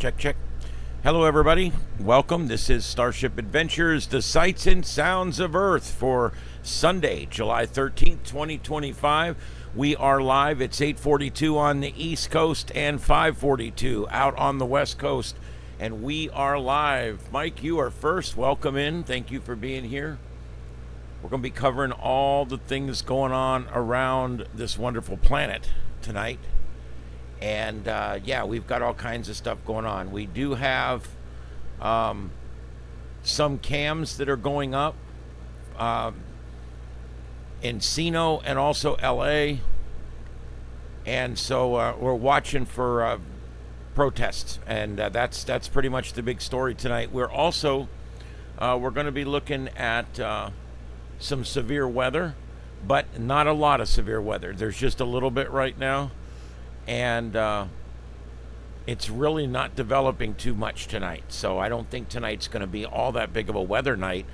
Check, check. Hello, everybody. Welcome. This is Starship Adventures, the sights and sounds of Earth for Sunday, July 13th, 2025. We are live. It's 8:42 on the East Coast and 5:42 out on the West Coast. And we are live. Mike, you are first. Welcome in. Thank you for being here. We're going to be covering all the things going on around this wonderful planet tonight. And yeah, we've got all kinds of stuff going on. We do have some cams that are going up in Sino and also LA. And so we're watching for protests. And that's pretty much the big story tonight. We're also, we're going to be looking at some severe weather, but not a lot of severe weather. There's just a little bit right now. And it's really not developing too much tonight. So I don't think tonight's going to be all that big of a weather night.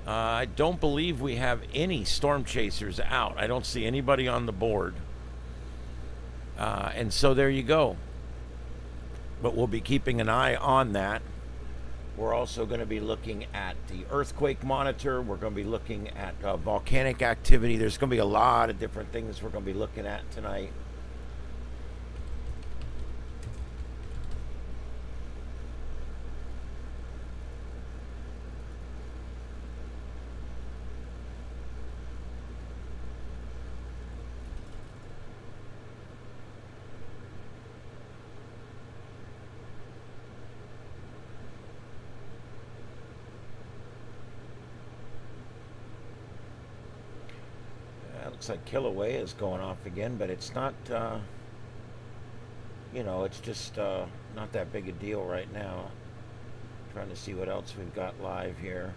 I don't believe we have any storm chasers out. I don't see anybody on the board. And so there you go. But we'll be keeping an eye on that. We're also going to be looking at the earthquake monitor. We're going to be looking at volcanic activity. There's going to be a lot of different things we're going to be looking at tonight. Looks like Kilauea is going off again, but it's not, you know, it's just not that big a deal right now. Trying to see what else we've got live here.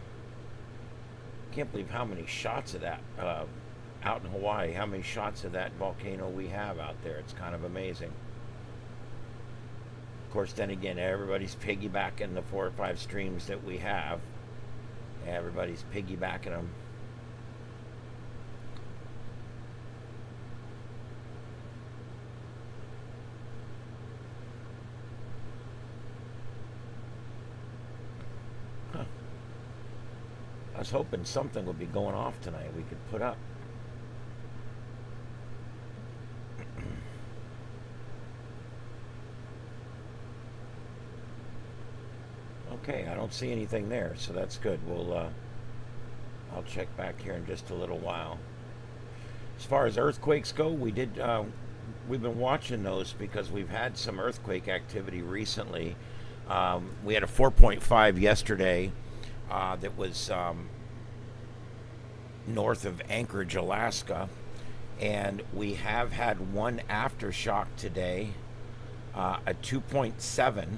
Can't believe how many shots of that out in Hawaii, how many shots of that volcano we have out there. It's kind of amazing. Of course, then again, everybody's piggybacking the 4 or 5 streams that we have. Everybody's piggybacking them. I was hoping something would be going off tonight we could put up. Okay, I don't see anything there, so that's good. We'll I'll check back here in just a little while. As far as earthquakes go, we've been watching those because we've had some earthquake activity recently. We had a 4.5 yesterday. That was north of Anchorage, Alaska, and we have had one aftershock today, a 2.7,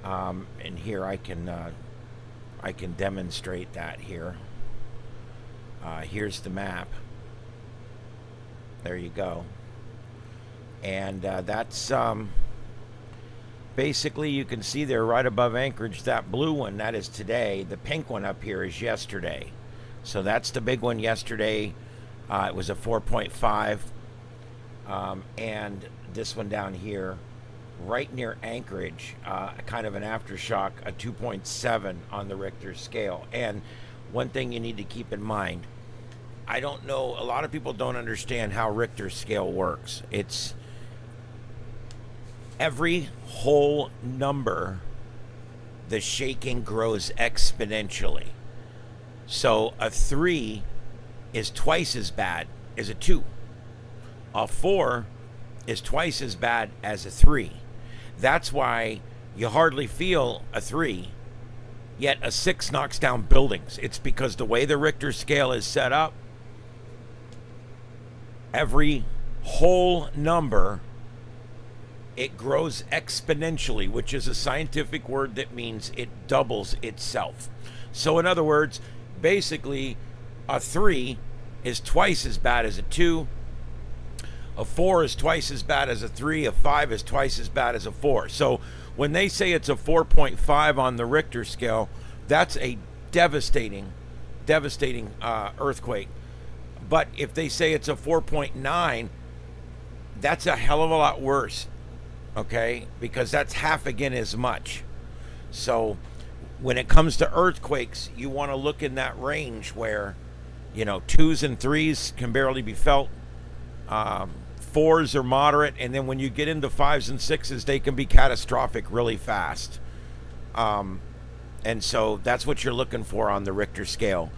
and here I can demonstrate that here. Here's the map. There you go, and that's basically, you can see there right above Anchorage, that blue one, that is today. The pink one up here is yesterday. So that's the big one yesterday. It was a 4.5. And this one down here, right near Anchorage, kind of an aftershock, a 2.7 on the Richter scale. And one thing you need to keep in mind, I don't know, a lot of people don't understand how Richter scale works. It's every whole number, the shaking grows exponentially. So a 3 is twice as bad as a 2. A 4 is twice as bad as a 3. That's why you hardly feel a 3, yet a 6 knocks down buildings. It's because the way the Richter scale is set up, every whole number, it grows exponentially, which is a scientific word that means it doubles itself. So in other words, basically, a 3 is twice as bad as a 2. A 4 is twice as bad as a 3. A 5 is twice as bad as a 4. So when they say it's a 4.5 on the Richter scale, that's a devastating earthquake. But if they say it's a 4.9, that's a hell of a lot worse. okay? Because that's half again as much. So when it comes to earthquakes, you want to look in that range where, you know, 2s and 3s can barely be felt. 4s are moderate, and then when you get into 5s and 6s, they can be catastrophic really fast. And so that's what you're looking for on the Richter scale.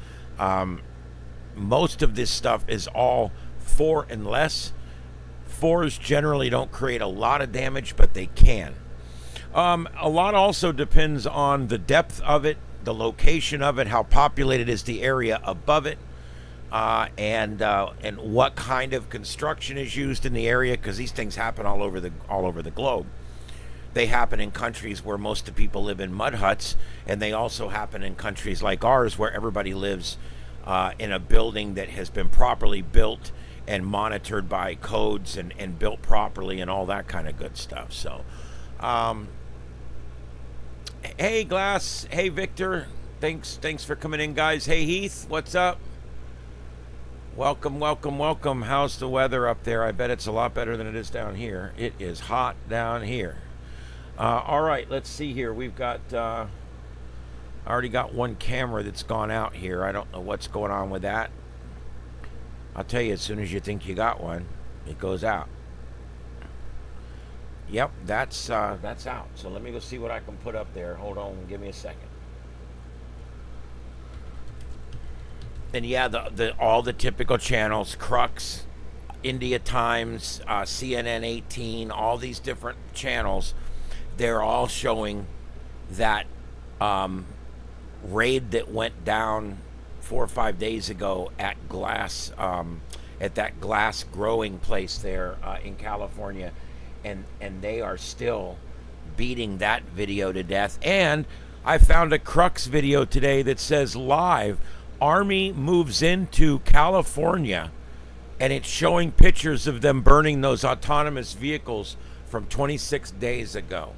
Most of this stuff is all 4 and less. 4s generally don't create a lot of damage, but they can. A lot also depends on the depth of it, the location of it, how populated is the area above it, and what kind of construction is used in the area, because these things happen all over the globe. They happen in countries where most of the people live in mud huts, and they also happen in countries like ours where everybody lives in a building that has been properly built and monitored by codes and built properly and all that kind of good stuff. So, hey Glass, hey Victor, thanks for coming in, guys. Hey Heath, what's up? Welcome. How's the weather up there? I bet it's a lot better than it is down here. It is hot down here. All right, let's see here. We've got, I already got one camera that's gone out here. I don't know what's going on with that. I'll tell you, as soon as you think you got one, it goes out. Yep, that's out. So let me go see what I can put up there. Hold on, give me a second. And yeah, all the typical channels, Crux, India Times, CNN 18, all these different channels, they're all showing that raid that went down 4 or 5 days ago at glass, at that glass growing place there in California, and they are still beating that video to death. And I found a Crux video today that says live, Army moves into California, and it's showing pictures of them burning those autonomous vehicles from 26 days ago.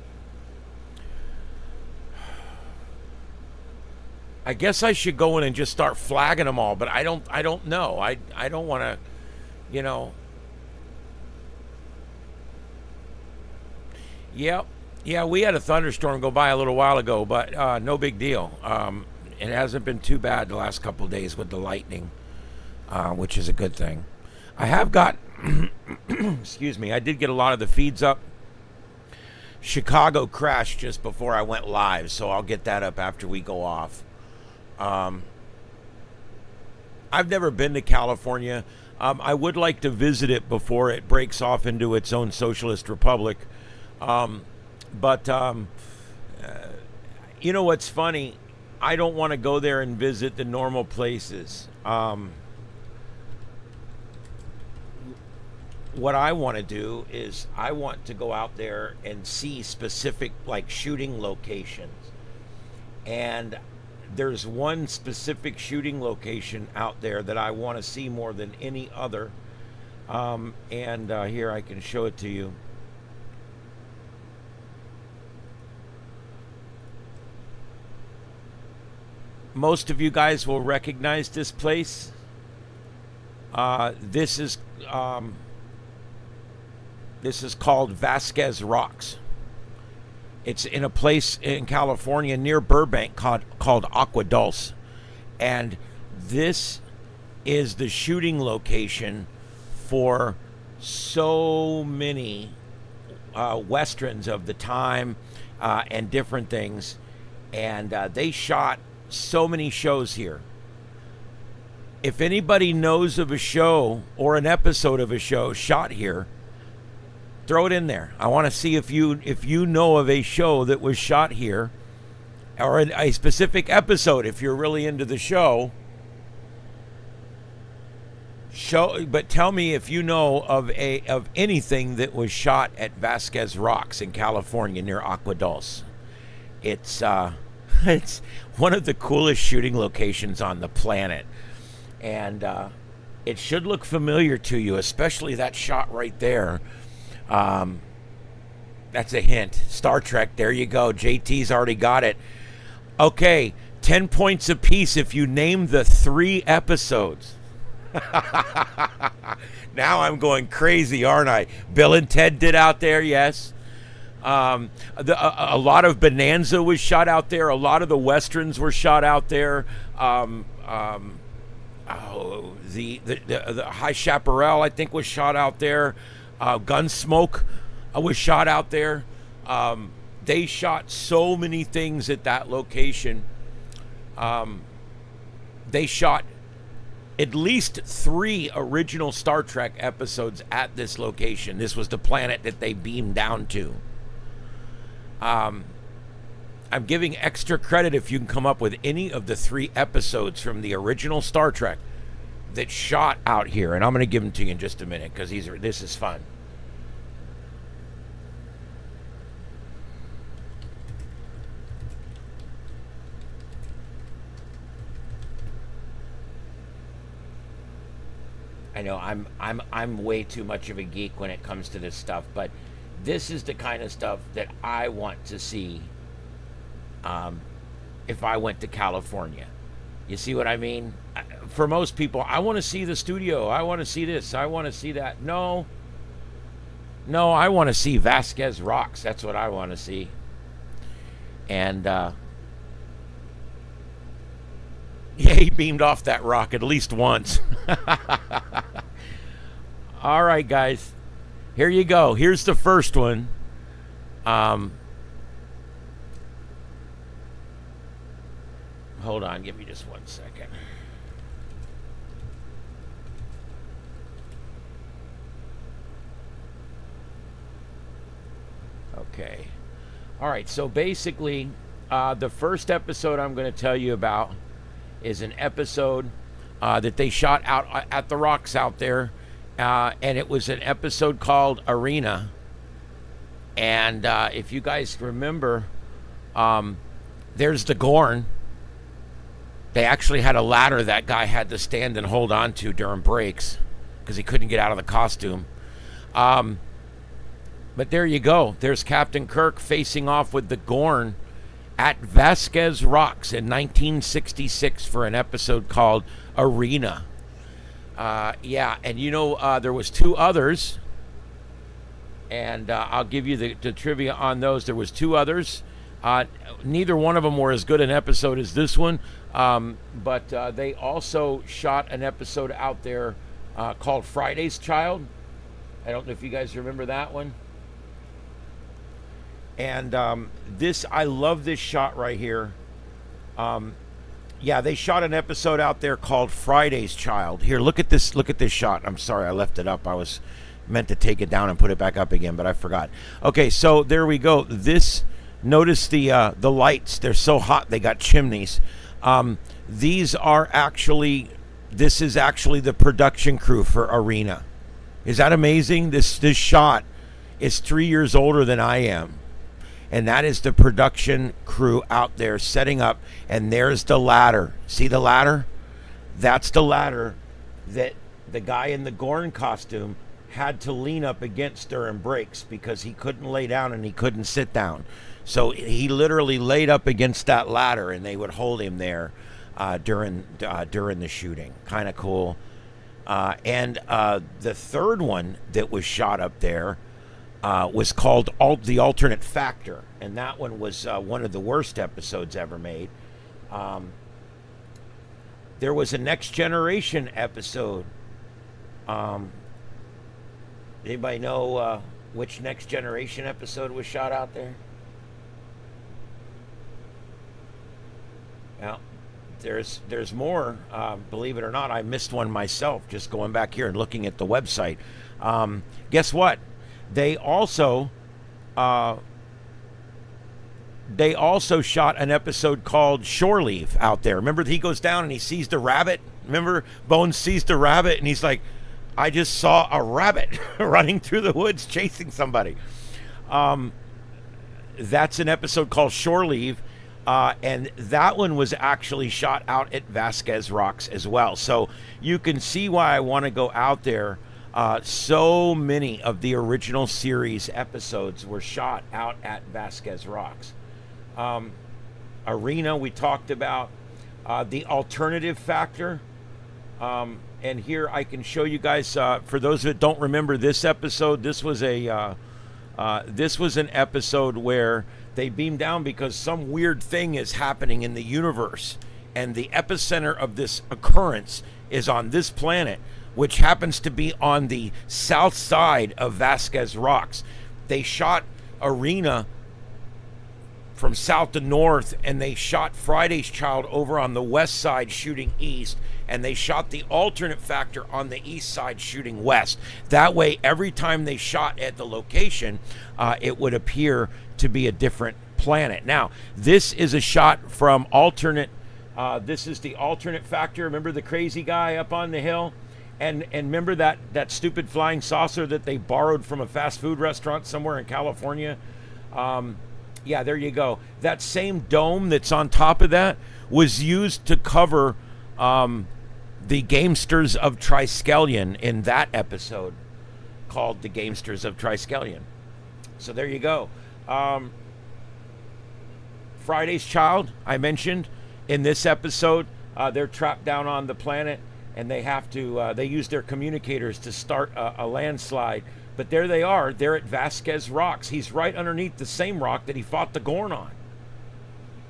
I guess I should go in and just start flagging them all, but I don't know. I don't want to, you know. Yep. Yeah, we had a thunderstorm go by a little while ago, but no big deal. It hasn't been too bad the last couple of days with the lightning, which is a good thing. I have got, excuse me, I did get a lot of the feeds up. Chicago crashed just before I went live, so I'll get that up after we go off. I've never been to California. I would like to visit it before it breaks off into its own socialist republic. But you know what's funny? I don't want to go there and visit the normal places. What I want to do is I want to go out there and see specific, like, shooting locations. And there's one specific shooting location out there that I want to see more than any other. Here, I can show it to you. Most of you guys will recognize this place. This is called Vasquez Rocks. It's in a place in California near Burbank called Agua Dulce. And this is the shooting location for so many Westerns of the time and different things. And they shot so many shows here. If anybody knows of a show or an episode of a show shot here, throw it in there. I want to see if you know of a show that was shot here, or a specific episode. If you're really into the show, but tell me if you know of anything that was shot at Vasquez Rocks in California near Agua Dulce. It's one of the coolest shooting locations on the planet, and it should look familiar to you, especially that shot right there. That's a hint. Star Trek, there you go. JT's already got it. Okay, 10 points apiece if you name the 3 episodes. Now I'm going crazy, aren't I? Bill and Ted did out there, yes. A lot of Bonanza was shot out there. A lot of the westerns were shot out there. The High Chaparral, I think, was shot out there. Gunsmoke was shot out there. They shot so many things at that location. They shot at least 3 original Star Trek episodes at this location. This was the planet that they beamed down to. I'm giving extra credit if you can come up with any of the 3 episodes from the original Star Trek that shot out here. And I'm going to give them to you in just a minute because this is fun. I know I'm way too much of a geek when it comes to this stuff, but this is the kind of stuff that I want to see if I went to California. You see what I mean? For most people, I want to see the studio. I want to see this. I want to see that. No, I want to see Vasquez rocks. That's what I want to see. And yeah, he beamed off that rock at least once. All right, guys. Here you go. Here's the first one. Hold on. Give me just 1 second. Okay. All right. So basically, the first episode I'm going to tell you about is an episode that they shot out at the rocks out there. And it was an episode called Arena. And if you guys remember, there's the Gorn. They actually had a ladder that guy had to stand and hold on to during breaks because he couldn't get out of the costume. But there you go. There's Captain Kirk facing off with the Gorn at Vasquez Rocks in 1966 for an episode called Arena. Yeah, and you know, there was 2 others, and I'll give you the trivia on those. There was 2 others. Neither one of them were as good an episode as this one, but they also shot an episode out there called Friday's Child. I don't know if you guys remember that one. And I love this shot right here. Yeah, they shot an episode out there called Friday's Child. Here, look at this shot. I'm sorry, I left it up. I was meant to take it down and put it back up again, but I forgot. Okay, so there we go. Notice the lights. They're so hot they got chimneys. This is actually the production crew for Arena. Is that amazing? This shot is 3 years older than I am. And that is the production crew out there setting up. And there's the ladder. See the ladder? That's the ladder that the guy in the Gorn costume had to lean up against during breaks because he couldn't lay down and he couldn't sit down. So he literally laid up against that ladder and they would hold him there during the shooting. Kind of cool. And the third one that was shot up there was called The Alternate Factor, and that one was one of the worst episodes ever made. There was a Next Generation episode. Anybody know which Next Generation episode was shot out there? Well, there's more. Believe it or not, I missed one myself just going back here and looking at the website. Guess what? They also shot an episode called Shore Leave out there. Remember, he goes down and he sees the rabbit. Remember, Bones sees the rabbit and he's like, I just saw a rabbit running through the woods chasing somebody. That's an episode called Shore Leave. And that one was actually shot out at Vasquez Rocks as well. So you can see why I want to go out there. So many of the original series episodes were shot out at Vasquez Rocks. Arena, we talked about. The Alternative Factor. And here I can show you guys, for those that don't remember this episode, this was a This was an episode where they beam down because some weird thing is happening in the universe, and the epicenter of this occurrence is on this planet, which happens to be on the south side of Vasquez Rocks. They shot Arena from south to north, and they shot Friday's Child over on the west side shooting east, and they shot the alternate factor on the east side shooting west. That way, every time they shot at the location, it would appear to be a different planet. Now, this is a shot from alternate, this is the alternate factor. Remember the crazy guy up on the hill? And remember that stupid flying saucer that they borrowed from a fast food restaurant somewhere in California? Yeah, there you go. That same dome that's on top of that was used to cover the Gamesters of Triskelion in that episode called The Gamesters of Triskelion. So there you go. Friday's Child, I mentioned in this episode, they're trapped down on the planet, and they have to, they use their communicators to start a landslide. But there they are. They're at Vasquez Rocks. He's right underneath the same rock that he fought the Gorn on.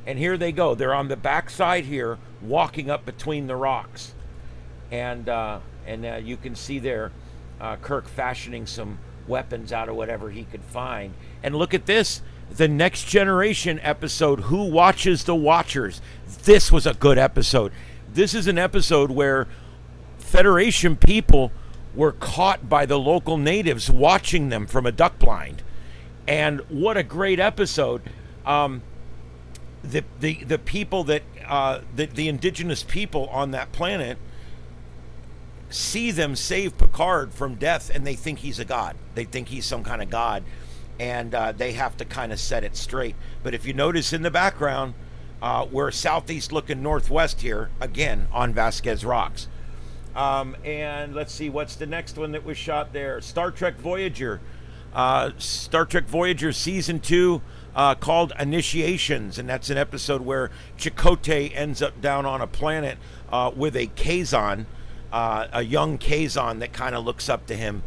And here they go. They're on the backside here, walking up between the rocks. And you can see there Kirk fashioning some weapons out of whatever he could find. And look at this. The Next Generation episode, Who Watches the Watchers? This was a good episode. This is an episode where Federation people were caught by the local natives watching them from a duck blind. And what a great episode. The people that the indigenous people on that planet see them save Picard from death, and they think he's a god. They think he's some kind of god, and they have to kind of set it straight. But if you notice in the background, we're southeast looking northwest here, again on Vasquez Rocks. And let's see, what's the next one that was shot there? Star Trek Voyager. Star Trek Voyager Season 2, called Initiations. And that's an episode where Chakotay ends up down on a planet with a Kazon, a young Kazon that kind of looks up to him.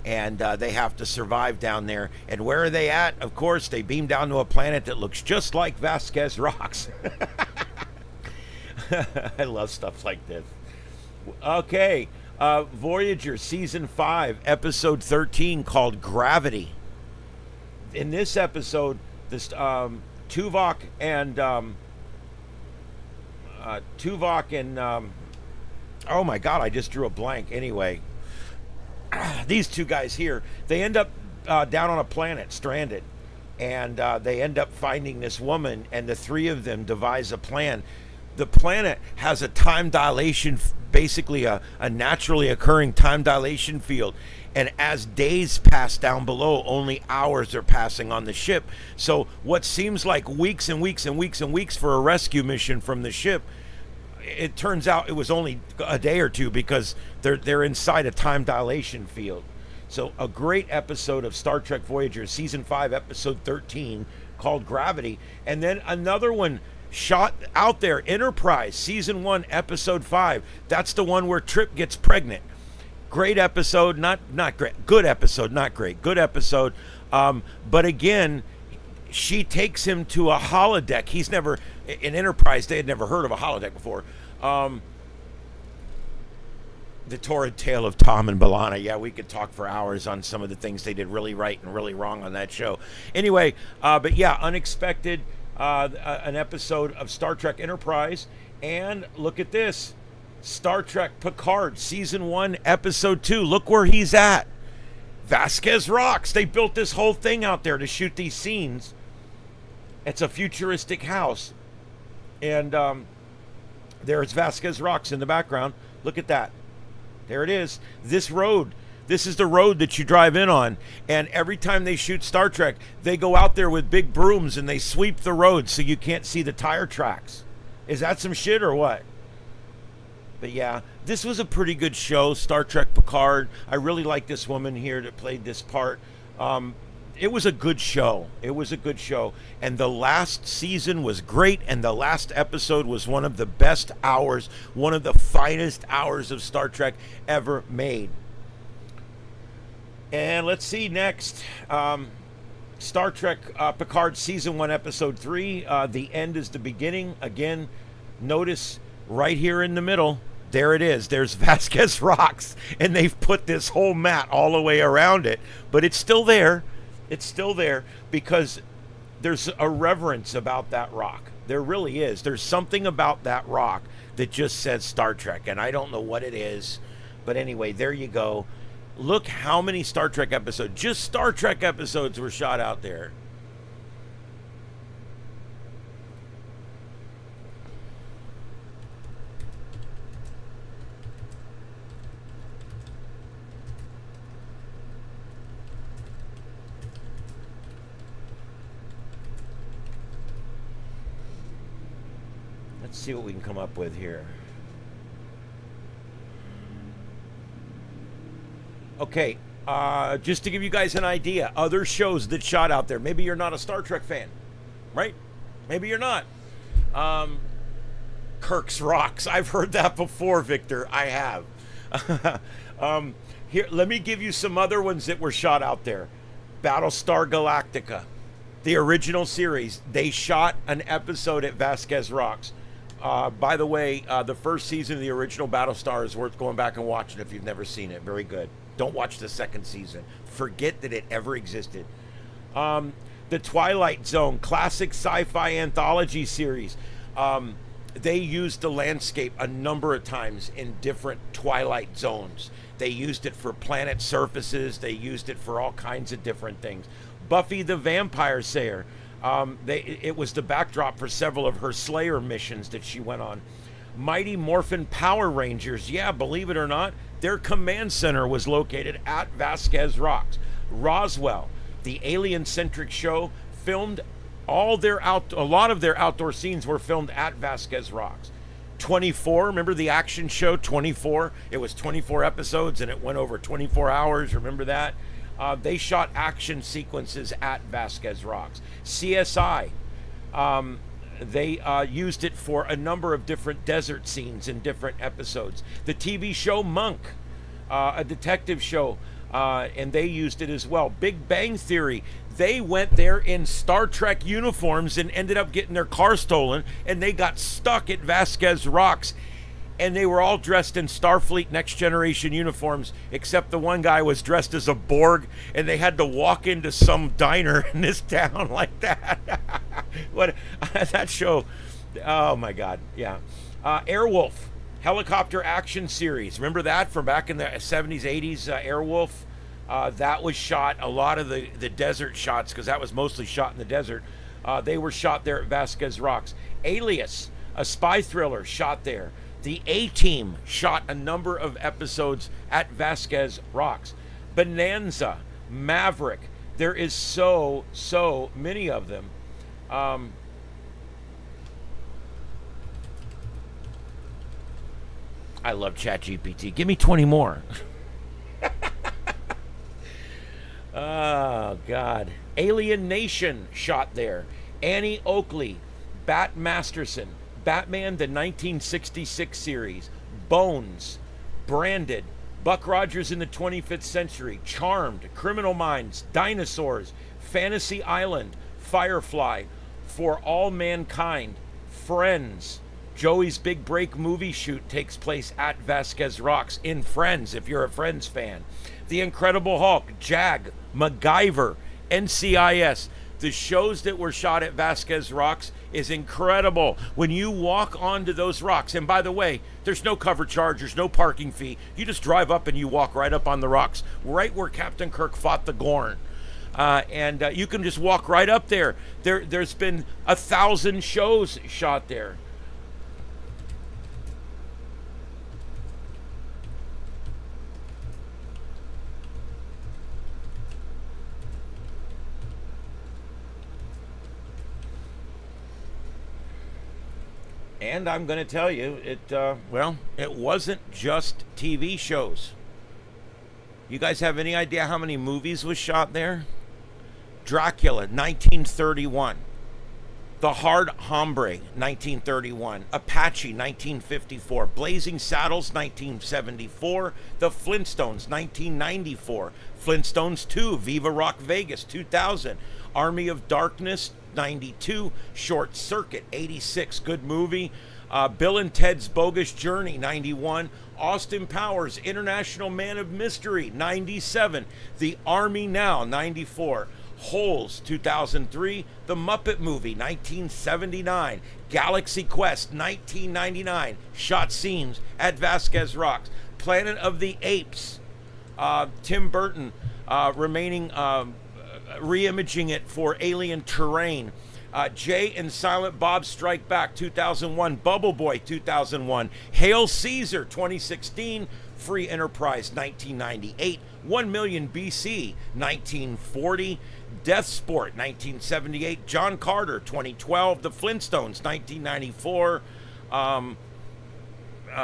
And they have to survive down there. And where are they at? Of course, they beam down to a planet that looks just like Vasquez Rocks. I love stuff like this. Okay, Voyager Season 5, Episode 13, called Gravity. In this episode, this Tuvok and oh my God, I just drew a blank. Anyway, these two guys here, they end up down on a planet, stranded, and they end up finding this woman, and the three of them devise a plan. The planet has a time dilation, basically a naturally occurring time dilation field. And as days pass down below, only hours are passing on the ship. So what seems like weeks and weeks and weeks and weeks for a rescue mission from the ship, it turns out it was only a day or two, because they're inside a time dilation field. So a great episode of Star Trek Voyager, Season 5, Episode 13, called Gravity. And then another one shot out there, Enterprise, Season 1, Episode 5. That's the one where Trip gets pregnant. Great episode, not great. Good episode, not great. Good episode. But again, she takes him to a holodeck. He's never, in Enterprise, they had never heard of a holodeck before. The Torrid Tale of Tom and B'Elanna. Yeah, we could talk for hours on some of the things they did really right and really wrong on that show. Anyway, but yeah, unexpected. An episode of Star Trek Enterprise. And look at this, Star Trek Picard Season 1, Episode 2. Look where he's at. Vasquez Rocks. They built this whole thing out there to shoot these scenes. It's a futuristic house. And there's Vasquez Rocks in the background. Look at that. There it is. This road. This is the road that you drive in on. And every time they shoot Star Trek, they go out there with big brooms and they sweep the road so you can't see the tire tracks. Is that some shit or what? But yeah, this was a pretty good show, Star Trek Picard. I really like this woman here that played this part. It was a good show. It was a good show. And the last season was great, and the last episode was one of the best hours, one of the finest hours of Star Trek ever made. And let's see next. Star Trek Picard Season 1, Episode 3. The end is the beginning. Again, notice right here in the middle, there it is. There's Vasquez Rocks, and they've put this whole mat all the way around it. But it's still there. It's still there because there's a reverence about that rock. There really is. There's something about that rock that just says Star Trek, and I don't know what it is. But anyway, there you go. Look how many Star Trek episodes, just Star Trek episodes, were shot out there. Let's see what we can come up with here. Okay, just to give you guys an idea, other shows that shot out there. Maybe you're not a Star Trek fan, right? Maybe you're not. Kirk's Rocks. I've heard that before, Victor. I have. Here, let me give you some other ones that were shot out there. Battlestar Galactica, the original series. They shot an episode at Vasquez Rocks. By the way, the first season of the original Battlestar is worth going back and watching if you've never seen it. Very good. Don't watch the second season. Forget that it ever existed. The Twilight Zone, classic sci-fi anthology series. They used the landscape a number of times in different Twilight Zones. They used it for planet surfaces. They used it for all kinds of different things. Buffy the Vampire Slayer. It was the backdrop for several of her Slayer missions that she went on. Mighty Morphin Power Rangers. Yeah, believe it or not, their command center was located at Vasquez Rocks. Roswell, the alien-centric show, filmed a lot of their outdoor scenes were filmed at Vasquez Rocks. 24, remember the action show 24? It was 24 episodes and it went over 24 hours. Remember that? They shot action sequences at Vasquez Rocks. CSI, they used it for a number of different desert scenes in different episodes. The TV show Monk, a detective show, and they used it as well. Big Bang Theory, they went there in Star Trek uniforms and ended up getting their car stolen, and they got stuck at Vasquez Rocks. And they were all dressed in Starfleet Next Generation uniforms, except the one guy was dressed as a Borg, and they had to walk into some diner in this town like that. What that show? Oh my God, yeah. Airwolf, helicopter action series. Remember that from back in the 70s, 80s? Airwolf. That was shot. A lot of the desert shots, because that was mostly shot in the desert. They were shot there at Vasquez Rocks. Alias, a spy thriller, shot there. The A-Team shot a number of episodes at Vasquez Rocks. Bonanza, Maverick. There is so many of them. I love ChatGPT. Give me 20 more. Oh, God. Alien Nation shot there. Annie Oakley, Bat Masterson, Batman, the 1966 series, Bones, Branded, Buck Rogers in the 25th Century, Charmed, Criminal Minds, Dinosaurs, Fantasy Island, Firefly, For All Mankind, Friends. Joey's big break movie shoot takes place at Vasquez Rocks in Friends, if you're a Friends fan. The Incredible Hulk, Jag, MacGyver, NCIS. The shows that were shot at Vasquez Rocks is incredible. When you walk onto those rocks, and by the way, there's no cover charge, there's no parking fee. You just drive up and you walk right up on the rocks, right where Captain Kirk fought the Gorn. And you can just walk right up there. There's been 1,000 shows shot there. And I'm going to tell you, it wasn't just TV shows. You guys have any idea how many movies was shot there? Dracula, 1931. The Hard Hombre, 1931. Apache, 1954. Blazing Saddles, 1974. The Flintstones, 1994. Flintstones 2, Viva Rock Vegas, 2000. Army of Darkness, 92. Short Circuit, 86. Good movie. Bill and Ted's Bogus Journey, 91. Austin Powers, International Man of Mystery, 97. The Army Now, 94. Holes, 2003. The Muppet Movie, 1979. Galaxy Quest, 1999. Shot scenes at Vasquez Rocks. Planet of the Apes, Tim Burton re-imaging it for Alien Terrain. Jay and Silent Bob Strike Back, 2001. Bubble Boy, 2001. Hail Caesar, 2016. Free Enterprise, 1998. 1 Million BC, 1940. Death Sport, 1978. John Carter, 2012. The Flintstones, 1994.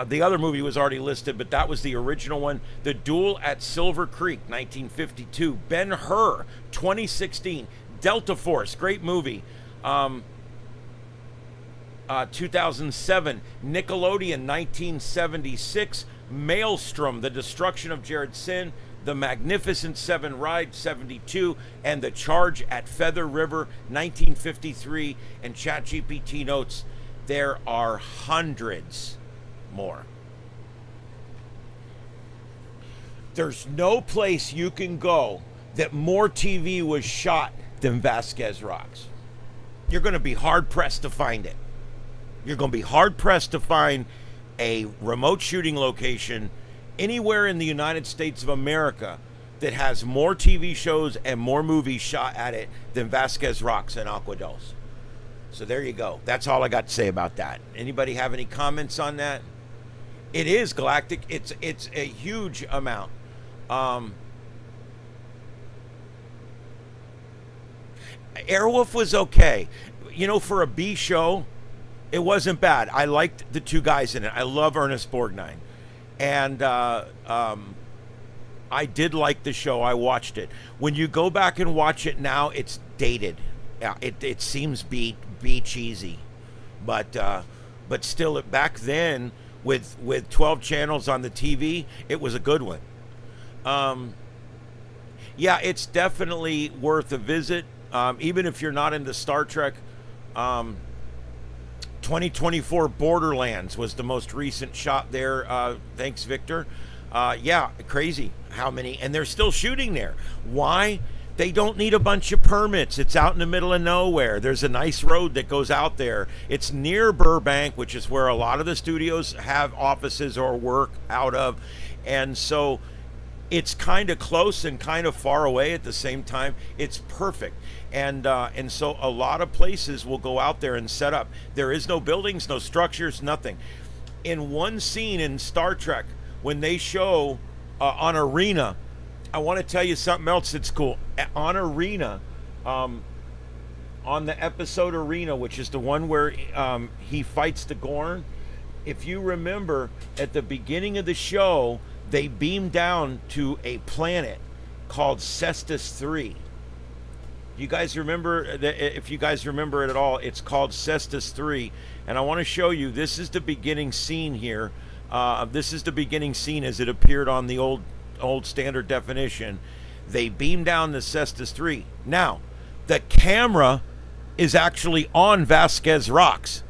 The other movie was already listed, but that was the original one. The Duel at Silver Creek, 1952. Ben-Hur, 2016. Delta Force, great movie. 2007. Nickelodeon, 1976. Maelstrom, The Destruction of Jared Sin. The Magnificent Seven Ride, 72, and The Charge at Feather River, 1953. And ChatGPT notes there are hundreds more. There's no place you can go that more TV was shot than Vasquez Rocks. You're going to be hard-pressed to find it. You're going to be hard-pressed to find a remote shooting location anywhere in the United States of America that has more TV shows and more movies shot at it than Vasquez Rocks and Agua Dulce. So there you go. That's all I got to say about that. Anybody have any comments on that? It is galactic. It's a huge amount. Airwolf was okay. You know, for a B show, it wasn't bad. I liked the two guys in it. I love Ernest Borgnine. And I did like the show. I watched it. When you go back and watch it now, it's dated. It seems be cheesy, but still, back then with 12 channels on the TV, it was a good one. Yeah, it's definitely worth a visit, even if you're not into Star Trek. 2024 Borderlands was the most recent shot there. Thanks, Victor. Yeah, crazy how many, and they're still shooting there. Why? They don't need a bunch of permits. It's out in the middle of nowhere. There's a nice road that goes out there. It's near Burbank, which is where a lot of the studios have offices or work out of. And so it's kind of close and kind of far away at the same time. It's perfect. And so a lot of places will go out there and set up. There is no buildings, no structures, nothing. In one scene in Star Trek, when they show on Arena, I want to tell you something else that's cool. On Arena, on the episode Arena, which is the one where he fights the Gorn, if you remember, at the beginning of the show, they beam down to a planet called Cestus 3. You guys remember, if you guys remember it at all, it's called Cestus 3. And I want to show you, this is the beginning scene here. This is the beginning scene as it appeared on the old standard definition. They beam down to Cestus 3. Now, the camera is actually on Vasquez Rocks,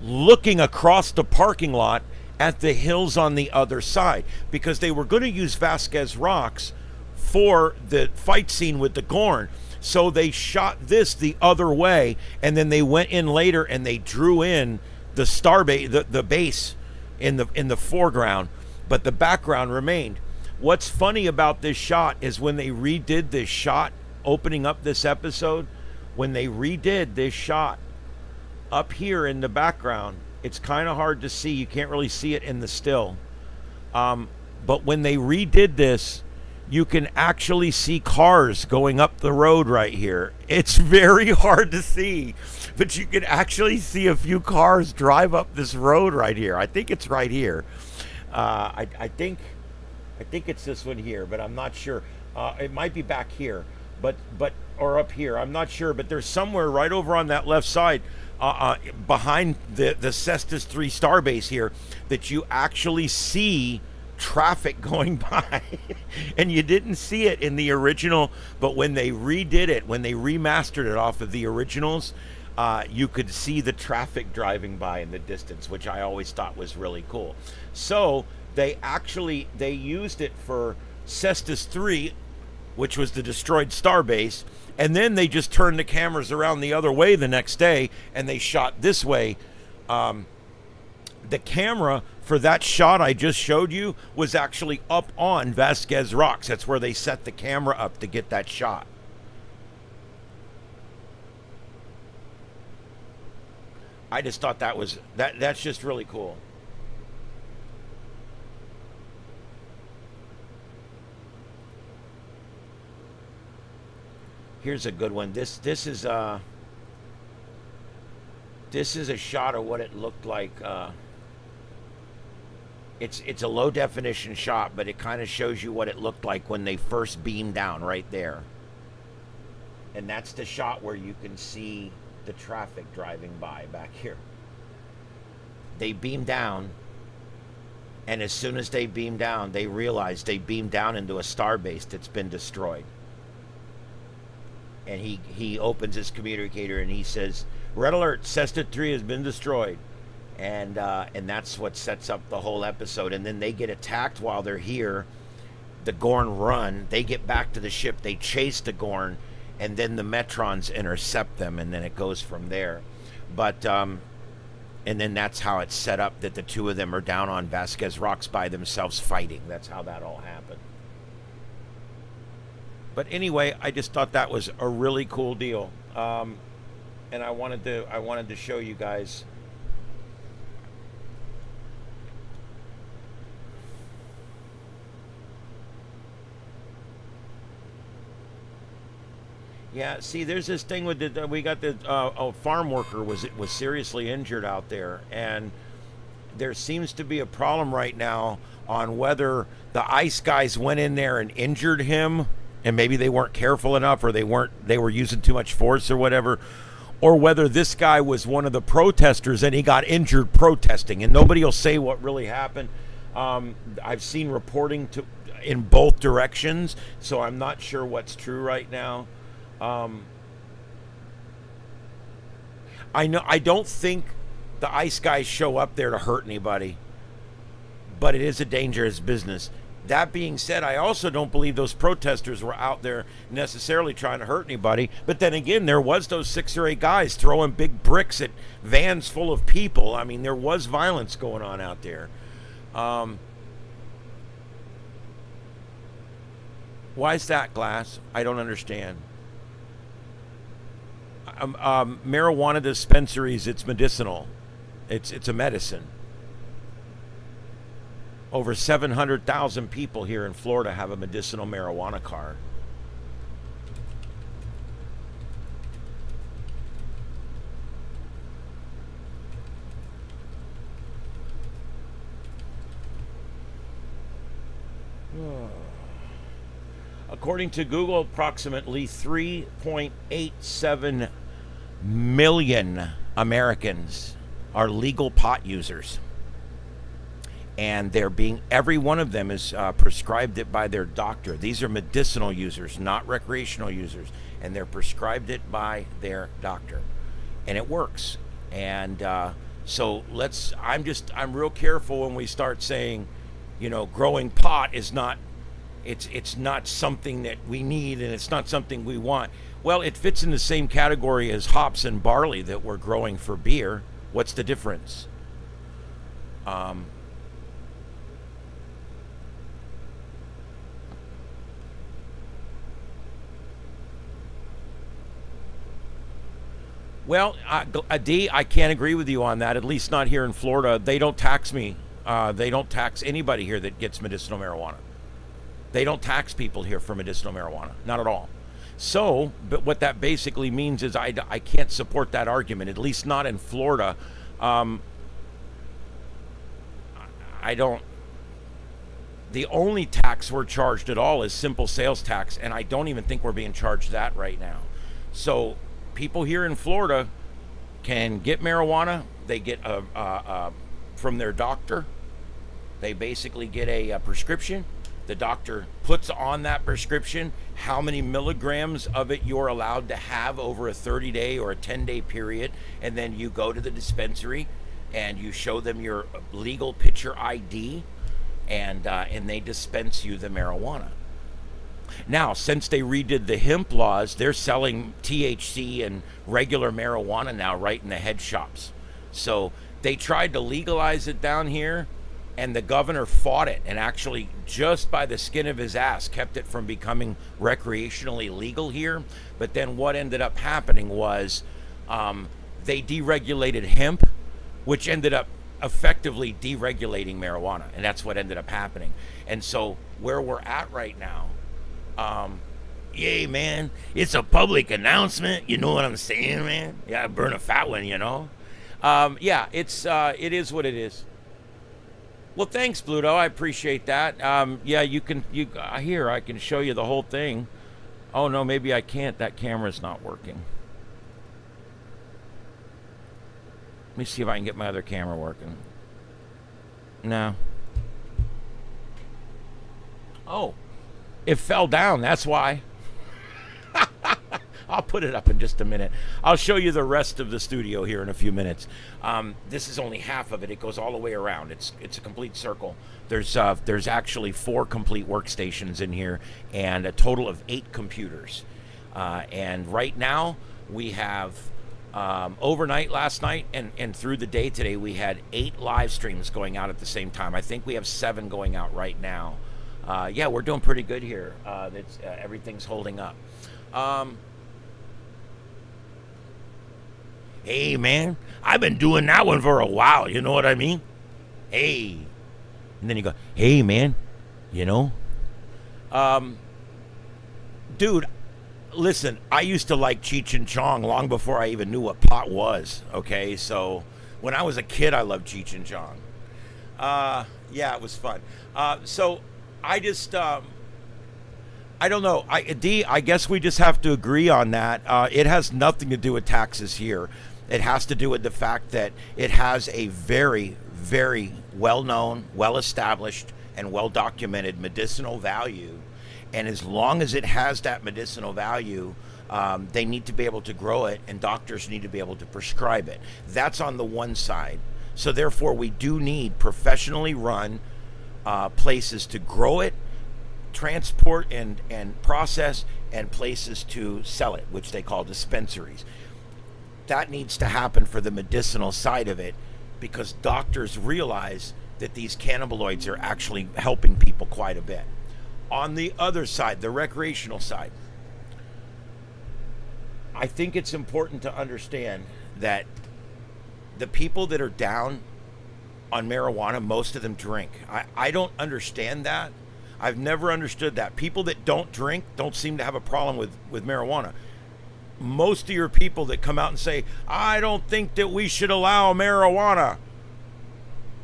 looking across the parking lot at the hills on the other side, because they were going to use Vasquez Rocks for the fight scene with the Gorn. So they shot this the other way, and then they went in later and they drew in the starbase, the base in the foreground, but the background remained. What's funny about this shot is when they redid this shot opening up this episode, when they redid this shot up here in the background, it's kind of hard to see. You can't really see it in the still. But when they redid this, you can actually see cars going up the road right here. It's very hard to see, but you can actually see a few cars drive up this road right here. I think it's right here. I think it's this one here, but I'm not sure. It might be back here, but or up here. I'm not sure, but there's somewhere right over on that left side. behind the Cestus 3 starbase here, that you actually see traffic going by. And you didn't see it in the original, but when they redid it, when they remastered it off of the originals, you could see the traffic driving by in the distance, which I always thought was really cool. So they used it for Cestus 3, which was the destroyed starbase, and then they just turned the cameras around the other way the next day, and they shot this way. The camera for that shot I just showed you was actually up on Vasquez Rocks. That's where they set the camera up to get that shot. I just thought that's just really cool. Here's a good one. This is a shot of what it looked like. It's a low definition shot, but it kind of shows you what it looked like when they first beamed down right there. And that's the shot where you can see the traffic driving by back here. They beamed down, and as soon as they beamed down, they realized they beamed down into a starbase that's been destroyed. And he opens his communicator and he says, "Red alert, Cestus 3 has been destroyed." And that's what sets up the whole episode. And then they get attacked while they're here. The Gorn run. They get back to the ship. They chase the Gorn, and then the Metrons intercept them, and then it goes from there. But and then that's how it's set up, that the two of them are down on Vasquez Rocks by themselves fighting. That's how that all happened. But anyway, I just thought that was a really cool deal, and I wanted to show you guys. Yeah, see, there's this thing with we got the a farm worker was seriously injured out there, and there seems to be a problem right now on whether the ice guys went in there and injured him, and maybe they weren't careful enough, or they were using too much force or whatever, or whether this guy was one of the protesters and he got injured protesting, and nobody will say what really happened. I've seen reporting in both directions, so I'm not sure what's true right now. I don't think the ice guys show up there to hurt anybody, but it is a dangerous business. That being said, I also don't believe those protesters were out there necessarily trying to hurt anybody. But then again, there was those 6 or 8 guys throwing big bricks at vans full of people. I mean, there was violence going on out there. Why is that, Glass? I don't understand. Marijuana dispensaries, it's medicinal. It's a medicine. Over 700,000 people here in Florida have a medicinal marijuana card. According to Google, approximately 3.87 million Americans are legal pot users. And every one of them is prescribed it by their doctor. These are medicinal users, not recreational users. And they're prescribed it by their doctor. And it works. And so I'm real careful when we start saying, growing pot is not, it's not something that we need, and it's not something we want. Well, it fits in the same category as hops and barley that we're growing for beer. What's the difference? Well, D, I can't agree with you on that, at least not here in Florida. They don't tax me. They don't tax anybody here that gets medicinal marijuana. They don't tax people here for medicinal marijuana, not at all. So, but what that basically means is I can't support that argument, at least not in Florida. I don't. The only tax we're charged at all is simple sales tax, and I don't even think we're being charged that right now. So people here in Florida, can get marijuana. They get from their doctor. They basically get a prescription. The doctor puts on that prescription how many milligrams of it you're allowed to have over a 30-day or a 10-day period, and then you go to the dispensary and you show them your legal picture ID, and they dispense you the marijuana. Now, since they redid the hemp laws, they're selling THC and regular marijuana now right in the head shops. So they tried to legalize it down here, and the governor fought it, and actually just by the skin of his ass kept it from becoming recreationally legal here. But then what ended up happening was they deregulated hemp, which ended up effectively deregulating marijuana, and that's what ended up happening. And so where we're at right now, yay, man, it's a public announcement, you know what I'm saying, man? Yeah, burn a fat one, you know? Yeah, it is what it is. Well, thanks, Bluto. I appreciate that. Yeah, here, I can show you the whole thing. Oh, no, maybe I can't. That camera's not working. Let me see if I can get my other camera working. No. Oh, it fell down. That's why. I'll put it up in just a minute. I'll show you the rest of the studio here in a few minutes. This is only half of it. It goes all the way around. It's a complete circle. There's actually 4 complete workstations in here and a total of 8 computers. And right now we have overnight last night and through the day today we had 8 live streams going out at the same time. I think we have 7 going out right now. Yeah, we're doing pretty good here. Everything's holding up. Hey, man, I've been doing that one for a while. You know what I mean? Hey. And then you go, hey, man, you know? Dude, listen, I used to like Cheech and Chong long before I even knew what pot was, okay? So when I was a kid, I loved Cheech and Chong. Yeah, it was fun. So I just... I don't know. I guess we just have to agree on that. It has nothing to do with taxes here. It has to do with the fact that it has a very, very well-known, well-established, and well-documented medicinal value. And as long as it has that medicinal value, they need to be able to grow it, and doctors need to be able to prescribe it. That's on the one side. So therefore, we do need professionally run places to grow it, transport and process, and places to sell it, which they call dispensaries. That needs to happen for the medicinal side of it, because doctors realize that these cannabinoids are actually helping people quite a bit. On the other side, the recreational side, I think it's important to understand that the people that are down on marijuana, most of them drink. I don't understand that. I've never understood that. People that don't drink don't seem to have a problem with marijuana. Most of your people that come out and say, I don't think that we should allow marijuana,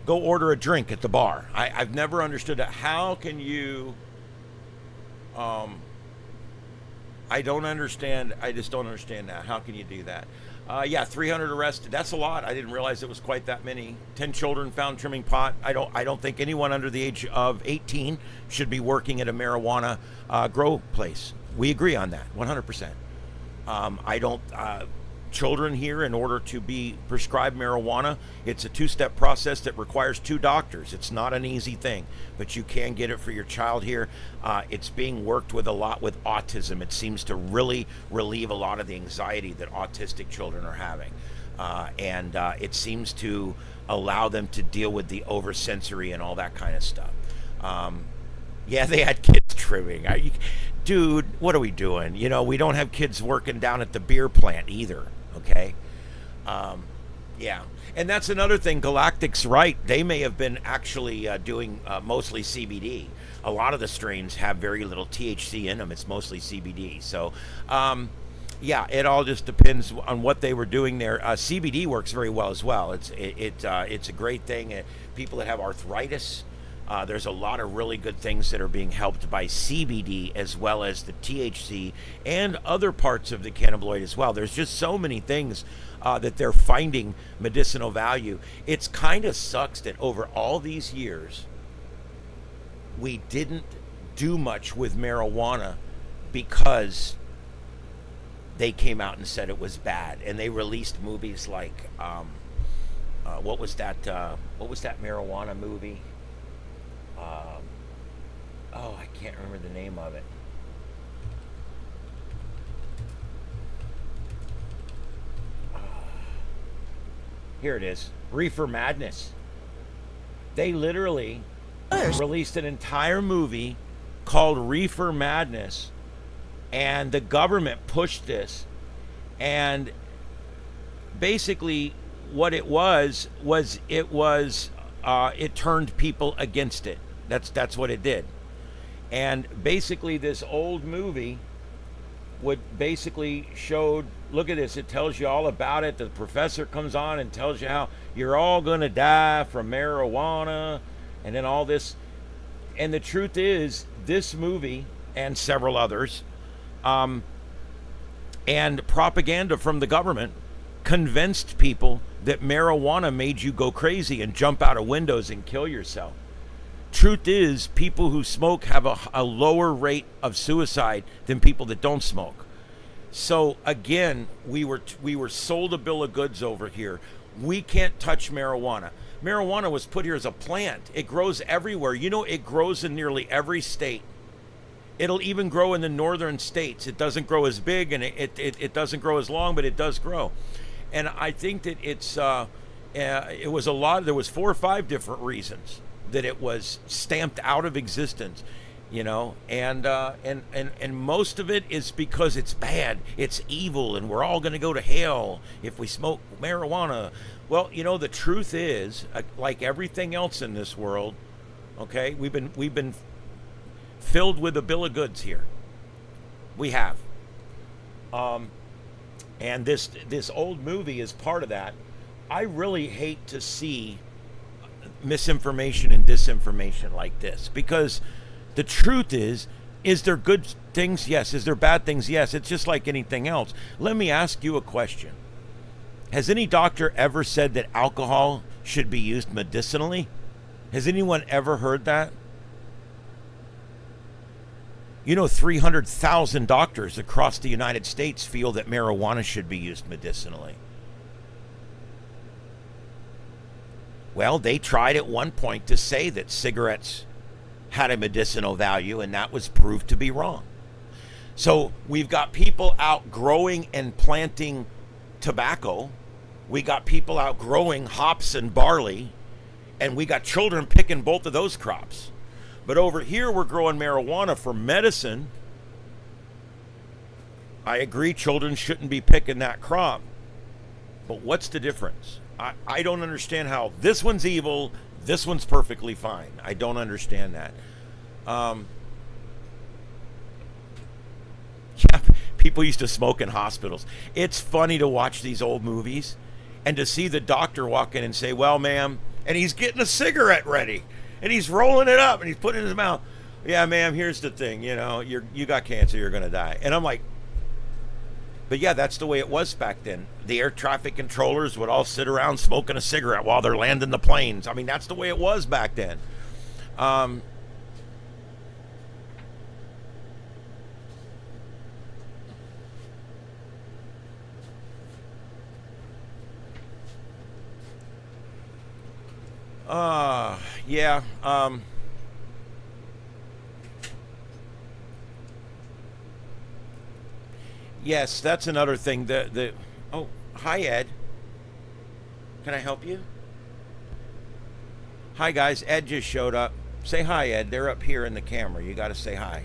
go order a drink at the bar. I've never understood that. How can you... I don't understand. I just don't understand that. How can you do that? Yeah, 300 arrested. That's a lot. I didn't realize it was quite that many. 10 children found trimming pot. I don't think anyone under the age of 18 should be working at a marijuana grow place. We agree on that, 100%. Children here, in order to be prescribed marijuana, it's a 2-step process that requires 2 doctors. It's not an easy thing, but you can get it for your child here. It's being worked with a lot with autism. It seems to really relieve a lot of the anxiety that autistic children are having. And it seems to allow them to deal with the oversensory and all that kind of stuff. Yeah, they had kids trimming. Dude, what are we doing? You know, we don't have kids working down at the beer plant either, okay? Yeah, and that's another thing. Galactic's right. They may have been actually doing mostly CBD. A lot of the strains have very little THC in them. It's mostly CBD. So, yeah, it all just depends on what they were doing there. CBD works very well as well. It's a great thing. People that have arthritis, There's a lot of really good things that are being helped by CBD as well as the THC and other parts of the cannabinoid as well. There's just so many things that they're finding medicinal value. It's kind of sucks that over all these years, we didn't do much with marijuana because they came out and said it was bad, and they released movies like what was that marijuana movie? I can't remember the name of it. Here it is, Reefer Madness. They literally released an entire movie called Reefer Madness, and the government pushed this, and basically what it was it turned people against it. That's what it did. And basically this old movie would basically showed, look at this, it tells you all about it. The professor comes on and tells you how you're all going to die from marijuana and then all this. And the truth is, this movie and several others and propaganda from the government convinced people that marijuana made you go crazy and jump out of windows and kill yourself. Truth is, people who smoke have a lower rate of suicide than people that don't smoke. So again, we were sold a bill of goods over here. We can't touch marijuana. Marijuana was put here as a plant. It grows everywhere. You know, it grows in nearly every state. It'll even grow in the northern states. It doesn't grow as big, and it doesn't grow as long, but it does grow. And I think that it was a lot. There was 4 or 5 different reasons that it was stamped out of existence, you know, and most of it is because it's bad, it's evil, and we're all going to go to hell if we smoke marijuana. Well, you know, the truth is, like everything else in this world, okay, we've been filled with a bill of goods here. We have, and this old movie is part of that. I really hate to see misinformation and disinformation like this, because the truth is there good things? Yes. Is there bad things? Yes. It's just like anything else. Let me ask you a question. Has any doctor ever said that alcohol should be used medicinally? Has anyone ever heard that? You know, 300,000 doctors across the United States feel that marijuana should be used medicinally. Well, they tried at one point to say that cigarettes had a medicinal value, and that was proved to be wrong. So we've got people out growing and planting tobacco. We got people out growing hops and barley, and we got children picking both of those crops. But over here, we're growing marijuana for medicine. I agree, children shouldn't be picking that crop. But what's the difference? I don't understand how this one's evil, this one's perfectly fine. I don't understand that. Yeah, people used to smoke in hospitals. It's funny to watch these old movies and to see the doctor walk in and say, well, ma'am, and he's getting a cigarette ready and he's rolling it up and he's putting it in his mouth. Yeah, ma'am, here's the thing, you know, you got cancer, you're going to die. And I'm like, but yeah, that's the way it was back then. The air traffic controllers would all sit around smoking a cigarette while they're landing the planes. I mean, that's the way it was back then. Yeah. Yes, that's another thing. Oh, hi, Ed. Can I help you? Hi, guys. Ed just showed up. Say hi, Ed. They're up here in the camera. You got to say hi.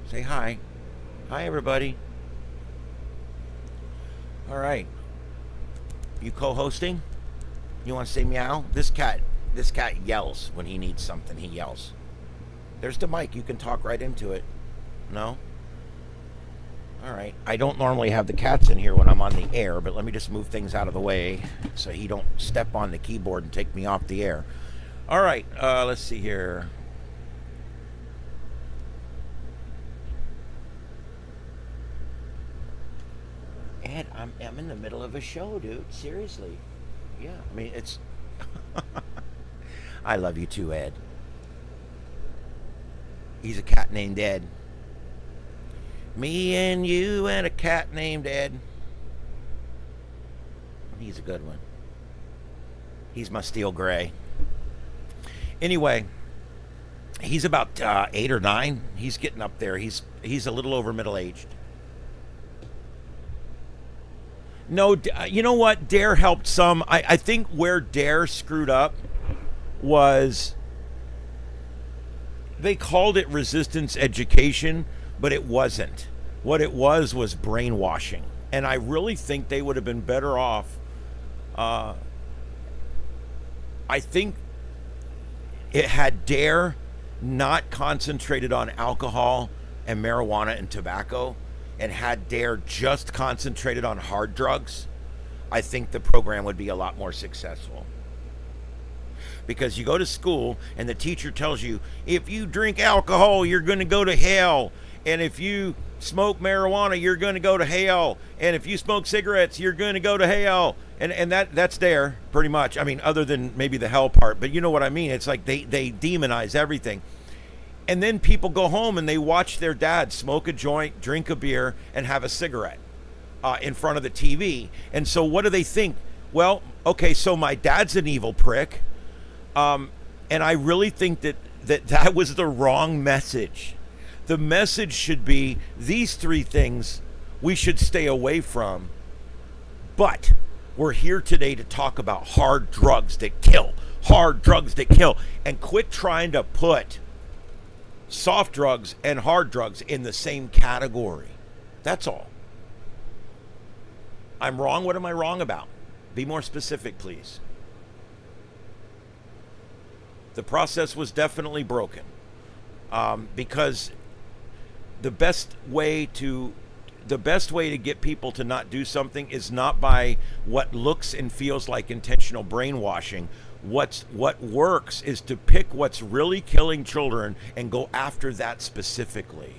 Say hi. Hi, everybody. All right. You co-hosting? You want to say meow? This cat yells when he needs something. He yells. There's the mic. You can talk right into it. No? All right. I don't normally have the cats in here when I'm on the air, but let me just move things out of the way so he don't step on the keyboard and take me off the air. All right, let's see here. Ed, I'm in the middle of a show, dude. Seriously. Yeah, I mean, it's. I love you too, Ed. He's a cat named Ed. Me and you and a cat named Ed. He's a good one. He's my steel gray. Anyway, he's about 8 or 9. He's getting up there. He's a little over middle aged. No, you know what? Dare helped some. I think where Dare screwed up was they called it resistance education, but it wasn't. What it was brainwashing. And I really think they would have been better off. I think it had Dare not concentrated on alcohol and marijuana and tobacco, and had Dare just concentrated on hard drugs, I think the program would be a lot more successful. Because you go to school and the teacher tells you, if you drink alcohol, you're going to go to hell. And if you smoke marijuana, you're going to go to hell. And if you smoke cigarettes, you're going to go to hell. And that's Dare, pretty much. I mean, other than maybe the hell part. But you know what I mean? It's like they demonize everything. And then people go home and they watch their dad smoke a joint, drink a beer, and have a cigarette in front of the TV. And so what do they think? Well, okay, so my dad's an evil prick. And I really think that was the wrong message. The message should be these 3 things we should stay away from. But we're here today to talk about hard drugs that kill. Hard drugs that kill. And quit trying to put soft drugs and hard drugs in the same category. That's all. I'm wrong. What am I wrong about? Be more specific, please. The process was definitely broken because the best way to get people to not do something is not by what looks and feels like intentional brainwashing. What works is to pick what's really killing children and go after that specifically.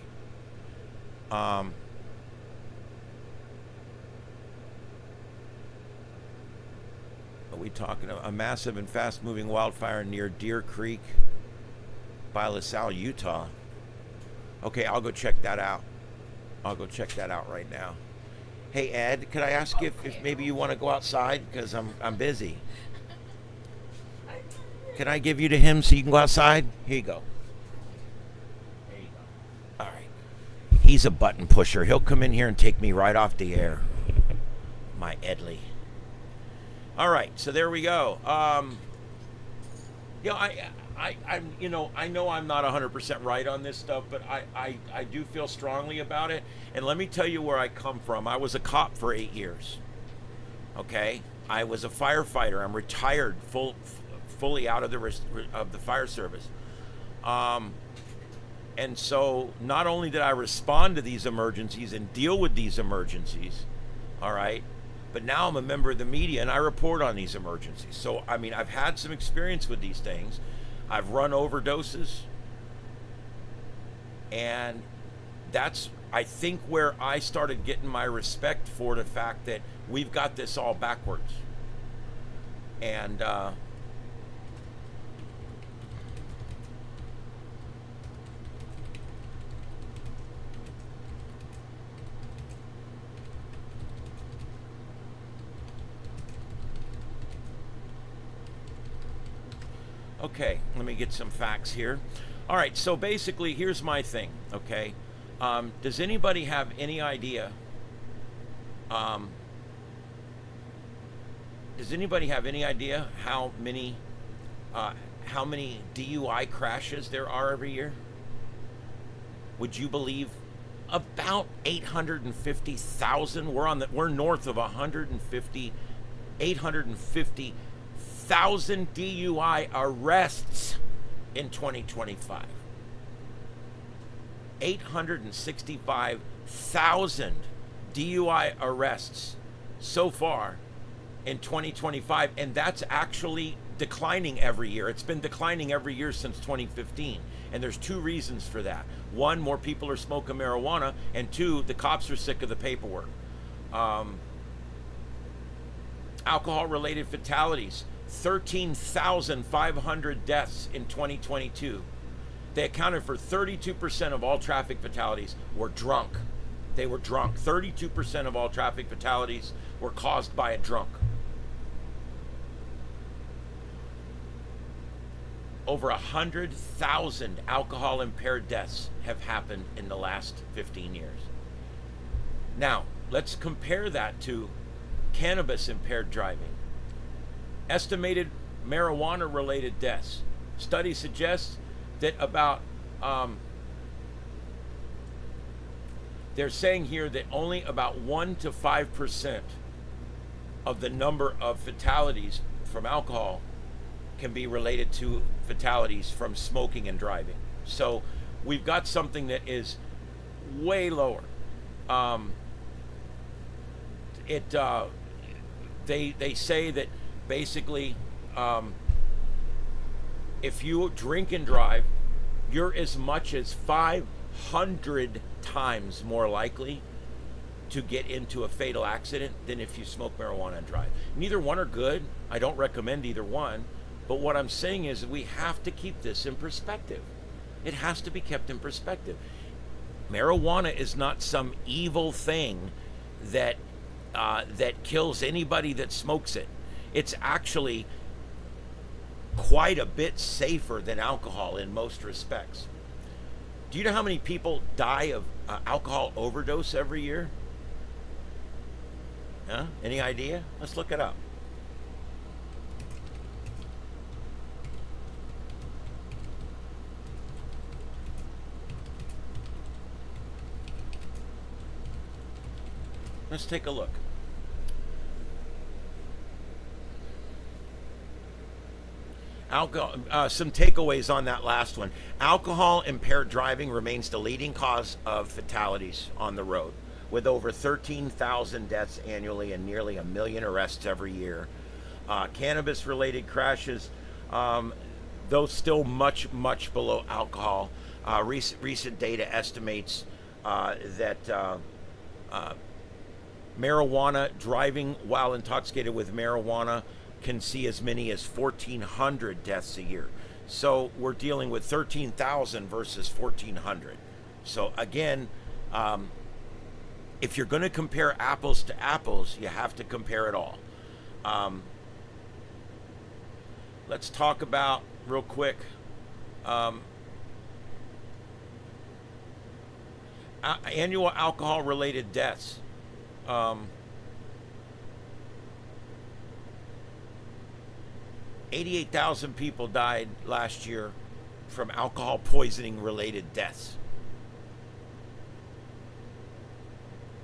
Are we talking a massive and fast-moving wildfire near Deer Creek by LaSalle, Utah? Okay, I'll go check that out. I'll go check that out right now. Hey, Ed, could I ask you if maybe you want to go outside? Because I'm busy. Can I give you to him so you can go outside? Here you go. There you go. All right. He's a button pusher. He'll come in here and take me right off the air. My Edley. All right, so there we go. I know I'm not 100% right on this stuff, but I do feel strongly about it. And let me tell you where I come from. I was a cop for 8 years. Okay, I was a firefighter. I'm retired, fully out of the fire service. And so not only did I respond to these emergencies and deal with these emergencies, all right, but now I'm a member of the media and I report on these emergencies. So, I mean, I've had some experience with these things. I've run overdoses. And that's, I think, where I started getting my respect for the fact that we've got this all backwards. And, okay, let me get some facts here. All right, so basically, here's my thing, okay? Does anybody have any idea? Does anybody have any idea how many DUI crashes there are every year? Would you believe about 850,000? We're north of 850,000 DUI arrests in 2025. 865,000 DUI arrests so far in 2025, and that's actually declining every year. It's been declining every year since 2015. And there's two reasons for that. One, more people are smoking marijuana, and two, the cops are sick of the paperwork. Alcohol-related fatalities, 13,500 deaths in 2022. They accounted for 32% of all traffic fatalities were drunk. They were drunk. 32% of all traffic fatalities were caused by a drunk. Over 100,000 alcohol-impaired deaths have happened in the last 15 years. Now, let's compare that to cannabis-impaired driving. Estimated marijuana-related deaths. Study suggests that about, they're saying here that only about 1 to 5% of the number of fatalities from alcohol can be related to fatalities from smoking and driving. So we've got something that is way lower. They say that basically, if you drink and drive, you're as much as 500 times more likely to get into a fatal accident than if you smoke marijuana and drive. Neither one are good. I don't recommend either one. But what I'm saying is that we have to keep this in perspective. It has to be kept in perspective. Marijuana is not some evil thing that that kills anybody that smokes it. It's actually quite a bit safer than alcohol in most respects. Do you know how many people die of alcohol overdose every year? Huh? Any idea? Let's look it up. Let's take a look. Some takeaways on that last one. Alcohol impaired driving remains the leading cause of fatalities on the road, with over 13,000 deaths annually and nearly 1 million arrests every year. Cannabis related crashes, though still much below alcohol. Recent data estimates that marijuana, driving while intoxicated with marijuana, can see as many as 1,400 deaths a year. So we're dealing with 13,000 versus 1,400. So again, if you're going to compare apples to apples, you have to compare it all. Let's talk about, real quick, annual alcohol-related deaths. 88,000 people died last year from alcohol poisoning related deaths.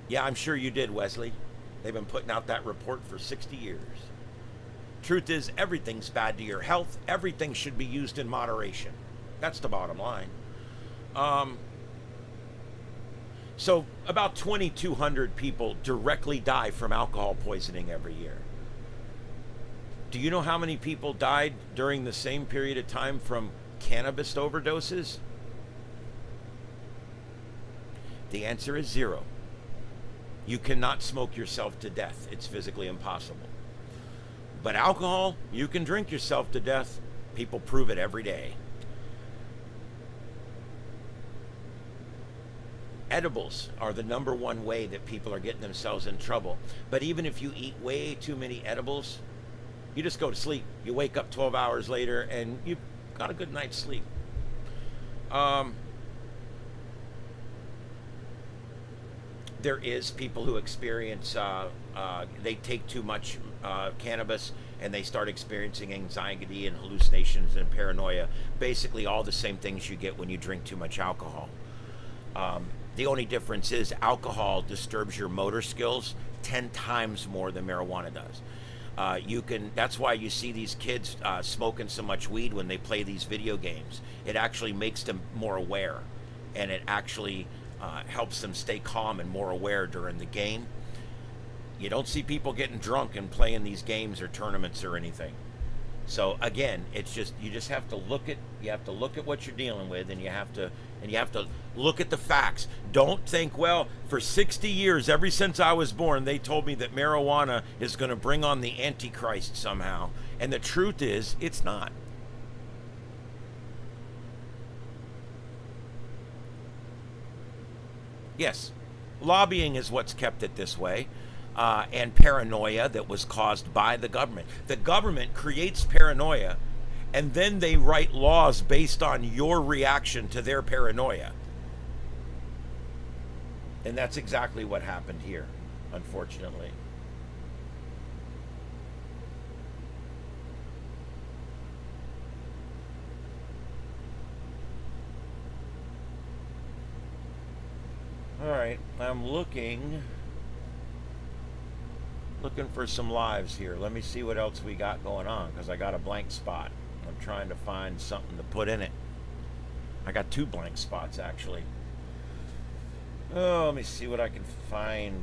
Yeah, I'm sure you did, Wesley. They've been putting out that report for 60 years. Truth is, everything's bad to your health. Everything should be used in moderation. That's the bottom line. So about 2,200 people directly die from alcohol poisoning every year. Do you know how many people died during the same period of time from cannabis overdoses? The answer is 0. You cannot smoke yourself to death. It's physically impossible. But alcohol, you can drink yourself to death. People prove it every day. Edibles are the #1 way that people are getting themselves in trouble. But even if you eat way too many edibles, you just go to sleep. You wake up 12 hours later and you've got a good night's sleep. There is people who experience, they take too much cannabis and they start experiencing anxiety and hallucinations and paranoia. Basically all the same things you get when you drink too much alcohol. The only difference is alcohol disturbs your motor skills 10 times more than marijuana does. That's why you see these kids smoking so much weed when they play these video games. It actually makes them more aware, and it actually helps them stay calm and more aware during the game. You don't see people getting drunk and playing these games or tournaments or anything. So again, it's just you just have to look at what you're dealing with, and you have to look at the facts. Don't think, well, for 60 years, ever since I was born, they told me that marijuana is going to bring on the Antichrist somehow, and the truth is, it's not. Yes, lobbying is what's kept it this way, and paranoia that was caused by the government. The government creates paranoia, and then they write laws based on your reaction to their paranoia. And that's exactly what happened here, unfortunately. All right, I'm looking for some lives here. Let me see what else we got going on, because I got a blank spot. I'm trying to find something to put in it. I got 2 blank spots, actually. Oh, let me see what I can find.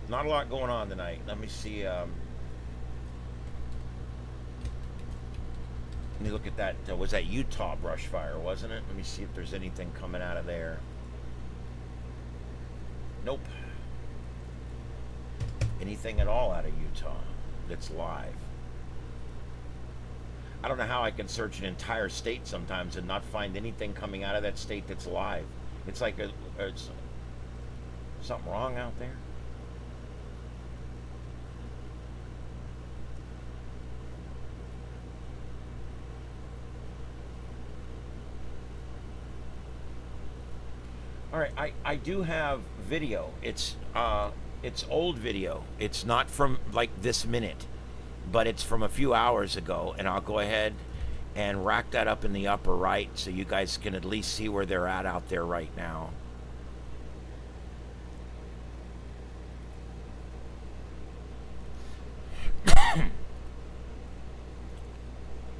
Not a lot going on tonight. Let me see. Let me look at that. Was that Utah brush fire, wasn't it? Let me see if there's anything coming out of there. Nope. Anything at all out of Utah that's live. I don't know how I can search an entire state sometimes and not find anything coming out of that state that's live. It's like it's something wrong out there. All right, I do have video. It's old video. It's not from like this minute, but it's from a few hours ago, and I'll go ahead and rack that up in the upper right so you guys can at least see where they're at out there right now.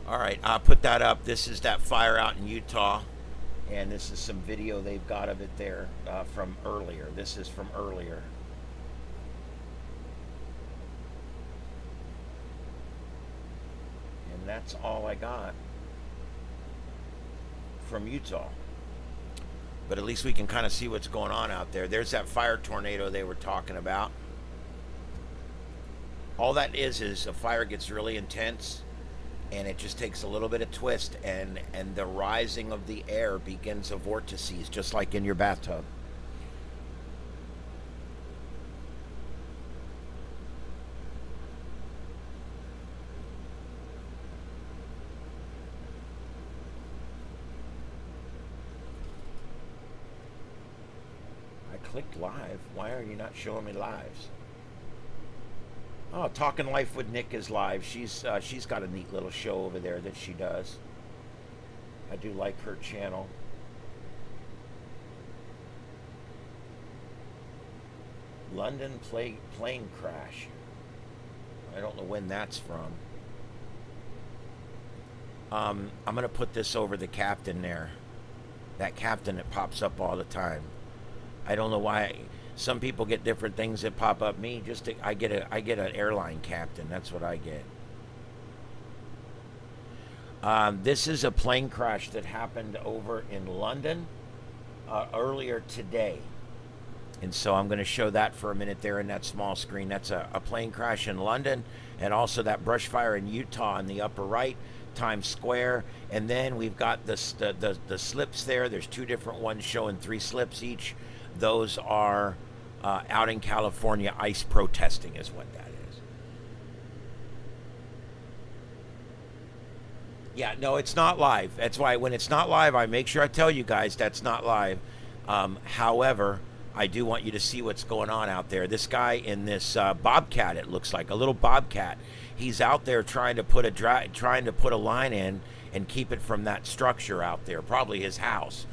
All right, I'll put that up. This is that fire out in Utah, and this is some video they've got of it there from earlier. This is from earlier. And that's all I got from Utah. But at least we can kind of see what's going on out there. There's that fire tornado they were talking about. All that is a fire gets really intense, and it just takes a little bit of twist, and the rising of the air begins a vortices, just like in your bathtub. I clicked live. Why are you not showing me lives? Oh, Talking Life with Nick is live. She's got a neat little show over there that she does. I do like her channel. London plane crash. I don't know when that's from. I'm gonna put this over the captain there. That captain that pops up all the time. I don't know why. Some people get different things that pop up. Me, I get an airline captain. That's what I get. This is a plane crash that happened over in London earlier today, and so I'm going to show that for a minute there in that small screen. That's a plane crash in London, and also that brush fire in Utah in the upper right, Times Square, and then we've got the slips there. There's 2 different ones showing 3 slips each. Those are out in California, ice protesting is what that is. Yeah, no, it's not live. That's why when it's not live, I make sure I tell you guys that's not live. However, I do want you to see what's going on out there. This guy in this bobcat, it looks like a little bobcat. He's out there trying to put a line in and keep it from that structure out there, probably his house.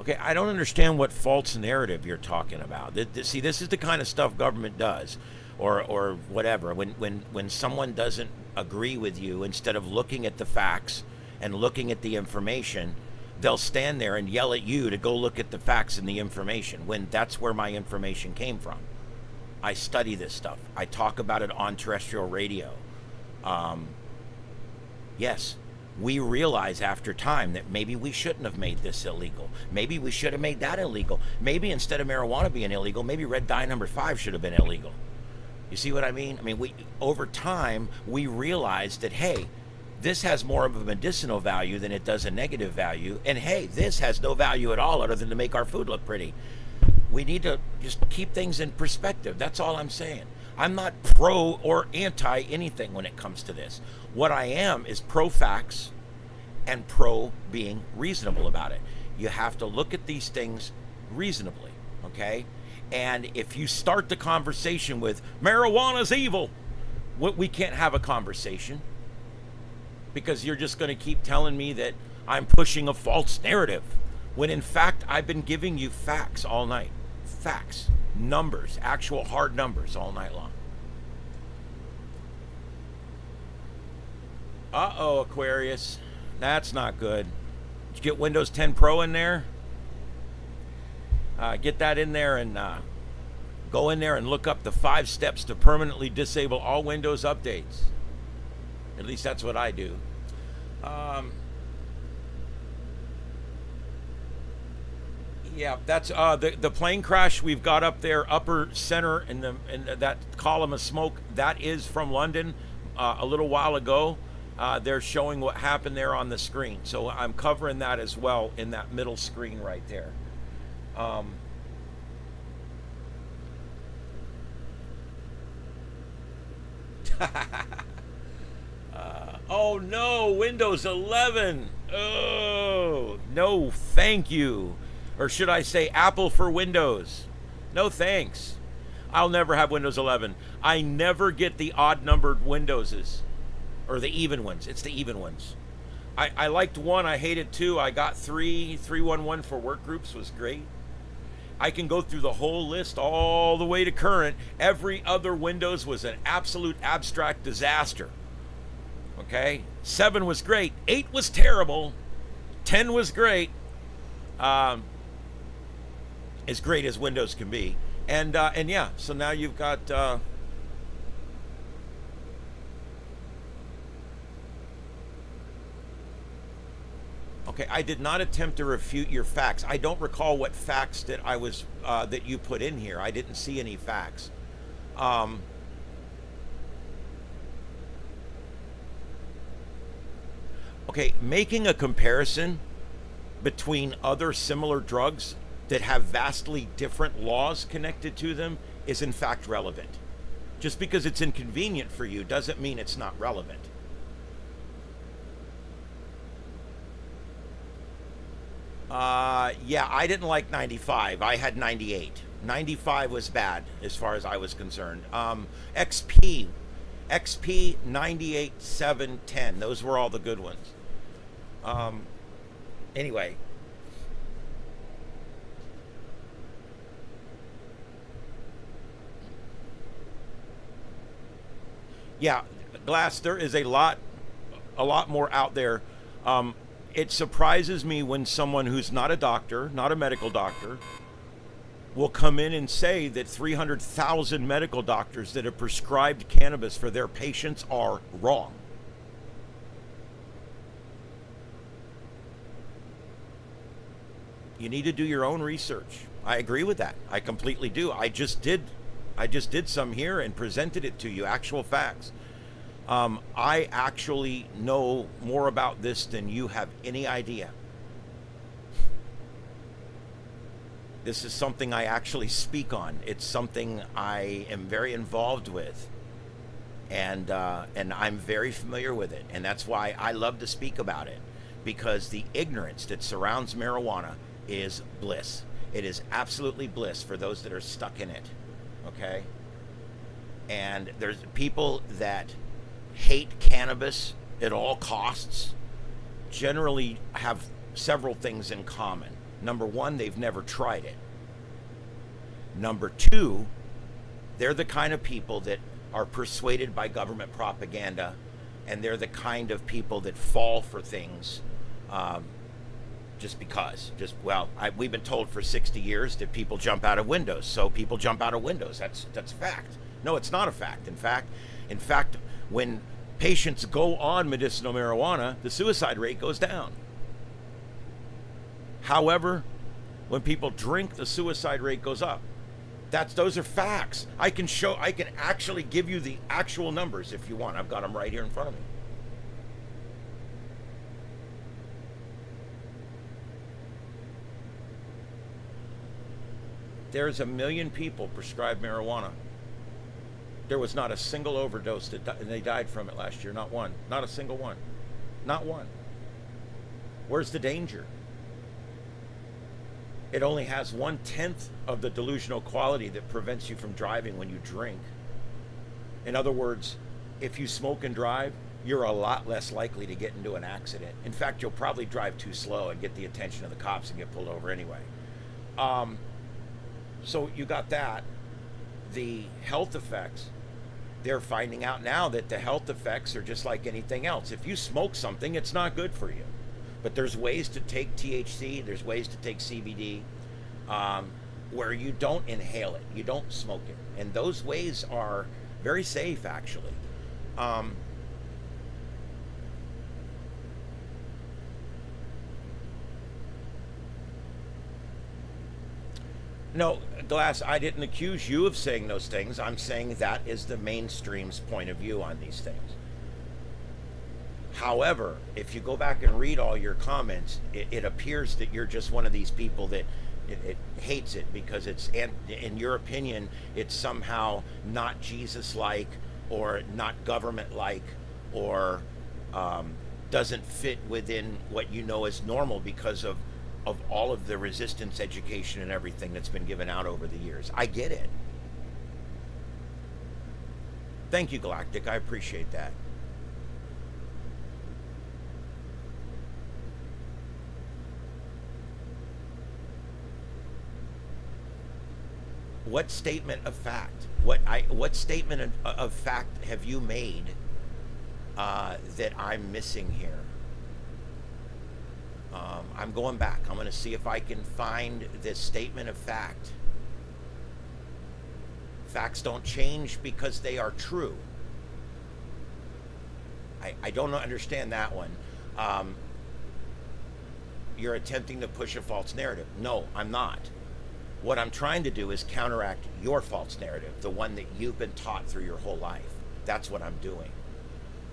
Okay, I don't understand what false narrative you're talking about. See, this is the kind of stuff government does. or whatever. When someone doesn't agree with you, instead of looking at the facts and looking at the information, they'll stand there and yell at you to go look at the facts and the information, when that's where my information came from. I study this stuff. I talk about it on terrestrial radio. Yes, we realize after time that maybe we shouldn't have made this illegal. Maybe we should have made that illegal. Maybe instead of marijuana being illegal, maybe red dye number 5 should have been illegal. You see what I mean? I mean, over time, we realized that, hey, this has more of a medicinal value than it does a negative value. And hey, this has no value at all other than to make our food look pretty. We need to just keep things in perspective. That's all I'm saying. I'm not pro or anti anything when it comes to this. What I am is pro facts and pro being reasonable about it. You have to look at these things reasonably, okay? And if you start the conversation with marijuana's evil, we can't have a conversation, because you're just going to keep telling me that I'm pushing a false narrative, when in fact I've been giving you facts all night. Facts, numbers, actual hard numbers all night long. Uh-oh, Aquarius. That's not good. Did you get Windows 10 Pro in there? Get that in there and go in there and look up the 5 steps to permanently disable all Windows updates. At least that's what I do. Yeah, that's the plane crash we've got up there, upper center in that column of smoke. That is from London a little while ago. They're showing what happened there on the screen, so I'm covering that as well in that middle screen right there. Oh no, Windows 11. Oh, no, thank you. Or should I say Apple for Windows? No thanks. I'll never have Windows 11. I never get the odd numbered Windowses, or the even ones. It's the even ones. I liked 1, I hated 2. I got 3. 311 for work groups was great. I can go through the whole list all the way to current. Every other Windows was an absolute abstract disaster. Okay? 7 was great. 8 was terrible. 10 was great. As great as Windows can be. And yeah, so now you've got... Okay, I did not attempt to refute your facts. I don't recall what facts that that you put in here. I didn't see any facts. Okay, making a comparison between other similar drugs that have vastly different laws connected to them is in fact relevant. Just because it's inconvenient for you doesn't mean it's not relevant. Yeah, I didn't like 95. I had 98. 95 was bad as far as I was concerned. XP 98, 7, 10. Those were all the good ones. Anyway. Yeah, Glass, there is a lot more out there. It surprises me when someone who's not a doctor, not a medical doctor, will come in and say that 300,000 medical doctors that have prescribed cannabis for their patients are wrong. You need to do your own research. I agree with that. I completely do. I just did some here and presented it to you, actual facts. I actually know more about this than you have any idea. This is something I actually speak on. It's something I am very involved with, and I'm very familiar with it, and that's why I love to speak about it, because the ignorance that surrounds marijuana is bliss. It is absolutely bliss for those that are stuck in it. Okay? And there's people that hate cannabis at all costs generally have several things in common. Number one, they've never tried it. Number two, They're the kind of people that are persuaded by government propaganda, and they're the kind of people that fall for things just because. We've been told for 60 years that people jump out of windows, so people jump out of windows. That's a fact. No, it's not a fact. In fact, when patients go on medicinal marijuana, the suicide rate goes down. However, when people drink, the suicide rate goes up. Those are facts. I can actually give you the actual numbers if you want. I've got them right here in front of me. There's 1 million people prescribed marijuana. There was not a single overdose and they died from it last year. Not one. Not a single one. Not one. Where's the danger? It only has 1/10 of the delusional quality that prevents you from driving when you drink. In other words, if you smoke and drive, you're a lot less likely to get into an accident. In fact, you'll probably drive too slow and get the attention of the cops and get pulled over anyway. So you got that. The health effects, they're finding out now that the health effects are just like anything else. If you smoke something, it's not good for you. But there's ways to take THC, there's ways to take CBD, where you don't inhale it, you don't smoke it. And those ways are very safe, actually. No, Glass, I didn't accuse you of saying those things. I'm saying that is the mainstream's point of view on these things. However, if you go back and read all your comments, it appears that you're just one of these people that it hates it because it's, in your opinion, it's somehow not Jesus-like or not government-like or doesn't fit within what you know as normal because of all of the resistance education and everything that's been given out over the years. I get it. Thank you, Galactic. I appreciate that. What statement of fact? What statement of fact have you made that I'm missing here? I'm going back. I'm going to see if I can find this statement of fact. Facts don't change because they are true. I don't understand that one. You're attempting to push a false narrative. No, I'm not. What I'm trying to do is counteract your false narrative, the one that you've been taught through your whole life. That's what I'm doing.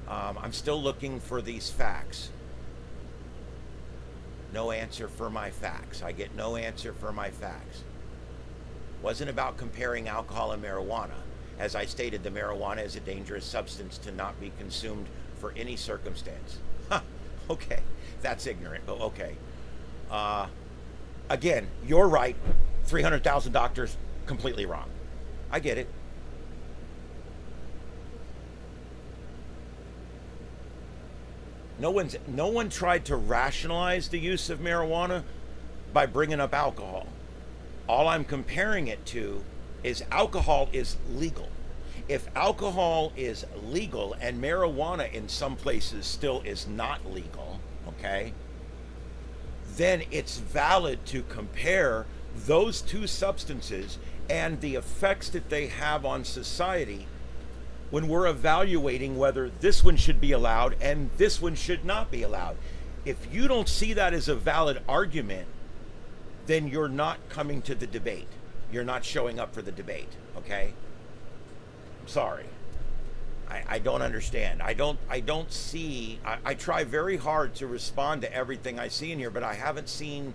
I'm still looking for these facts. No answer for my facts. I get no answer for my facts. Wasn't about comparing alcohol and marijuana. As I stated, the marijuana is a dangerous substance to not be consumed for any circumstance. Huh, okay, that's ignorant, but okay. Again, you're right. 300,000 doctors, completely wrong. I get it. No one tried to rationalize the use of marijuana by bringing up alcohol. All I'm comparing it to is alcohol is legal. If alcohol is legal and marijuana in some places still is not legal, okay, then it's valid to compare those two substances and the effects that they have on society when we're evaluating whether this one should be allowed and this one should not be allowed. If you don't see that as a valid argument, then you're not coming to the debate. You're not showing up for the debate, okay? I'm sorry. I don't understand. I don't see, I try very hard to respond to everything I see in here, but I haven't seen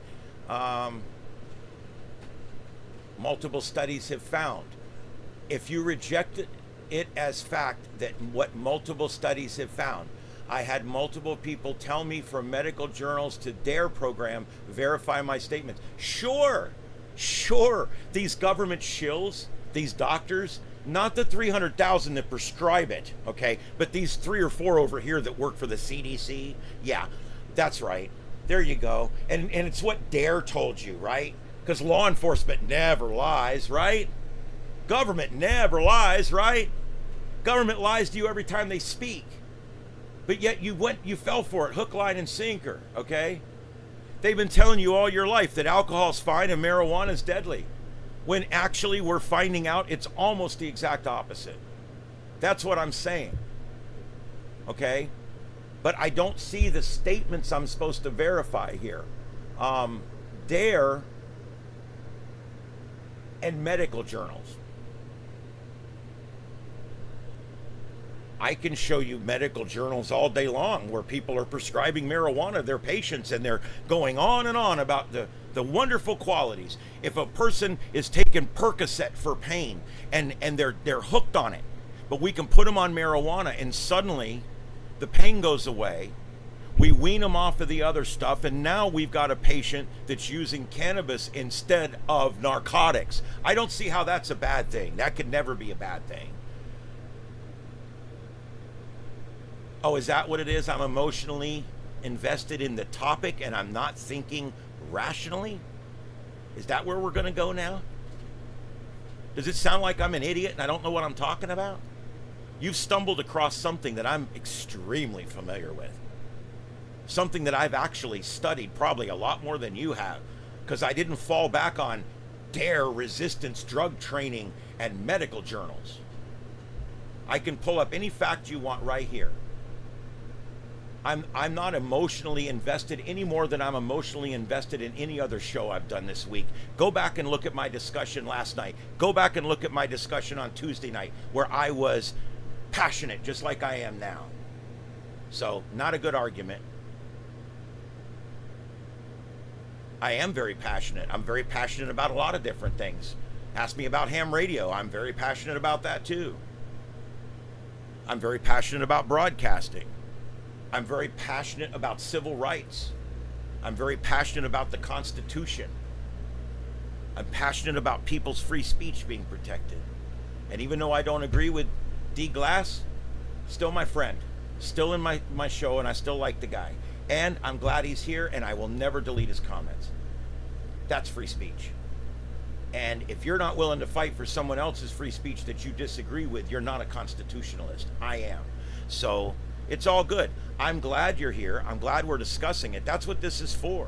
multiple studies have found. If you reject it as fact that what multiple studies have found, I had multiple people tell me from medical journals to their program, verify my statements. Sure, these government shills, these doctors, not the 300,000 that prescribe it, okay, but these 3 or 4 over here that work for the CDC, yeah, that's right. There you go. And it's what DARE told you, right? Because law enforcement never lies, right? Government never lies, right? Government lies to you every time they speak. But yet you fell for it, hook, line, and sinker, okay? They've been telling you all your life that alcohol's fine and marijuana's deadly, when actually we're finding out it's almost the exact opposite. That's what I'm saying, okay? But I don't see the statements I'm supposed to verify here. Dare and medical journals. I can show you medical journals all day long where people are prescribing marijuana to their patients, and they're going on and on about the wonderful qualities. If a person is taking Percocet for pain and they're hooked on it, but we can put them on marijuana and suddenly the pain goes away. We wean them off of the other stuff, and now we've got a patient that's using cannabis instead of narcotics. I don't see how that's a bad thing. That could never be a bad thing. Oh, is that what it is? I'm emotionally invested in the topic and I'm not thinking rationally? Is that where we're going to go now? Does it sound like I'm an idiot and I don't know what I'm talking about? You've stumbled across something that I'm extremely familiar with. Something that I've actually studied probably a lot more than you have, because I didn't fall back on DARE, resistance, drug training, and medical journals. I can pull up any fact you want right here. I'm not emotionally invested any more than I'm emotionally invested in any other show I've done this week. Go back and look at my discussion last night. Go back and look at my discussion on Tuesday night, where I was passionate just like I am now. So, not a good argument. I am very passionate. I'm very passionate about a lot of different things. Ask me about ham radio. I'm very passionate about that too. I'm very passionate about broadcasting. I'm very passionate about civil rights. I'm very passionate about the Constitution. I'm passionate about people's free speech being protected. And even though I don't agree with D. Glass, still my friend. Still in my show, and I still like the guy. And I'm glad he's here, and I will never delete his comments. That's free speech. And if you're not willing to fight for someone else's free speech that you disagree with, you're not a constitutionalist. I am. So it's all good. I'm glad you're here. I'm glad we're discussing it. That's what this is for.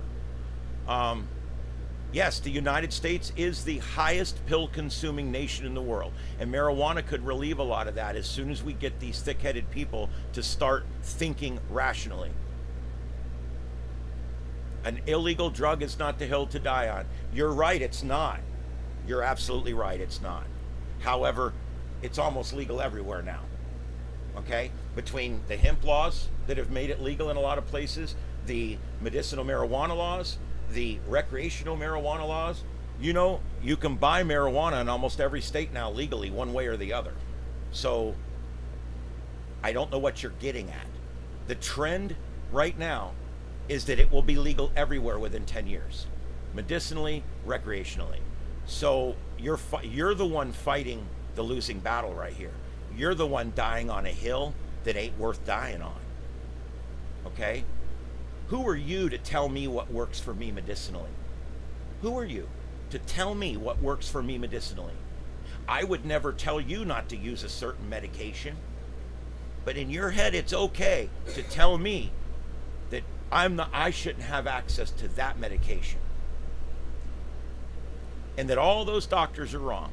Yes, the United States is the highest pill-consuming nation in the world, and marijuana could relieve a lot of that as soon as we get these thick-headed people to start thinking rationally. An illegal drug is not the hill to die on. You're right, it's not. You're absolutely right, it's not. However, it's almost legal everywhere now. Okay? Between the hemp laws that have made it legal in a lot of places, the medicinal marijuana laws, the recreational marijuana laws, you know, you can buy marijuana in almost every state now legally, one way or the other. So, I don't know what you're getting at. The trend right now is that it will be legal everywhere within 10 years. Medicinally, recreationally. So, you're the one fighting the losing battle right here. You're the one dying on a hill that ain't worth dying on. Okay? Who are you to tell me what works for me medicinally? Who are you to tell me what works for me medicinally? I would never tell you not to use a certain medication. But in your head, it's okay to tell me that I shouldn't have access to that medication. And that all those doctors are wrong.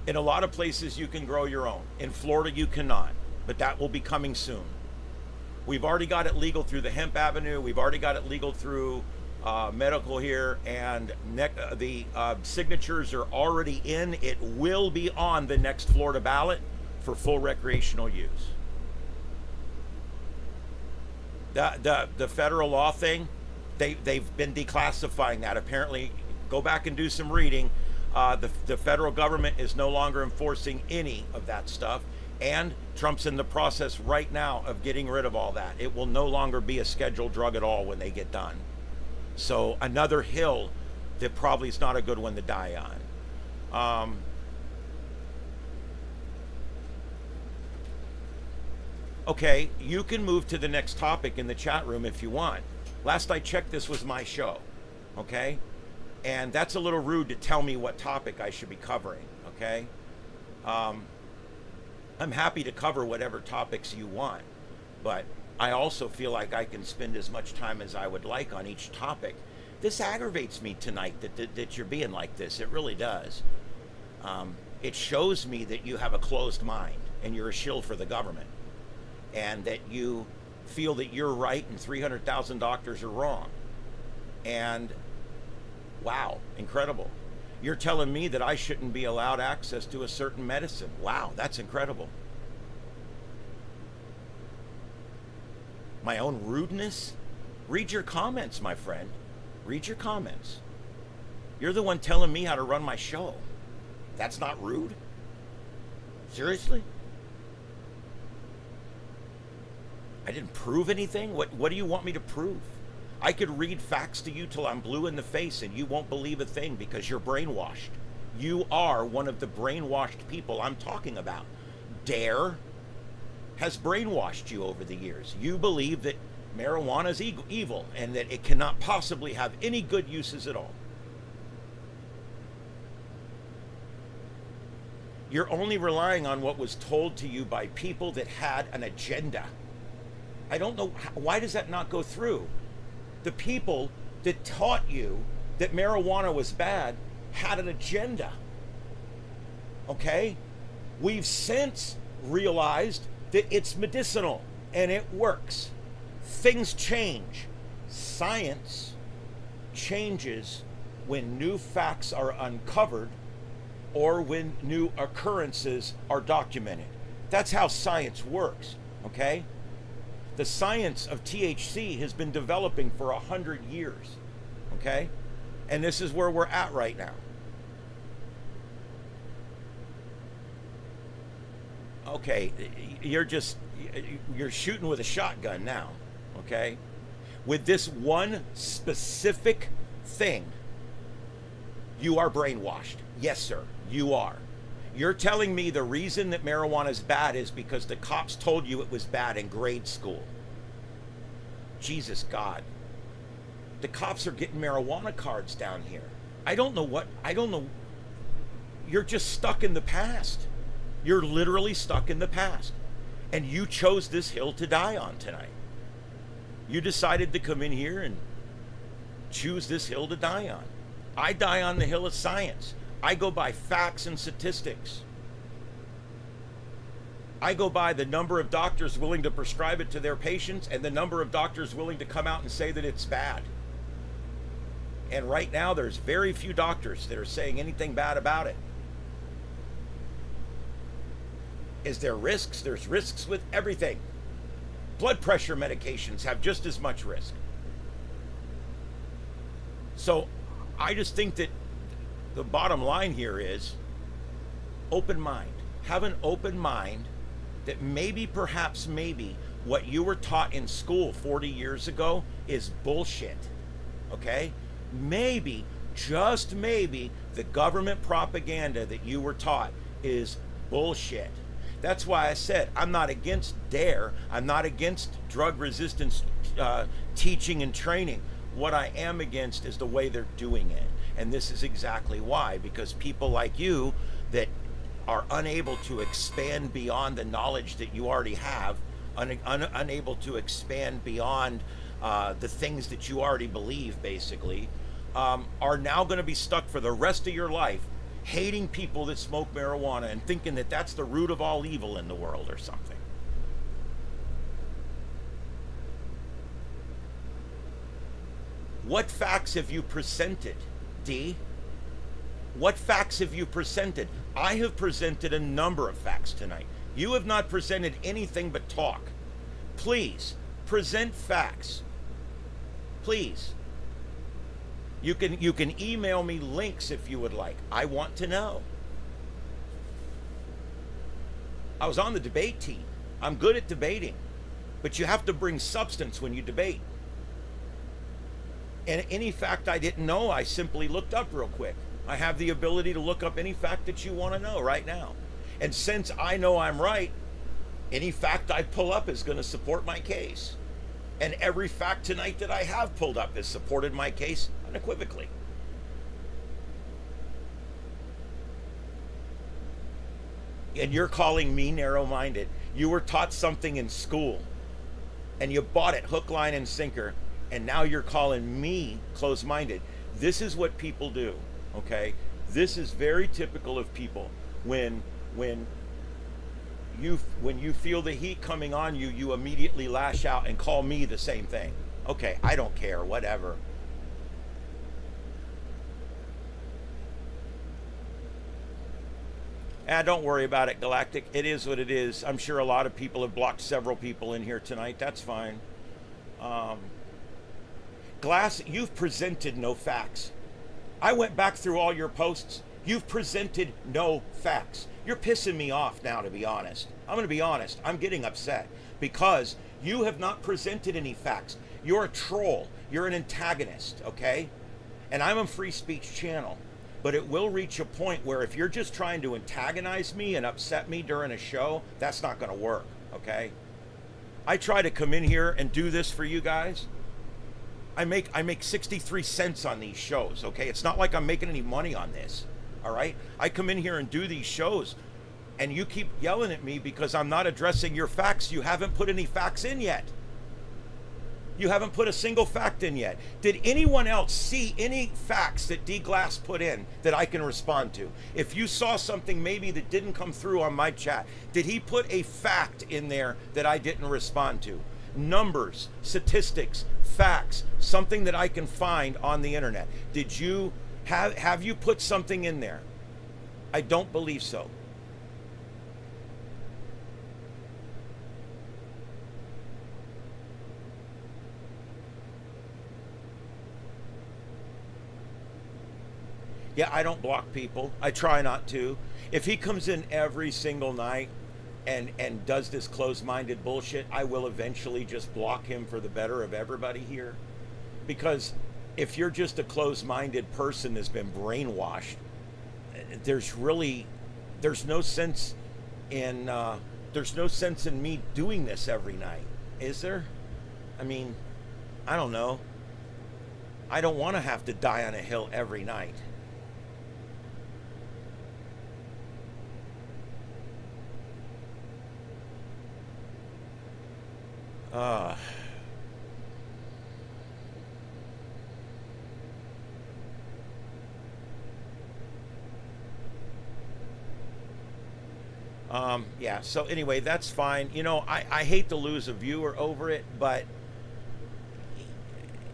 In a lot of places, you can grow your own. In Florida, you cannot. But that will be coming soon. We've already got it legal through the hemp avenue. We've already got it legal through medical here. And the signatures are already in. It will be on the next Florida ballot for full recreational use. The federal law thing, they've been declassifying that. Apparently, go back and do some reading. The federal government is no longer enforcing any of that stuff, and Trump's in the process right now of getting rid of all that. It will no longer be a scheduled drug at all when they get done. So another hill that probably is not a good one to die on. Okay, you can move to the next topic in the chat room if you want. Last I checked, this was my show, okay? And that's a little rude to tell me what topic I should be covering, okay? I'm happy to cover whatever topics you want, but I also feel like I can spend as much time as I would like on each topic. This aggravates me tonight that you're being like this. It really does. It shows me that you have a closed mind and you're a shill for the government, and that you feel that you're right and 300,000 doctors are wrong. And wow, incredible. You're telling me that I shouldn't be allowed access to a certain medicine. Wow, that's incredible. My own rudeness? Read your comments, my friend. Read your comments. You're the one telling me how to run my show. That's not rude? Seriously? I didn't prove anything? What do you want me to prove? I could read facts to you till I'm blue in the face and you won't believe a thing because you're brainwashed. You are one of the brainwashed people I'm talking about. Dare has brainwashed you over the years. You believe that marijuana is evil and that it cannot possibly have any good uses at all. You're only relying on what was told to you by people that had an agenda. I don't know, why does that not go through? The people that taught you that marijuana was bad had an agenda. Okay? We've since realized that it's medicinal and it works. Things change. Science changes when new facts are uncovered or when new occurrences are documented. That's how science works, okay? The science of THC has been developing for 100 years, okay? And this is where we're at right now. Okay, you're shooting with a shotgun now, okay? With this one specific thing, you are brainwashed. Yes, sir, you are. You're telling me the reason that marijuana is bad is because the cops told you it was bad in grade school. Jesus God. The cops are getting marijuana cards down here. I don't know. You're just stuck in the past. You're literally stuck in the past. And you chose this hill to die on tonight. You decided to come in here and choose this hill to die on. I die on the hill of science. I go by facts and statistics. I go by the number of doctors willing to prescribe it to their patients and the number of doctors willing to come out and say that it's bad. And right now, there's very few doctors that are saying anything bad about it. Is there risks? There's risks with everything. Blood pressure medications have just as much risk. So I just think that the bottom line here is open mind. Have an open mind that perhaps maybe what you were taught in school 40 years ago is bullshit. Okay? Maybe, just maybe, the government propaganda that you were taught is bullshit. That's why I said I'm not against DARE. I'm not against drug resistance teaching and training. What I am against is the way they're doing it. And this is exactly why, because people like you that are unable to expand beyond the knowledge that you already have, unable to expand beyond the things that you already believe, basically, are now going to be stuck for the rest of your life hating people that smoke marijuana and thinking that that's the root of all evil in the world or something. What facts have you presented, D? What facts have you presented? I have presented a number of facts tonight. You have not presented anything but talk. Please, present facts. Please. You can email me links if you would like. I want to know. I was on the debate team. I'm good at debating. But you have to bring substance when you debate. And any fact I didn't know, I simply looked up real quick. I have the ability to look up any fact that you want to know right now. And since I know I'm right, any fact I pull up is going to support my case. And every fact tonight that I have pulled up has supported my case unequivocally. And you're calling me narrow-minded. You were taught something in school, and you bought it hook, line, and sinker, and now you're calling me closed-minded. This is what people do, okay? This is very typical of people. When you feel the heat coming on you, you immediately lash out and call me the same thing. Okay, I don't care, whatever. Don't worry about it, Galactic. It is what it is. I'm sure a lot of people have blocked several people in here tonight. That's fine. Glass, you've presented no facts. I went back through all your posts. You've presented no facts. You're pissing me off now, to be honest. I'm going to be honest. I'm getting upset because you have not presented any facts. You're a troll. You're an antagonist, okay? And I'm a free speech channel. But it will reach a point where if you're just trying to antagonize me and upset me during a show, that's not going to work, okay? I try to come in here and do this for you guys. I make 63 cents on these shows, okay? It's not like I'm making any money on this, all right? I come in here and do these shows, and you keep yelling at me because I'm not addressing your facts. You haven't put any facts in yet. You haven't put a single fact in yet. Did anyone else see any facts that D Glass put in that I can respond to? If you saw something maybe that didn't come through on my chat, did he put a fact in there that I didn't respond to? Numbers, statistics, facts, something that I can find on the internet. Did you have you put something in there? I don't believe so. Yeah, I don't block people. I try not to. If he comes in every single night and does this closed-minded bullshit, I will eventually just block him for the better of everybody here. Because if you're just a closed-minded person that's been brainwashed, there's no sense in me doing this every night, is there? I mean, I don't know. I don't want to have to die on a hill every night. Yeah, so anyway, that's fine. You know, I hate to lose a viewer over it, but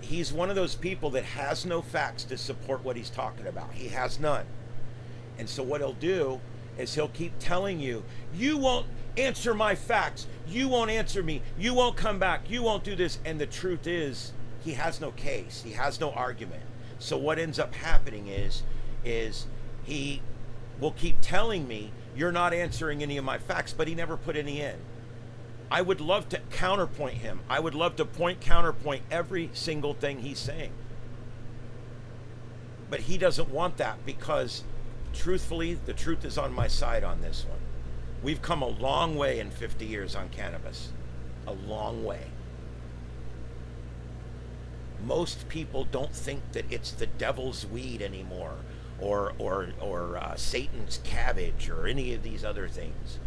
he's one of those people that has no facts to support what he's talking about. He has none. And so what he'll do is he'll keep telling you, you won't answer my facts. You won't answer me. You won't come back. You won't do this. And the truth is, he has no case. He has no argument. So what ends up happening is he will keep telling me, you're not answering any of my facts, but he never put any in. I would love to counterpoint him. I would love to counterpoint every single thing he's saying. But he doesn't want that because, truthfully, the truth is on my side on this one. We've come a long way in 50 years on cannabis. A long way. Most people don't think that it's the devil's weed anymore, or Satan's cabbage, or any of these other things.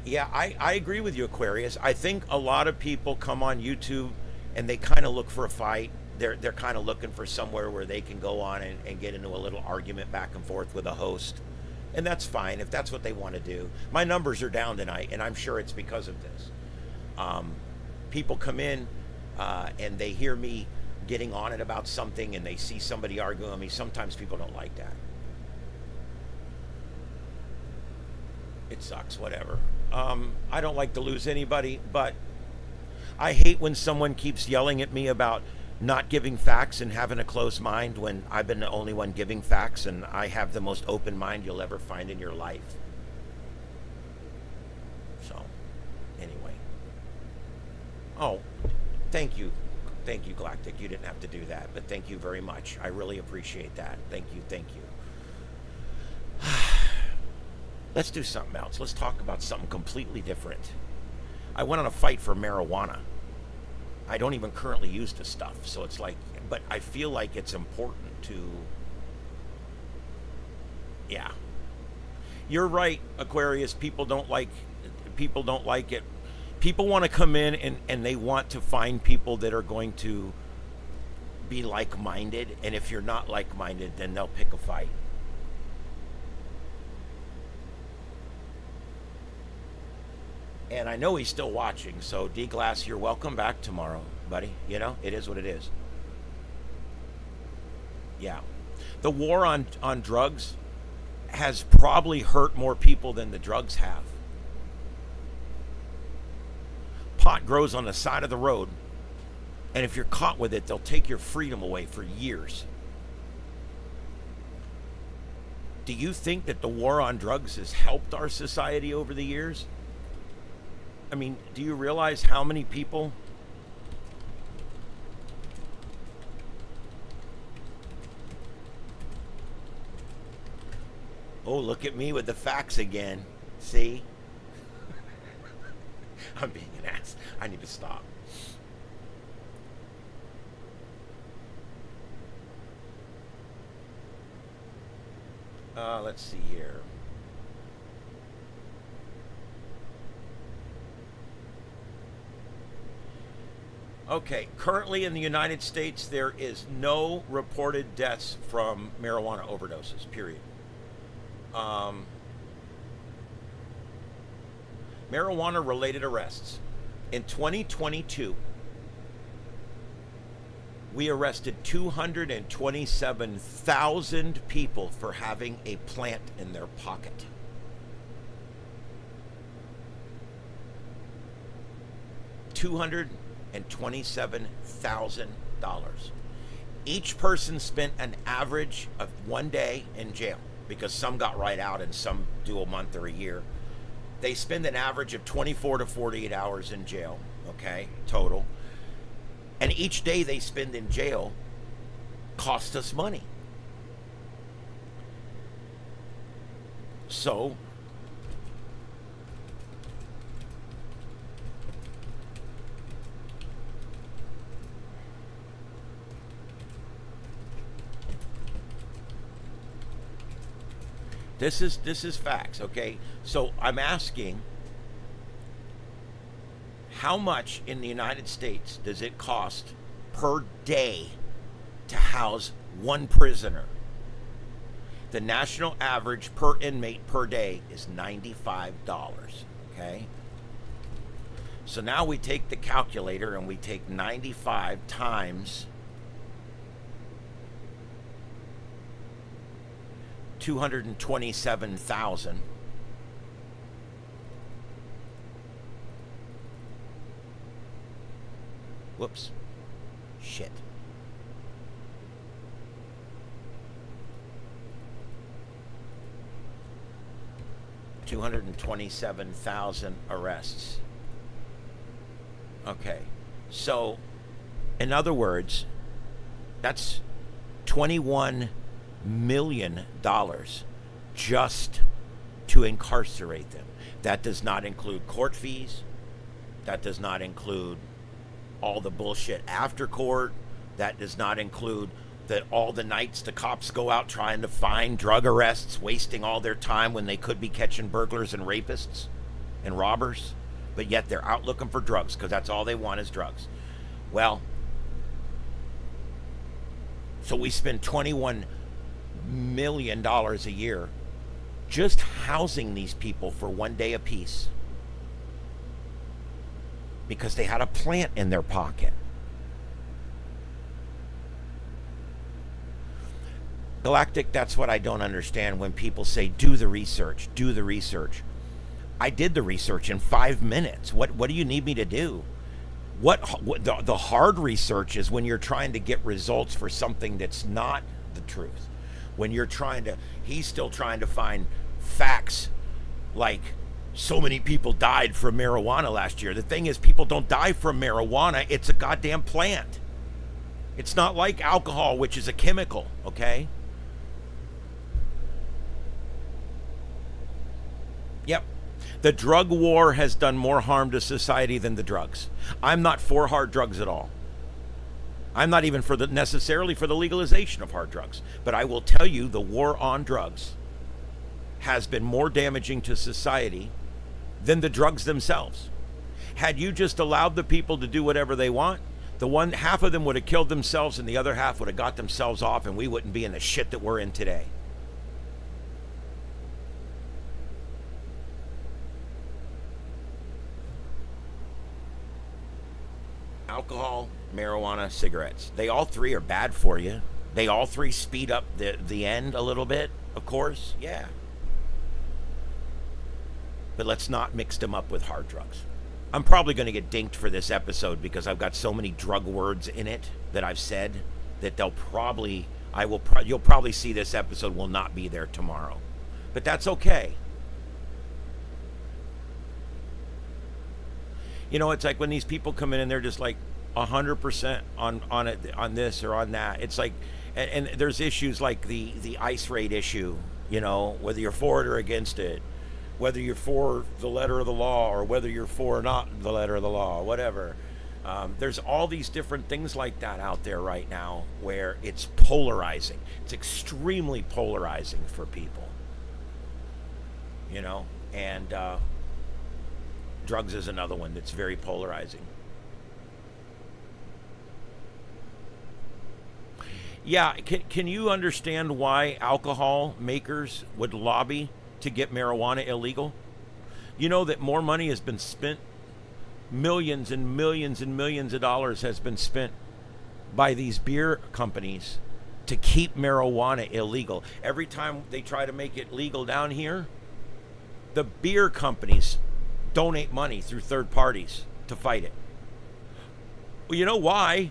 Yeah, I agree with you, Aquarius. I think a lot of people come on YouTube and they kind of look for a fight. They're kind of looking for somewhere where they can go on and get into a little argument back and forth with a host. And that's fine if that's what they want to do. My numbers are down tonight, and I'm sure it's because of this. People come in and they hear me getting on it about something, and they see somebody arguing with me. Sometimes people don't like that. It sucks, whatever. I don't like to lose anybody, but I hate when someone keeps yelling at me about not giving facts and having a closed mind when I've been the only one giving facts, and I have the most open mind you'll ever find in your life. So, anyway. Oh, thank you. Thank you, Galactic. You didn't have to do that, but thank you very much. I really appreciate that. Thank you, thank you. Let's do something else. Let's talk about something completely different. I went on a fight for marijuana. I don't even currently use the stuff, so it's like, but I feel like it's important Yeah. You're right, Aquarius. People don't like it. People want to come in and they want to find people that are going to be like-minded, and if you're not like-minded, then they'll pick a fight. And I know he's still watching, so D Glass, you're welcome back tomorrow, buddy. You know, it is what it is. Yeah. The war on drugs has probably hurt more people than the drugs have. Pot grows on the side of the road, and if you're caught with it, they'll take your freedom away for years. Do you think that the war on drugs has helped our society over the years? I mean, do you realize how many people Oh, look at me with the facts again. See? I'm being an ass. I need to stop. Let's see here. Okay, currently in the United States, there is no reported deaths from marijuana overdoses, period. Marijuana related arrests. In 2022, we arrested 227,000 people for having a plant in their pocket. $227,000. Each person spent an average of 1 day in jail, because some got right out and some do a month or a year. They spend an average of 24 to 48 hours in jail, okay, total. And each day they spend in jail costs us money. So, this is facts, okay? So I'm asking, how much in the United States does it cost per day to house one prisoner? The national average per inmate per day is $95, okay? So now we take the calculator and we take 95 times 227,000. Whoops. Shit. $227,000 arrests. Okay. So, in other words, that's $21 million just to incarcerate them. That does not include court fees. That does not include all the bullshit after court. That does not include all the nights the cops go out trying to find drug arrests, wasting all their time when they could be catching burglars and rapists and robbers, but yet they're out looking for drugs because that's all they want is drugs. Well, so we spend $21 million a year just housing these people for 1 day apiece because they had a plant in their pocket. Galactic, that's what I don't understand when people say, do the research, do the research. I did the research in 5 minutes. What do you need me to do? The hard research is when you're trying to get results for something that's not the truth. When you're he's still trying to find facts like so many people died from marijuana last year. The thing is, people don't die from marijuana. It's a goddamn plant. It's not like alcohol, which is a chemical, okay? Yep. The drug war has done more harm to society than the drugs. I'm not for hard drugs at all. I'm not even necessarily for the legalization of hard drugs. But I will tell you, the war on drugs has been more damaging to society than the drugs themselves. Had you just allowed the people to do whatever they want, half of them would have killed themselves and the other half would have got themselves off, and we wouldn't be in the shit that we're in today. Alcohol, marijuana, cigarettes. They all three are bad for you. They all three speed up the end a little bit, of course. Yeah. But let's not mix them up with hard drugs. I'm probably going to get dinked for this episode because I've got so many drug words in it that I've said that you'll probably see this episode will not be there tomorrow. But that's okay. You know, it's like when these people come in and they're just like 100% on this or on that. It's like, and there's issues like the ICE rate issue, you know, whether you're for it or against it, whether you're for the letter of the law or whether you're for not the letter of the law, whatever. There's all these different things like that out there right now where it's polarizing. It's extremely polarizing for people, you know, and drugs is another one that's very polarizing. Yeah, can you understand why alcohol makers would lobby to get marijuana illegal? You know that more money has been spent, millions and millions and millions of dollars has been spent by these beer companies to keep marijuana illegal. Every time they try to make it legal down here, the beer companies donate money through third parties to fight it. Well, you know why?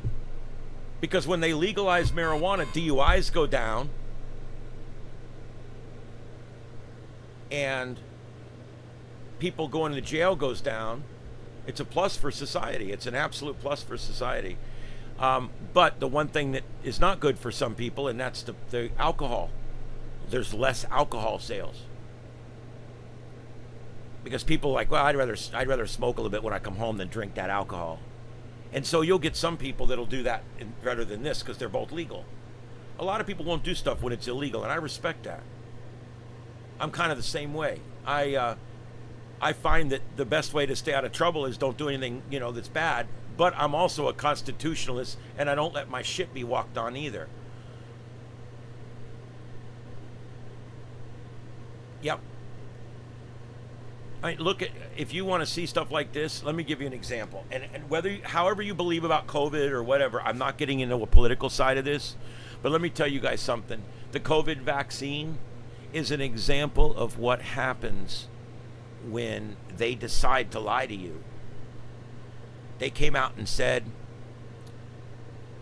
Because when they legalize marijuana, DUIs go down, and people going to jail goes down. It's a plus for society. It's an absolute plus for society. But the one thing that is not good for some people, and that's the alcohol. There's less alcohol sales. Because people are like, well, I'd rather smoke a little bit when I come home than drink that alcohol. And so you'll get some people that'll do that rather than this because they're both legal. A lot of people won't do stuff when it's illegal, and I respect that. I'm kind of the same way. I find that the best way to stay out of trouble is don't do anything, you know, that's bad. But I'm also a constitutionalist, and I don't let my shit be walked on either. Yep. I mean, look at, if you want to see stuff like this, let me give you an example. And however you believe about COVID or whatever, I'm not getting into a political side of this, but let me tell you guys something. The COVID vaccine is an example of what happens when they decide to lie to you. They came out and said,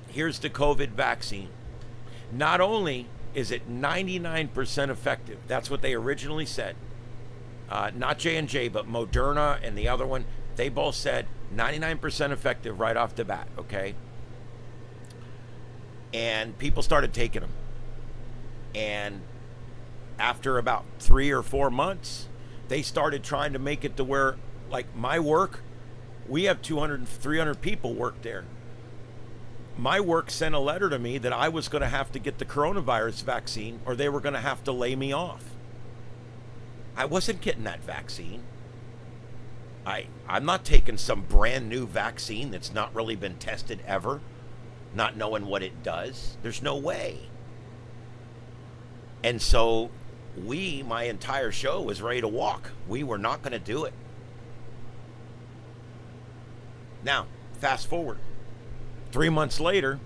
here's the COVID vaccine. Not only is it 99% effective, that's what they originally said. Not J&J, but Moderna and the other one, they both said 99% effective right off the bat, okay? And people started taking them. And after about 3 or 4 months, they started trying to make it to where, like my work, we have 200 and 300 people work there. My work sent a letter to me that I was going to have to get the coronavirus vaccine or they were going to have to lay me off. I wasn't getting that vaccine. I'm not taking some brand new vaccine that's not really been tested ever, not knowing what it does. There's no way. And so my entire show was ready to walk. We were not going to do it. Now, fast forward. 3 months later,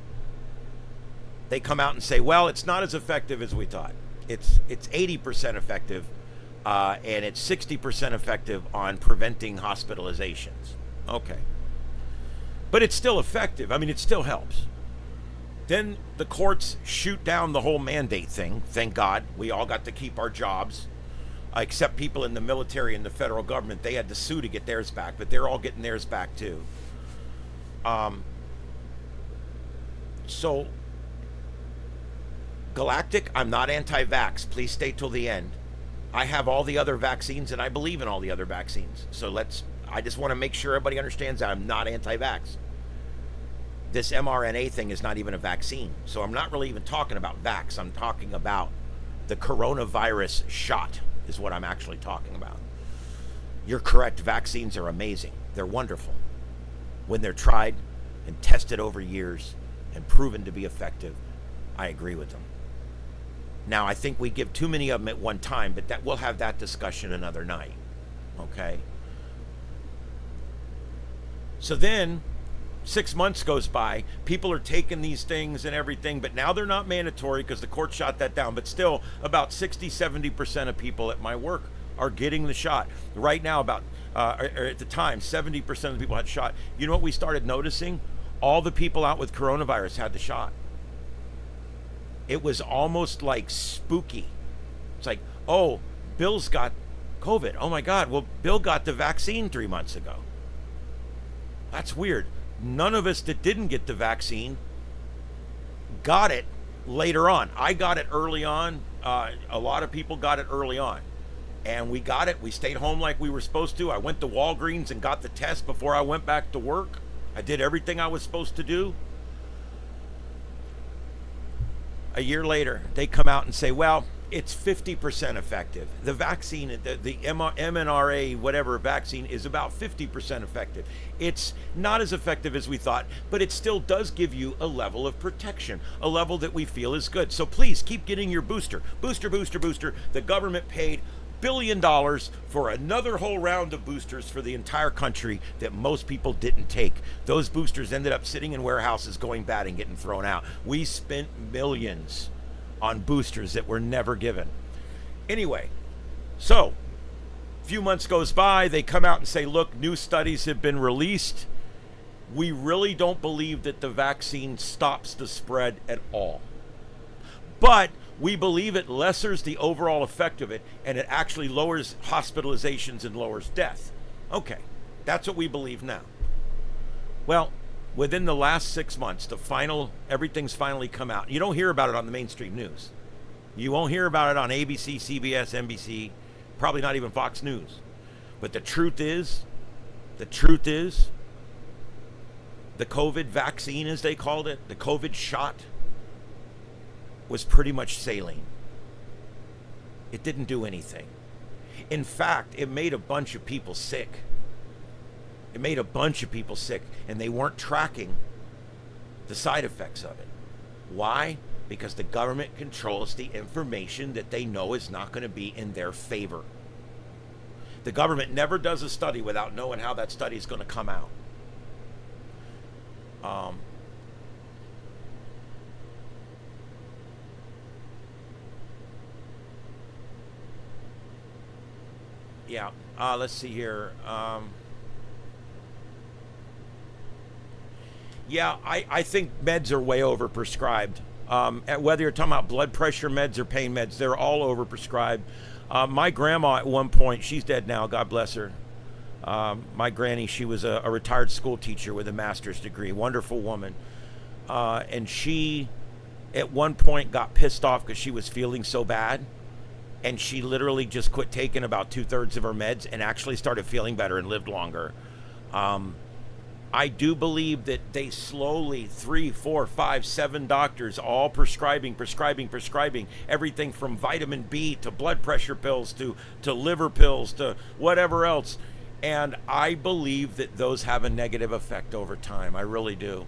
they come out and say, well, it's not as effective as we thought. It's 80% effective. And it's 60% effective on preventing hospitalizations. Okay. But it's still effective. I mean, it still helps. Then the courts shoot down the whole mandate thing. Thank God. We all got to keep our jobs. Except people in the military and the federal government. They had to sue to get theirs back, but they're all getting theirs back too. So, Galactic, I'm not anti-vax. Please stay till the end. I have all the other vaccines, and I believe in all the other vaccines. So I just want to make sure everybody understands that I'm not anti-vax. This mRNA thing is not even a vaccine. So I'm not really even talking about vax. I'm talking about the coronavirus shot. is what I'm actually talking about. You're correct. Vaccines are amazing. They're wonderful when they're tried and tested over years and proven to be effective. I agree with them. Now, I think we give too many of them at one time, but that we'll have that discussion another night. Okay? So then 6 months goes by, people are taking these things and everything, but now they're not mandatory because the court shot that down. But still, about 60-70% of people at my work are getting the shot. Right now, about or at the time, 70% of the people had shot. You know what we started noticing? All the people out with coronavirus had the shot. It was almost like spooky. It's like, oh, Bill's got COVID. Oh my God, well, Bill got the vaccine 3 months ago. That's weird. None of us that didn't get the vaccine got it later on. I got it early on. A lot of people got it early on. And we got it. We stayed home like we were supposed to. I went to Walgreens and got the test before I went back to work. I did everything I was supposed to do. A year later, they come out and say, well, it's 50% effective. The vaccine, the mRNA, whatever vaccine, is about 50% effective. It's not as effective as we thought, but it still does give you a level of protection, a level that we feel is good. So please keep getting your booster. Booster, booster, booster. The government paid $1 billion for another whole round of boosters for the entire country that most people didn't take. Those boosters ended up sitting in warehouses going bad and getting thrown out. We spent millions on boosters that were never given. Anyway, so a few months goes by, they come out and say, look, new studies have been released. We really don't believe that the vaccine stops the spread at all. But we believe it lessens the overall effect of it, and it actually lowers hospitalizations and lowers death. Okay, that's what we believe now. Well, within the last 6 months, everything's finally come out. You don't hear about it on the mainstream news. You won't hear about it on ABC, CBS, NBC, probably not even Fox News. But the truth is, the COVID vaccine, as they called it, the COVID shot, was pretty much saline. It didn't do anything. In fact, it made a bunch of people sick. And they weren't tracking the side effects of it. Why? Because the government controls the information that they know is not going to be in their favor. The government never does a study without knowing how that study is going to come out. Let's see here. I think meds are way overprescribed. Whether you're talking about blood pressure meds or pain meds, they're all overprescribed. My grandma at one point, she's dead now, God bless her. My granny, she was a retired school teacher with a master's degree, wonderful woman. And she, at one point, got pissed off because she was feeling so bad. And she literally just quit taking about 2/3 of her meds and actually started feeling better and lived longer. I do believe that they slowly, 3, 4, 5, 7 doctors all prescribing everything from vitamin B to blood pressure pills to liver pills to whatever else. And I believe that those have a negative effect over time. I really do.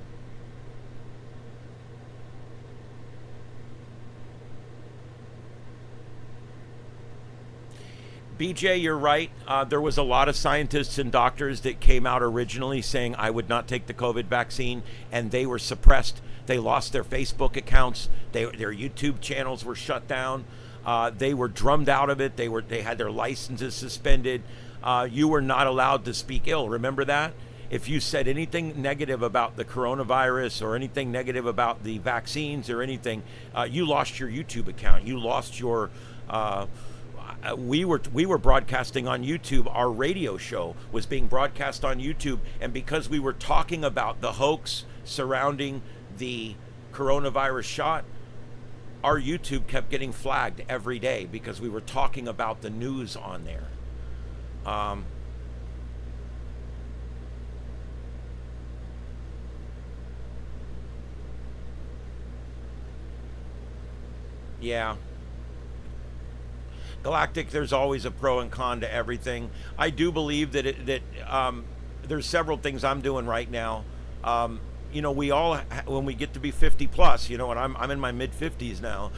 BJ, you're right. There was a lot of scientists and doctors that came out originally saying I would not take the COVID vaccine, and they were suppressed. They lost their Facebook accounts. Their YouTube channels were shut down. They were drummed out of it. They had their licenses suspended. You were not allowed to speak ill. Remember that? If you said anything negative about the coronavirus or anything negative about the vaccines or anything, you lost your YouTube account. You lost your... We were broadcasting on YouTube. Our radio show was being broadcast on YouTube, and because we were talking about the hoax surrounding the coronavirus shot, our YouTube kept getting flagged every day because we were talking about the news on there. Galactic, there's always a pro and con to everything. I do believe that there's several things I'm doing right now. We all, when we get to be 50 plus, and I'm in my mid 50s now,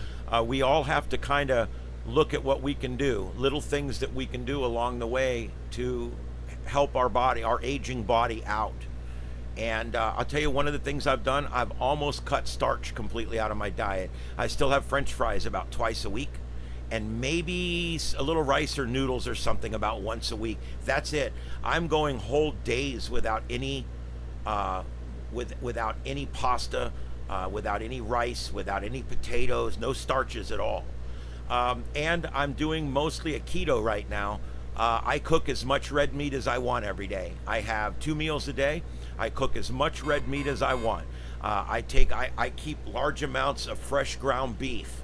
we all have to kind of look at what we can do, little things that we can do along the way to help our body, our aging body out. And I'll tell you, one of the things I've done, I've almost cut starch completely out of my diet. I still have French fries about twice a week, and maybe a little rice or noodles or something about once a week. That's it. I'm going whole days without any without any pasta, without any rice, without any potatoes, no starches at all. And I'm doing mostly a keto right now. I cook as much red meat as I want every day. I have 2 meals a day. I cook as much red meat as I want. I keep large amounts of fresh ground beef,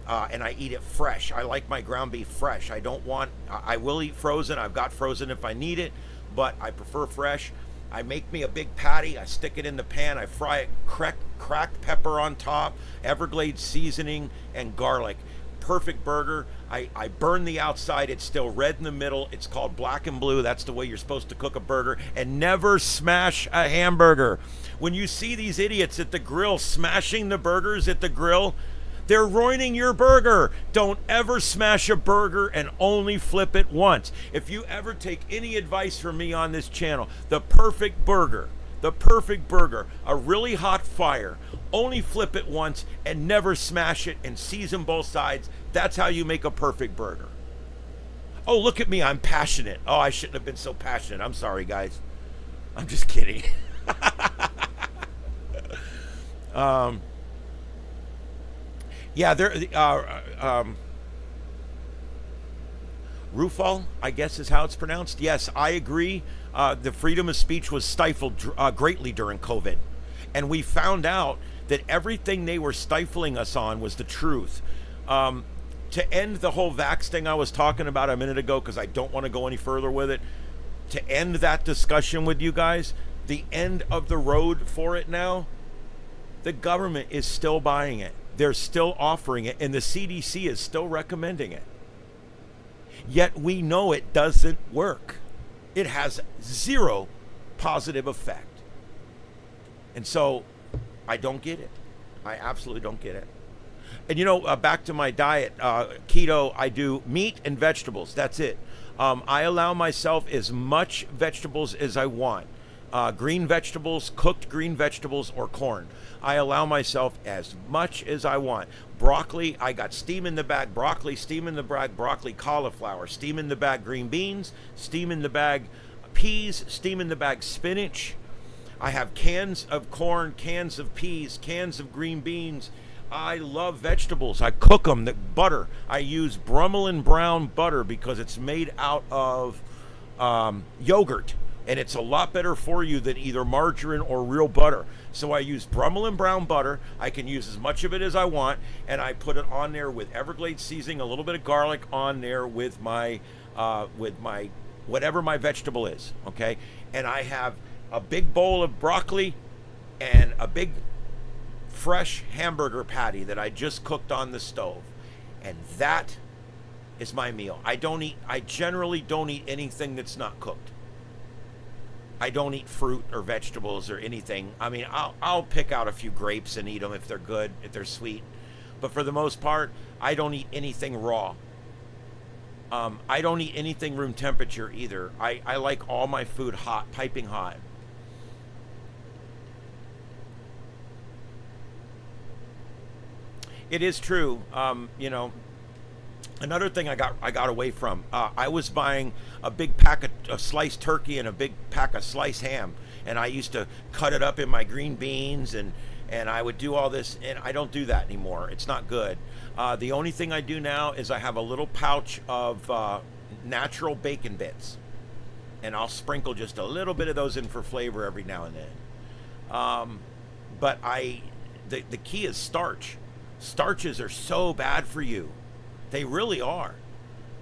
and I eat it fresh. I like my ground beef fresh. I will eat frozen. I've got frozen if I need it, but I prefer fresh. I make me a big patty. I stick it in the pan. I fry it, cracked pepper on top, Everglades seasoning, and garlic. Perfect burger. I burn the outside. It's still red in the middle. It's called black and blue. That's the way you're supposed to cook a burger. And never smash a hamburger. When you see these idiots at the grill smashing the burgers at the grill, they're ruining your burger. Don't ever smash a burger and only flip it once. If you ever take any advice from me on this channel, the perfect burger, a really hot fire, only flip it once and never smash it, and season both sides. That's how you make a perfect burger. Oh, look at me, I'm passionate. Oh, I shouldn't have been so passionate. I'm sorry, guys. I'm just kidding. Rufal, I guess is how it's pronounced. Yes, I agree. The freedom of speech was stifled greatly during COVID. And we found out that everything they were stifling us on was the truth. To end the whole vax thing I was talking about a minute ago, because I don't want to go any further with it, to end that discussion with you guys, the end of the road for it now, the government is still buying it. They're still offering it, and the CDC is still recommending it. Yet we know it doesn't work. It has zero positive effect. And so I don't get it. I absolutely don't get it. And back to my diet, keto, I do meat and vegetables. That's it. I allow myself as much vegetables as I want. Green vegetables, cooked green vegetables, or corn. I allow myself as much as I want. Broccoli, I got steam in the bag broccoli, steam in the bag broccoli cauliflower, steam in the bag green beans, steam in the bag peas, steam in the bag spinach. I have cans of corn, cans of peas, cans of green beans. I love vegetables. I cook them. Butter. I use Brummel and Brown butter because it's made out of yogurt. And it's a lot better for you than either margarine or real butter. So I use Brummel and Brown butter. I can use as much of it as I want, and I put it on there with Everglades seasoning, a little bit of garlic on there with my whatever my vegetable is, okay? And I have a big bowl of broccoli and a big fresh hamburger patty that I just cooked on the stove. And that is my meal. I generally don't eat anything that's not cooked. I don't eat fruit or vegetables or anything. I mean, I'll pick out a few grapes and eat them if they're good, if they're sweet. But for the most part, I don't eat anything raw. I don't eat anything room temperature either. I like all my food hot, piping hot. It is true. Another thing I got away from, I was buying a big pack of sliced turkey and a big pack of sliced ham, and I used to cut it up in my green beans, and I would do all this, and I don't do that anymore. It's not good. The only thing I do now is I have a little pouch of natural bacon bits, and I'll sprinkle just a little bit of those in for flavor every now and then. But the key is starch. Starches are so bad for you. They really are.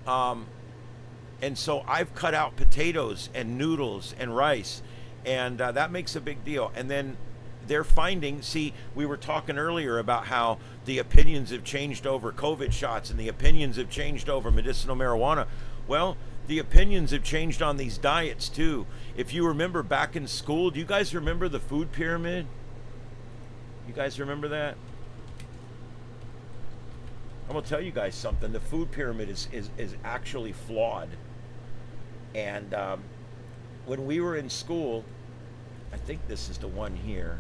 And so I've cut out potatoes and noodles and rice, and that makes a big deal. And then they're finding, see, we were talking earlier about how the opinions have changed over COVID shots and the opinions have changed over medicinal marijuana. Well, the opinions have changed on these diets too. If you remember back in school, do you guys remember the food pyramid? You guys remember that? I'm gonna tell you guys something. The food pyramid is actually flawed. And when we were in school, I think this is the one here.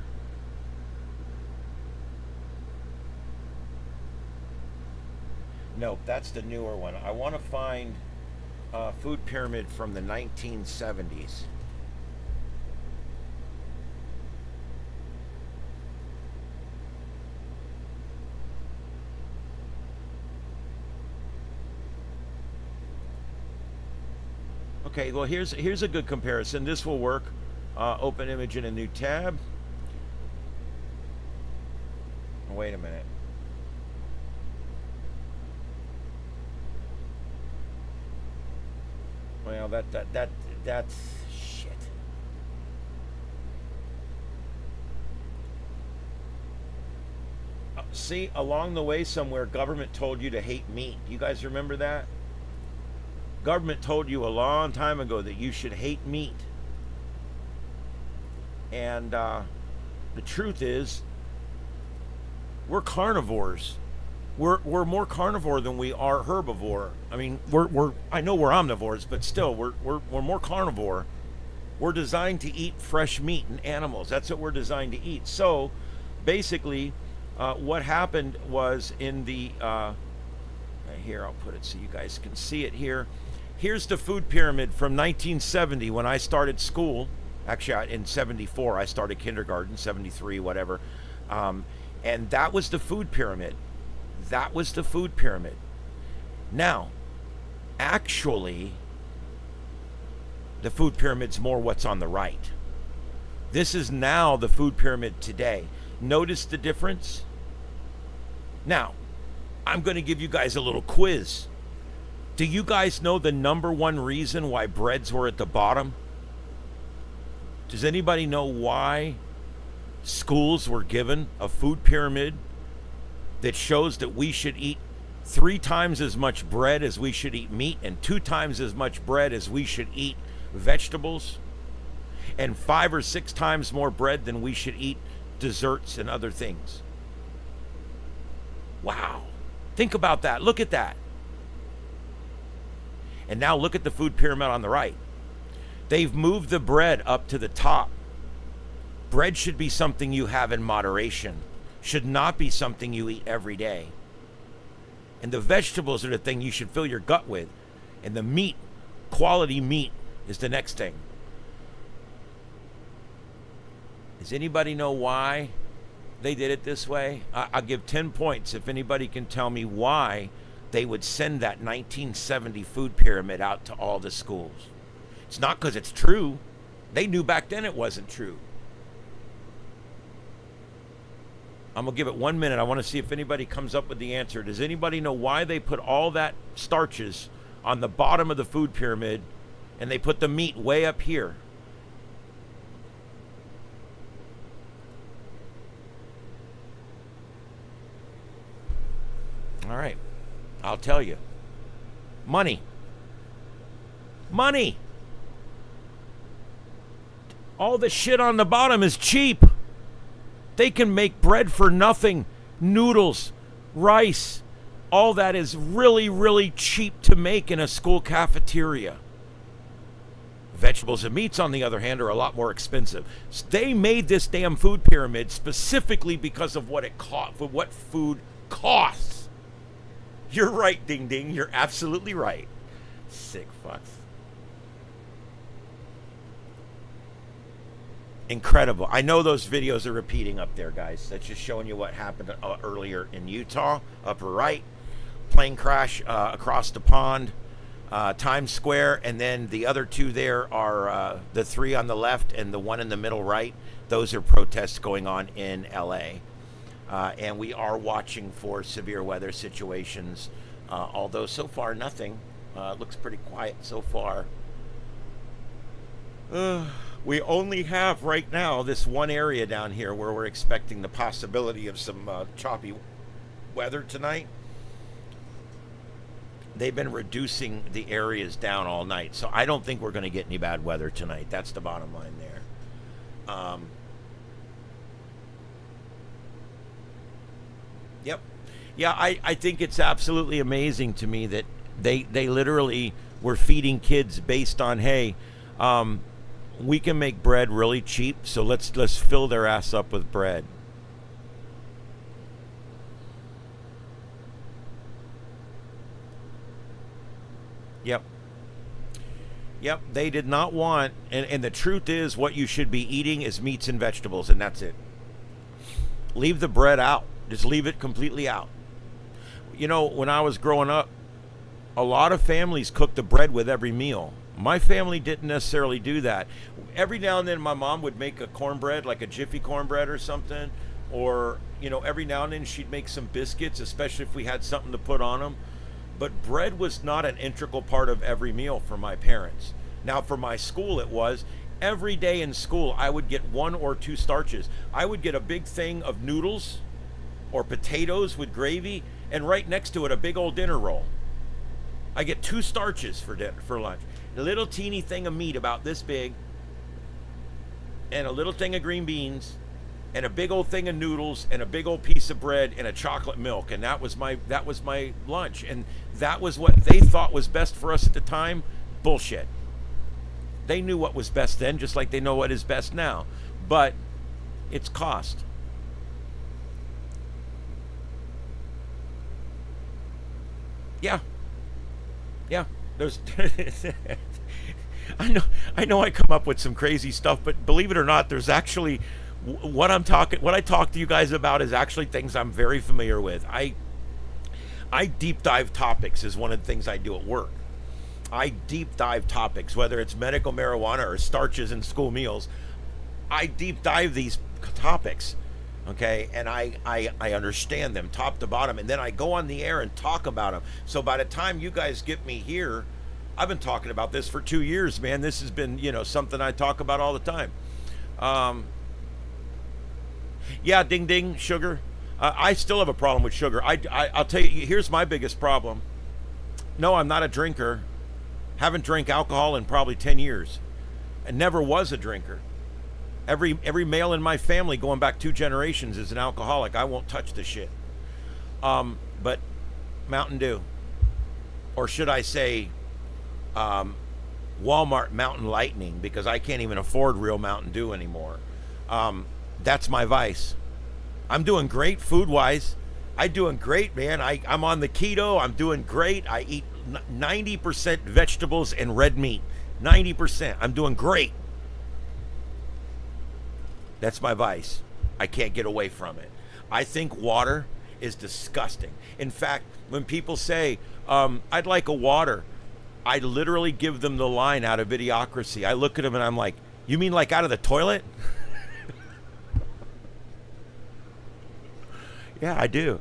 Nope, that's the newer one. I want to find a food pyramid from the 1970s. Okay, well here's a good comparison. This will work. Open image in a new tab. Wait a minute. Well, that's shit. See, along the way somewhere, government told you to hate meat. You guys remember that? Government told you a long time ago that you should hate meat. And the truth is, we're carnivores. We're more carnivore than we are herbivore. I mean, I know we're omnivores, but still, we're more carnivore. We're designed to eat fresh meat and animals. That's what we're designed to eat. So, basically, what happened was in the here, I'll put it so you guys can see it here. Here's the food pyramid from 1970 when I started school. Actually, in 74, I started kindergarten, 73, whatever. And that was the food pyramid. That was the food pyramid. Now, actually, the food pyramid's more what's on the right. This is now the food pyramid today. Notice the difference? Now, I'm going to give you guys a little quiz. Do you guys know the number one reason why breads were at the bottom? Does anybody know why schools were given a food pyramid that shows that we should eat 3 times as much bread as we should eat meat, and 2 times as much bread as we should eat vegetables, and 5 or 6 times more bread than we should eat desserts and other things? Wow. Think about that. Look at that. And now look at the food pyramid on the right. They've moved the bread up to the top. Bread should be something you have in moderation. Should not be something you eat every day. And the vegetables are the thing you should fill your gut with. And the meat, quality meat, is the next thing. Does anybody know why they did it this way? I'll give 10 points if anybody can tell me why they would send that 1970 food pyramid out to all the schools. It's not because it's true. They knew back then it wasn't true. I'm going to give it 1 minute. I want to see if anybody comes up with the answer. Does anybody know why they put all that starches on the bottom of the food pyramid and they put the meat way up here? All right. I'll tell you. Money. Money. All the shit on the bottom is cheap. They can make bread for nothing. Noodles, rice, all that is really, really cheap to make in a school cafeteria. Vegetables and meats, on the other hand, are a lot more expensive. They made this damn food pyramid specifically because of what it cost, for what food costs. You're right, Ding Ding. You're absolutely right. Sick fucks. Incredible. I know those videos are repeating up there, guys. That's just showing you what happened earlier in Utah. Upper right, plane crash across the pond, Times Square, and then the other 2 there are the 3 on the left and the 1 in the middle right. Those are protests going on in LA. And we are watching for severe weather situations, although so far nothing. Looks pretty quiet so far. We only have right now this one area down here where we're expecting the possibility of some choppy weather tonight. They've been reducing the areas down all night, so I don't think we're going to get any bad weather tonight. That's the bottom line there. Yep. Yeah, I think it's absolutely amazing to me that they literally were feeding kids based on, hey, we can make bread really cheap, so let's fill their ass up with bread. Yep. Yep, they did not want, and the truth is what you should be eating is meats and vegetables, and that's it. Leave the bread out. Just leave it completely out. You know, when I was growing up, a lot of families cooked the bread with every meal. My family didn't necessarily do that. Every now and then my mom would make a cornbread, like a Jiffy cornbread or something, or, you know, every now and then she'd make some biscuits, especially if we had something to put on them. But bread was not an integral part of every meal for my parents. Now, for my school, it was. Every day in school, I would get 1 or 2 starches. I would get a big thing of noodles or potatoes with gravy, and right next to it, a big old dinner roll. I get 2 starches for dinner, for lunch. A little teeny thing of meat about this big, and a little thing of green beans, and a big old thing of noodles, and a big old piece of bread, and a chocolate milk, and that was my lunch, and that was what they thought was best for us at the time. Bullshit. They knew what was best then, just like they know what is best now, but it's cost. Yeah, yeah. There's. I know. I come up with some crazy stuff, but believe it or not, there's actually what I talk to you guys about is actually things I'm very familiar with. I deep dive topics is one of the things I do at work. I deep dive topics, whether it's medical marijuana or starches in school meals. I deep dive these topics, okay, and I understand them top to bottom, and then I go on the air and talk about them. So by the time you guys get me here, I've been talking about this for 2 years, man. This has been, something I talk about all the time. Yeah, ding ding, sugar. I still have a problem with sugar. I'll tell you, here's my biggest problem. No, I'm not a drinker. Haven't drank alcohol in probably 10 years. I never was a drinker. Every male in my family going back 2 generations is an alcoholic. I won't touch the shit. But Mountain Dew. Or should I say Walmart Mountain Lightning, because I can't even afford real Mountain Dew anymore. That's my vice. I'm doing great food-wise. I'm doing great, man. I'm on the keto. I'm doing great. I eat 90% vegetables and red meat. 90%. I'm doing great. That's my vice. I can't get away from it. I think water is disgusting. In fact, when people say, I'd like a water, I literally give them the line out of Idiocracy. I look at them and I'm like, you mean like out of the toilet? Yeah, I do.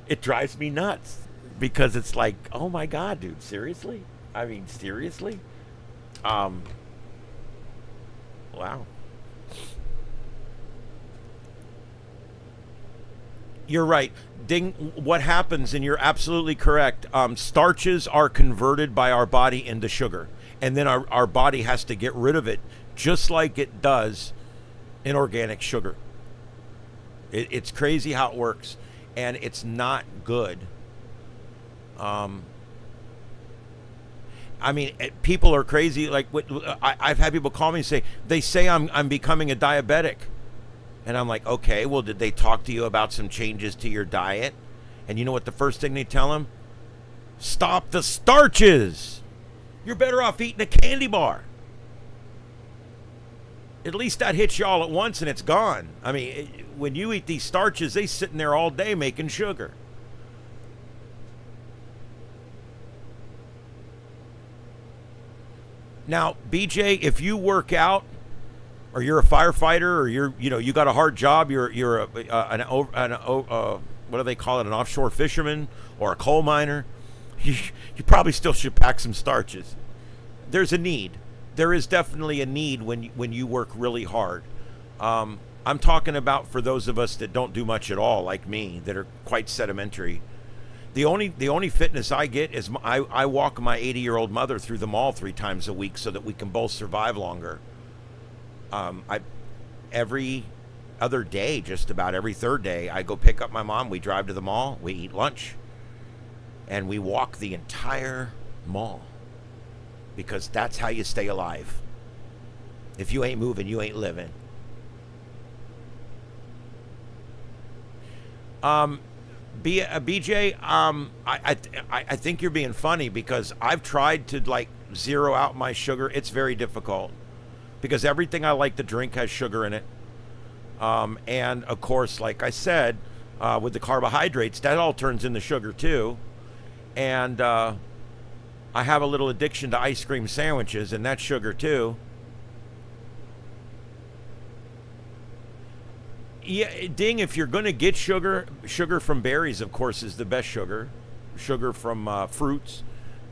It drives me nuts because it's like, oh my God, dude, seriously? I mean, seriously? Wow. You're right. Ding, what happens, and you're absolutely correct, starches are converted by our body into sugar. And then our body has to get rid of it, just like it does in organic sugar. It's crazy how it works, and it's not good. I mean, people are crazy. Like, I've had people call me and say, they say I'm becoming a diabetic. And I'm like, okay, well, did they talk to you about some changes to your diet? And you know what the first thing they tell them? Stop the starches. You're better off eating a candy bar. At least that hits you all at once and it's gone. I mean, when you eat these starches, they sitting there all day making sugar. Now, BJ, if you work out, or you're a firefighter, or you got a hard job, you're what do they call it, an offshore fisherman or a coal miner, you probably still should pack some starches. There's a need. there is definitely a need when you work really hard. I'm talking about for those of us that don't do much at all, like me, that are quite sedimentary. The only fitness I get is I walk my 80-year-old mother through the mall 3 times a week so that we can both survive longer. I every other day, just about every third day, I go pick up my mom. We drive to the mall. We eat lunch, and we walk the entire mall because that's how you stay alive. If you ain't moving, you ain't living. BJ, I think you're being funny because I've tried to like zero out my sugar. It's very difficult because everything I like to drink has sugar in it. And of course, like I said, with the carbohydrates, that all turns into sugar too. And I have a little addiction to ice cream sandwiches, and that's sugar too. Yeah, Ding, if you're going to get sugar from berries, of course, is the best sugar. Sugar from fruits,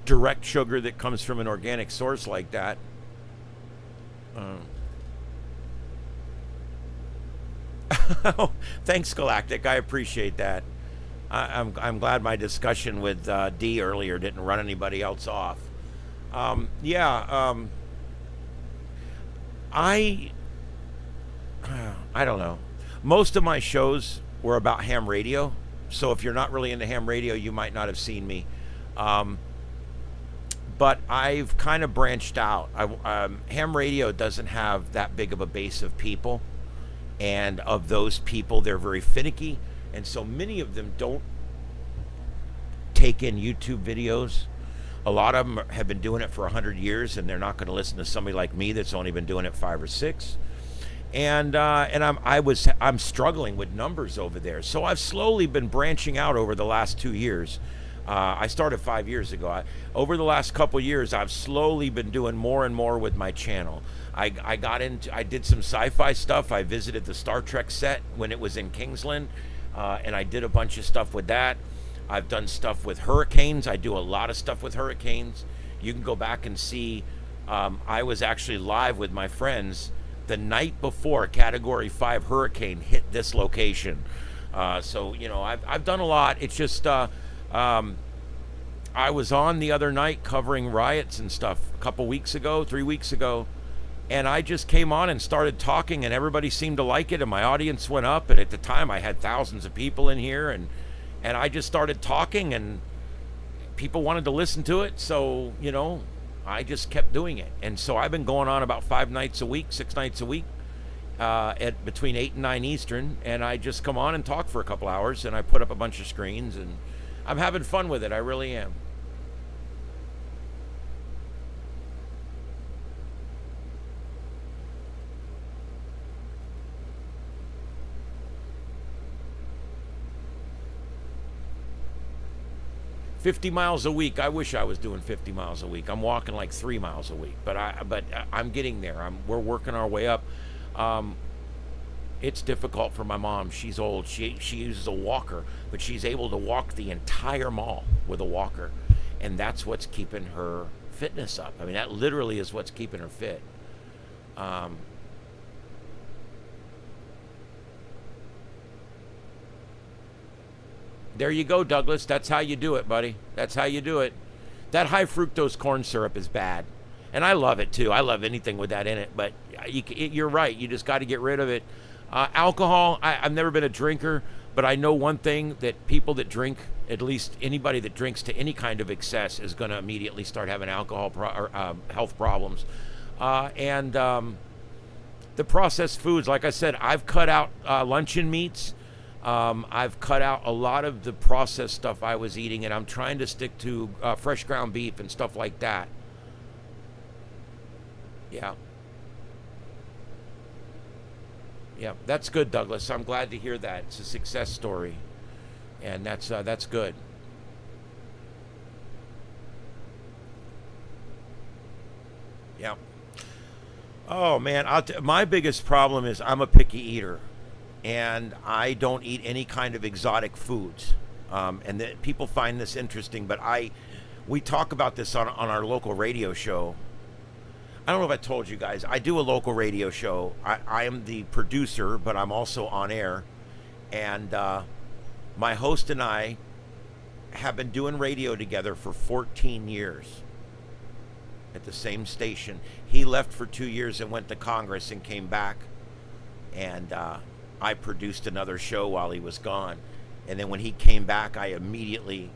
direct sugar that comes from an organic source like that. Thanks, Galactic. I appreciate that. I'm glad my discussion with D earlier didn't run anybody else off. I don't know. Most of my shows were about ham radio, so if you're not really into ham radio, you might not have seen me. But I've kind of branched out. Ham radio doesn't have that big of a base of people, and of those people, they're very finicky, and so many of them don't take in YouTube videos. A lot of them have been doing it for 100 years, and they're not going to listen to somebody like me that's only been doing it 5 or 6. And I'm struggling with numbers over there. So I've slowly been branching out over the last 2 years. I started 5 years ago. Over the last couple years, I've slowly been doing more and more with my channel. I did some sci-fi stuff. I visited the Star Trek set when it was in Kingsland, and I did a bunch of stuff with that. I've done stuff with hurricanes. I do a lot of stuff with hurricanes. You can go back and see. I was actually live with my friends the night before a Category 5 hurricane hit this location. So, you know, I've done a lot. It's just, I was on the other night covering riots and stuff a couple weeks ago, 3 weeks ago, and I just came on and started talking, and everybody seemed to like it, and my audience went up, and at the time I had thousands of people in here, and I just started talking, and people wanted to listen to it, so, you know, I just kept doing it. And so I've been going on about 5 nights a week, 6 nights a week, at between 8 and 9 Eastern, and I just come on and talk for a couple hours, and I put up a bunch of screens, and I'm having fun with it. I really am. $50 miles a week. I wish I was doing 50 miles a week. I'm walking like 3 miles a week, but I'm getting there. We're working our way up. It's difficult for my mom. She's old. She uses a walker, but she's able to walk the entire mall with a walker, and that's what's keeping her fitness up. I mean, that literally is what's keeping her fit. There you go, Douglas. That's how you do it, buddy. That's how you do it. That high fructose corn syrup is bad. And I love it, too. I love anything with that in it. But you're right. You just got to get rid of it. Alcohol, I've never been a drinker. But I know one thing, that people that drink, at least anybody that drinks to any kind of excess, is going to immediately start having health problems. The processed foods, like I said, I've cut out luncheon meats. I've cut out a lot of the processed stuff I was eating, and I'm trying to stick to fresh ground beef and stuff like that. Yeah. Yeah, that's good, Douglas. I'm glad to hear that. It's a success story, and that's good. Yeah. Oh, man, my biggest problem is I'm a picky eater. And I don't eat any kind of exotic foods. And people find this interesting, but we talk about this on our local radio show. I don't know if I told you guys, I do a local radio show. I am the producer, but I'm also on air. And my host and I have been doing radio together for 14 years at the same station. He left for 2 years and went to Congress and came back. And I produced another show while he was gone. And then when he came back, I immediately,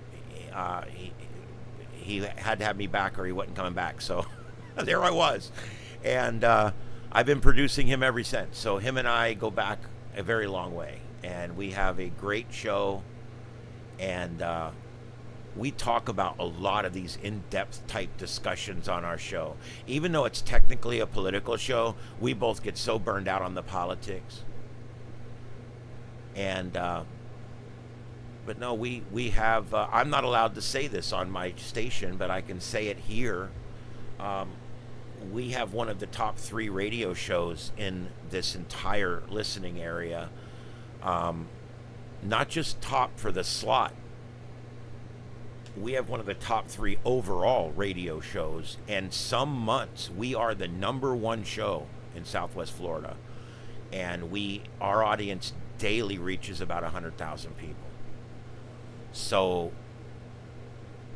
he had to have me back or he wasn't coming back. So there I was. And I've been producing him ever since. So him and I go back a very long way. And we have a great show. And we talk about a lot of these in-depth type discussions on our show. Even though it's technically a political show, we both get so burned out on the politics. And but no, we have, I'm not allowed to say this on my station, but I can say it here. We have one of the top 3 radio shows in this entire listening area. Not just top for the slot. We have one of the top 3 overall radio shows, and some months we are the #1 show in Southwest Florida, and our audience daily reaches about 100,000 people. So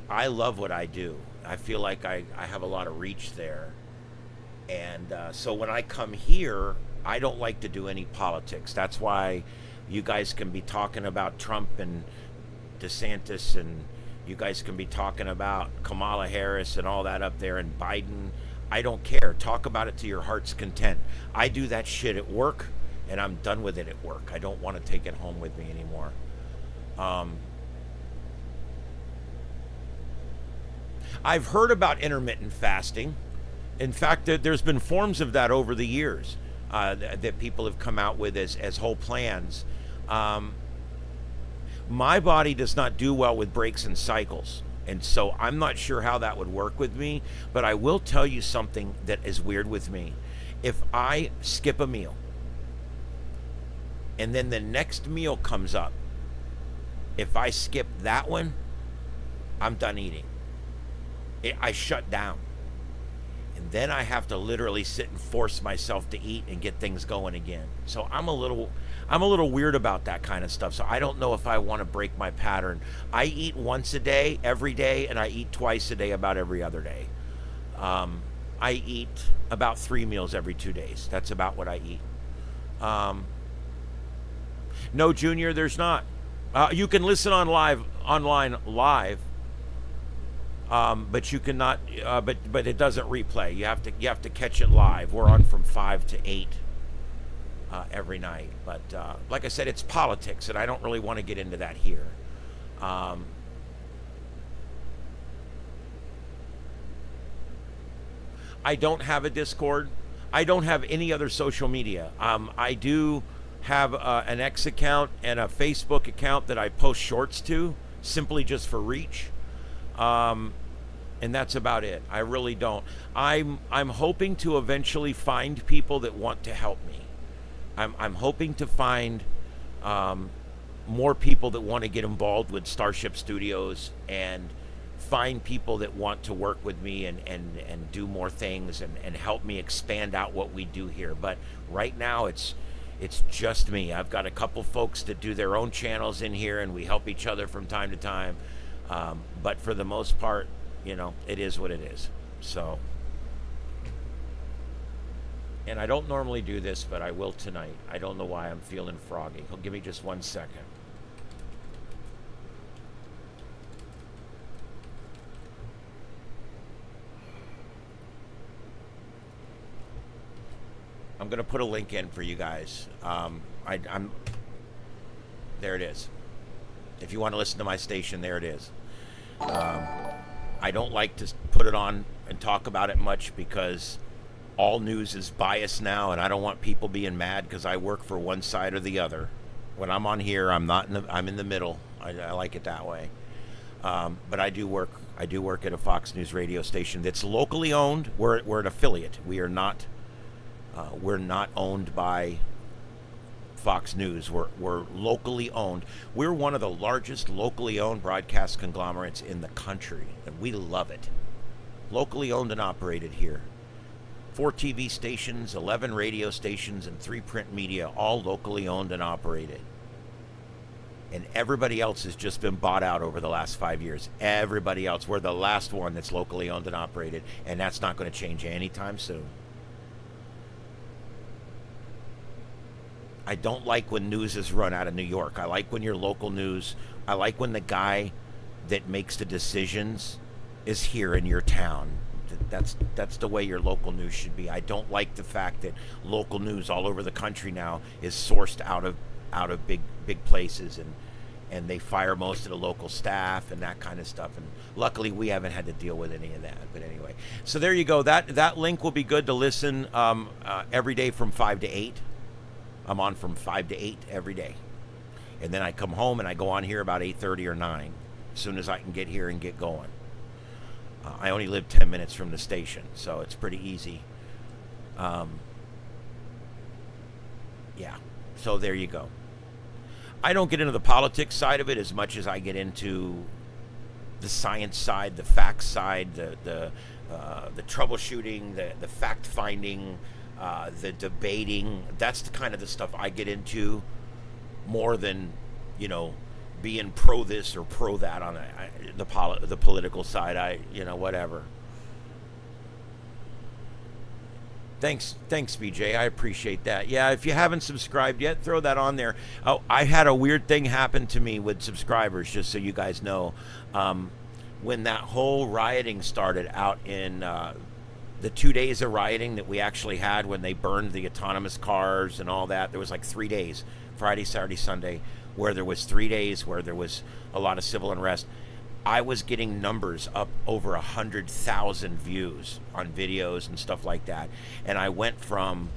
I love what I do. I feel like I have a lot of reach there, and so when I come here, I don't like to do any politics. That's why you guys can be talking about Trump and DeSantis, and you guys can be talking about Kamala Harris and all that up there, and Biden. I don't care. Talk about it to your heart's content. I do that shit at work, and I'm done with it at work. I don't want to take it home with me anymore. I've heard about intermittent fasting. In fact, there's been forms of that over the years that people have come out with as whole plans. My body does not do well with breaks and cycles, and so I'm not sure how that would work with me, but I will tell you something that is weird with me. If I skip a meal and then the next meal comes up, if I skip that one, I'm done eating. I shut down. And then I have to literally sit and force myself to eat and get things going again. So I'm a little weird about that kind of stuff. So I don't know if I want to break my pattern. I eat once a day, every day, and I eat twice a day about every other day. I eat about 3 meals every 2 days. That's about what I eat. No, Junior, there's not. You can listen online live. But you cannot. But it doesn't replay. You have to catch it live. We're on from 5 to 8 every night. But like I said, it's politics, and I don't really want to get into that here. I don't have a Discord. I don't have any other social media. I do have an X account and a Facebook account that I post shorts to, simply just for reach. And that's about it. I really don't. I'm hoping to eventually find people that want to help me. I'm hoping to find more people that want to get involved with Starship Studios, and find people that want to work with me and do more things and help me expand out what we do here. But right now it's just me. I've got a couple folks that do their own channels in here, and we help each other from time to time. But for the most part, it is what it is. So, and I don't normally do this, but I will tonight. I don't know why I'm feeling froggy. Give me just 1 second. I'm going to put a link in for you guys. I'm there it is. If you want to listen to my station, there it is. I don't like to put it on and talk about it much because all news is biased now, and I don't want people being mad because I work for one side or the other. When I'm on here, I'm in the middle. I like it that way. But I do work at a Fox News radio station that's locally owned. We're an affiliate. We're not owned by Fox News. We're locally owned. We're one of the largest locally owned broadcast conglomerates in the country, and we love it. Locally owned and operated here. 4 TV stations, 11 radio stations, and 3 print media, all locally owned and operated. And everybody else has just been bought out over the last 5 years. Everybody else. We're the last one that's locally owned and operated, and that's not going to change anytime soon. I don't like when news is run out of New York. I like when your local news, I like when the guy that makes the decisions is here in your town. That's the way your local news should be. I don't like the fact that local news all over the country now is sourced out of big places, and they fire most of the local staff and that kind of stuff. And luckily we haven't had to deal with any of that. But anyway, so there you go. That link will be good to listen every day from 5 to 8. I'm on from 5 to 8 every day. And then I come home and I go on here about 8:30 or 9 as soon as I can get here and get going. I only live 10 minutes from the station, so it's pretty easy. Yeah, so there you go. I don't get into the politics side of it as much as I get into the science side, the facts side, the troubleshooting, the fact finding, the debating. That's the kind of the stuff I get into more than, being pro this or pro that on the political side. Whatever. Thanks, BJ. I appreciate that. Yeah, if you haven't subscribed yet, throw that on there. Oh, I had a weird thing happen to me with subscribers, just so you guys know. When that whole rioting started out in the 2 days of rioting that we actually had when they burned the autonomous cars and all that, there was like 3 days, Friday, Saturday, Sunday, where there was 3 days where there was a lot of civil unrest. I was getting numbers up over 100,000 views on videos and stuff like that. And I went from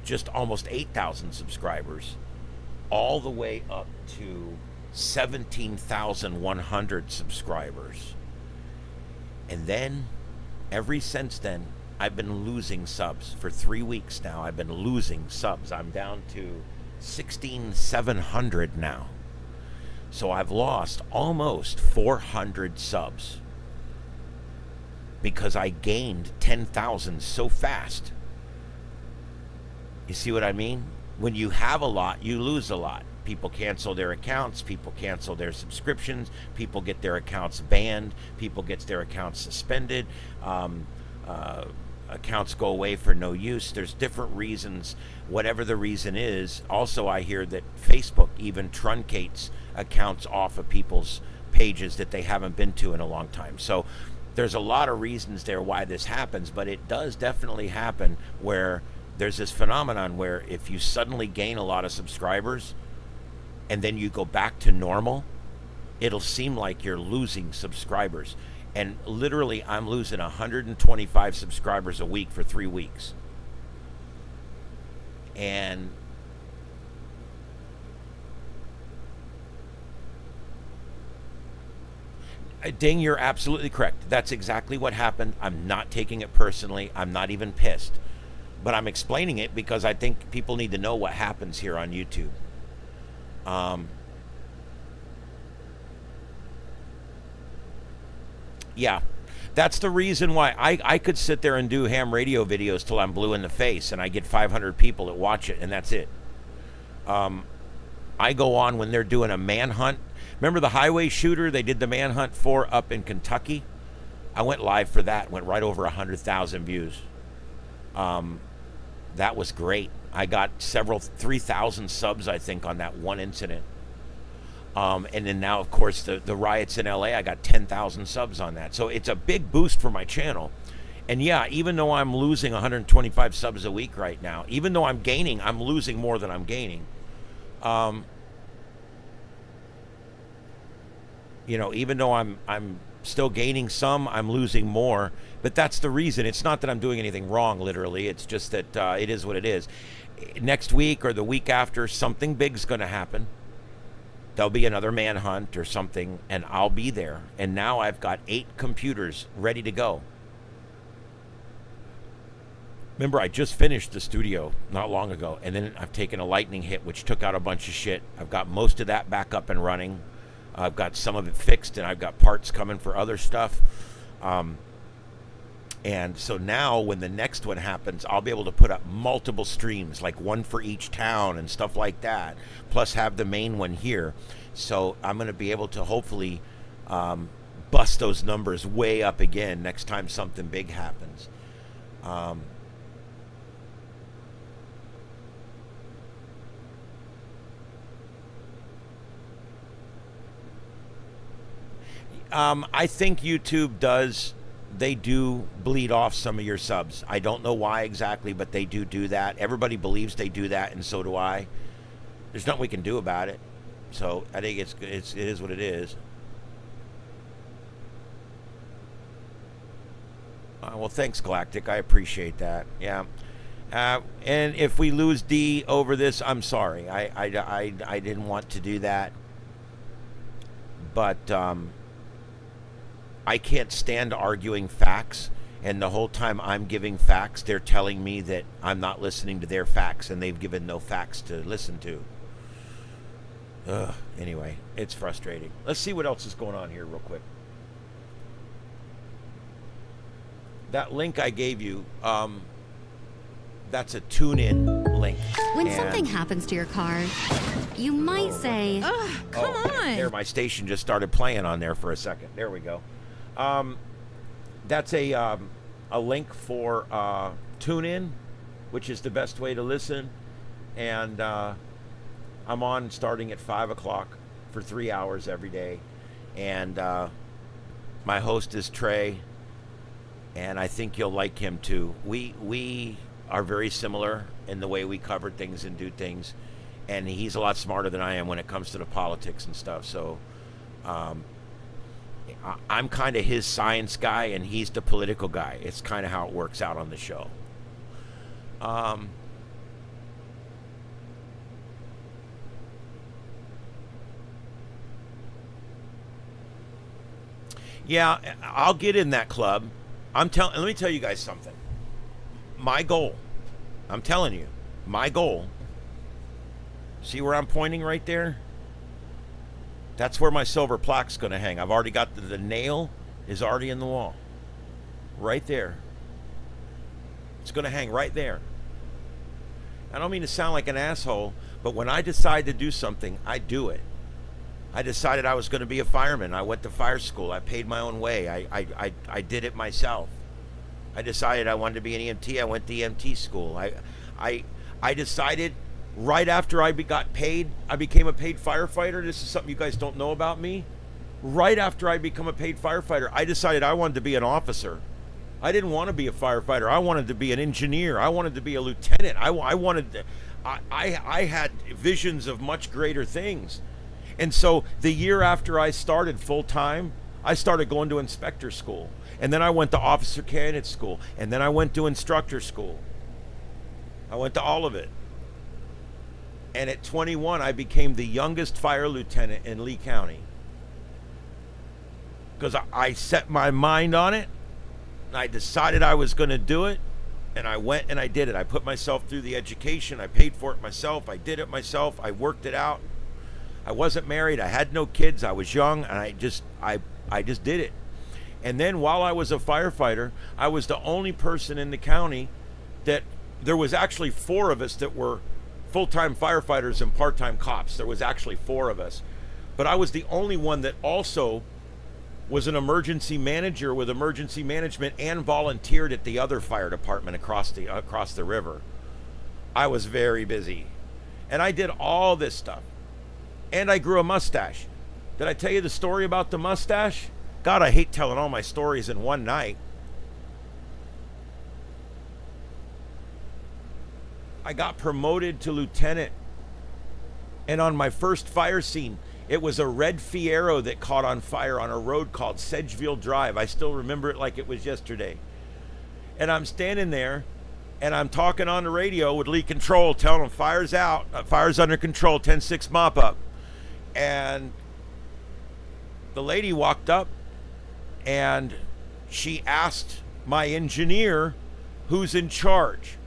just almost 8,000 subscribers all the way up to 17,100 subscribers. And then, ever since then, I've been losing subs. For 3 weeks now, I've been losing subs. I'm down to 16,700 now. So I've lost almost 400 subs because I gained 10,000 so fast. You see what I mean? When you have a lot, you lose a lot. People cancel their accounts, people cancel their subscriptions, people get their accounts banned, people get their accounts suspended, accounts go away for no use. There's different reasons, whatever the reason is. Also, I hear that Facebook even truncates accounts off of people's pages that they haven't been to in a long time. So there's a lot of reasons there why this happens, but it does definitely happen where there's this phenomenon where if you suddenly gain a lot of subscribers and then you go back to normal, it'll seem like you're losing subscribers. And literally, I'm losing 125 subscribers a week for 3 weeks. And Ding, you're absolutely correct. That's exactly what happened. I'm not taking it personally. I'm not even pissed. But I'm explaining it because I think people need to know what happens here on YouTube. Yeah, that's the reason why I could sit there and do ham radio videos till I'm blue in the face and I get 500 people that watch it and that's it. I go on when they're doing a manhunt. Remember the highway shooter they did the manhunt for up in Kentucky? I went live for that, went right over 100,000 views. That was great. I got 3,000 subs, I think, on that one incident. And then now, of course, the riots in LA, I got 10,000 subs on that. So it's a big boost for my channel. And yeah, even though I'm losing 125 subs a week right now, even though I'm gaining, I'm losing more than I'm gaining. Even though I'm still gaining some, I'm losing more. But that's the reason. It's not that I'm doing anything wrong, literally. It's just that it is what it is. Next week or the week after, something big's going to happen. There'll be another manhunt or something, and I'll be there. And now I've got 8 computers ready to go. Remember, I just finished the studio not long ago, and then I've taken a lightning hit, which took out a bunch of shit. I've got most of that back up and running. I've got some of it fixed, and I've got parts coming for other stuff. And so now when the next one happens, I'll be able to put up multiple streams, like one for each town and stuff like that, plus have the main one here. So I'm going to be able to hopefully bust those numbers way up again next time something big happens. I think YouTube does. They do bleed off some of your subs. I don't know why exactly, but they do that. Everybody believes they do that, and so do I. There's nothing we can do about it. So I think it is what it is. Well, thanks, Galactic. I appreciate that. Yeah. And if we lose D over this, I'm sorry. I didn't want to do that. But I can't stand arguing facts, and the whole time I'm giving facts, they're telling me that I'm not listening to their facts, and they've given no facts to listen to. Anyway, it's frustrating. Let's see what else is going on here real quick. That link I gave you, that's a tune-in link. When something happens to your car, you might say, come on. There, my station just started playing on there for a second. There we go. That's a link for TuneIn, which is the best way to listen. And I'm on starting at 5 o'clock for 3 hours every day. And my host is Trey, and I think you'll like him too. We are very similar in the way we cover things and do things. And he's a lot smarter than I am when it comes to the politics and stuff. So I'm kind of his science guy, and he's the political guy. It's kind of how it works out on the show. Yeah, I'll get in that club. Let me tell you guys something. My goal, I'm telling you, my goal, see where I'm pointing right there? That's where my silver plaque's going to hang. I've already got the nail is already in the wall. Right there. It's going to hang right there. I don't mean to sound like an asshole, but when I decide to do something, I do it. I decided I was going to be a fireman. I went to fire school. I paid my own way. I did it myself. I decided I wanted to be an EMT. I went to EMT school. I decided right after I got paid, I became a paid firefighter. This is something you guys don't know about me. Right after I become a paid firefighter, I decided I wanted to be an officer. I didn't want to be a firefighter. I wanted to be an engineer. I wanted to be a lieutenant. I had visions of much greater things. And so the year after I started full time, I started going to inspector school. And then I went to officer candidate school. And then I went to instructor school. I went to all of it. And at 21, I became the youngest fire lieutenant in Lee County. Because I set my mind on it. And I decided I was going to do it. And I went and I did it. I put myself through the education. I paid for it myself. I did it myself. I worked it out. I wasn't married. I had no kids. I was young. And I just did it. And then while I was a firefighter, I was the only person in the county that there was actually 4 of us that were full-time firefighters and part-time cops. There was actually 4 of us. But I was the only one that also was an emergency manager with emergency management and volunteered at the other fire department across the river. I was very busy. And I did all this stuff. And I grew a mustache. Did I tell you the story about the mustache? God, I hate telling all my stories in one night. I got promoted to lieutenant. And on my first fire scene, it was a red Fiero that caught on fire on a road called Sedgeville Drive. I still remember it like it was yesterday. And I'm standing there, and I'm talking on the radio with Lee Control, telling them fire's out, fire's under control, 10-6 mop up. And the lady walked up, and she asked my engineer, who's in charge?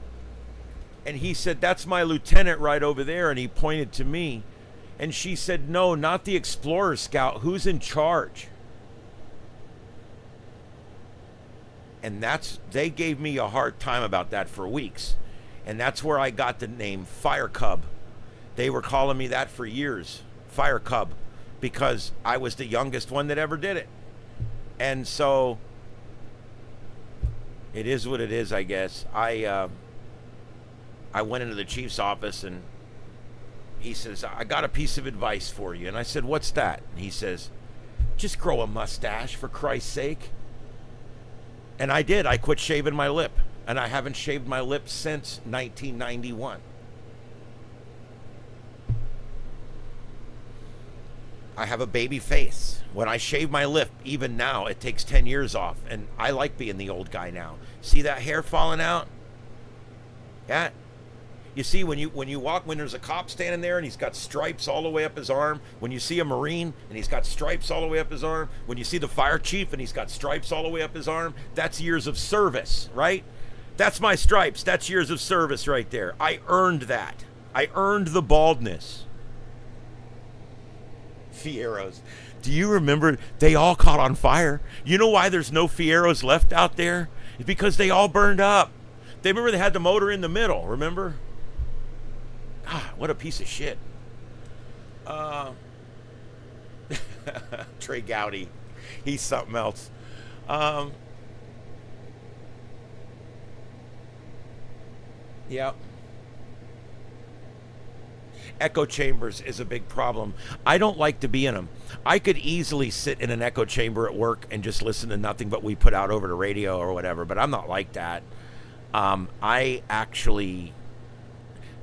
And he said, that's my lieutenant right over there. And he pointed to me. And she said, no, not the Explorer Scout. Who's in charge? And they gave me a hard time about that for weeks. And that's where I got the name Fire Cub. They were calling me that for years, Fire Cub, because I was the youngest one that ever did it. And so it is what it is, I guess. I went into the chief's office and he says, I got a piece of advice for you. And I said, what's that? And he says, just grow a mustache, for Christ's sake. And I did. I quit shaving my lip. And I haven't shaved my lip since 1991. I have a baby face. When I shave my lip, even now, it takes 10 years off. And I like being the old guy now. See that hair falling out? Yeah. You see, when you walk, when there's a cop standing there and he's got stripes all the way up his arm, when you see a Marine and he's got stripes all the way up his arm, when you see the fire chief and he's got stripes all the way up his arm, that's years of service, right? That's my stripes. That's years of service right there. I earned that. I earned the baldness. Fieros. Do you remember they all caught on fire? You know why there's no Fieros left out there? It's because they all burned up. They had the motor in the middle, remember? God, what a piece of shit. Trey Gowdy. He's something else. Yeah. Echo chambers is a big problem. I don't like to be in them. I could easily sit in an echo chamber at work and just listen to nothing but we put out over the radio or whatever, but I'm not like that.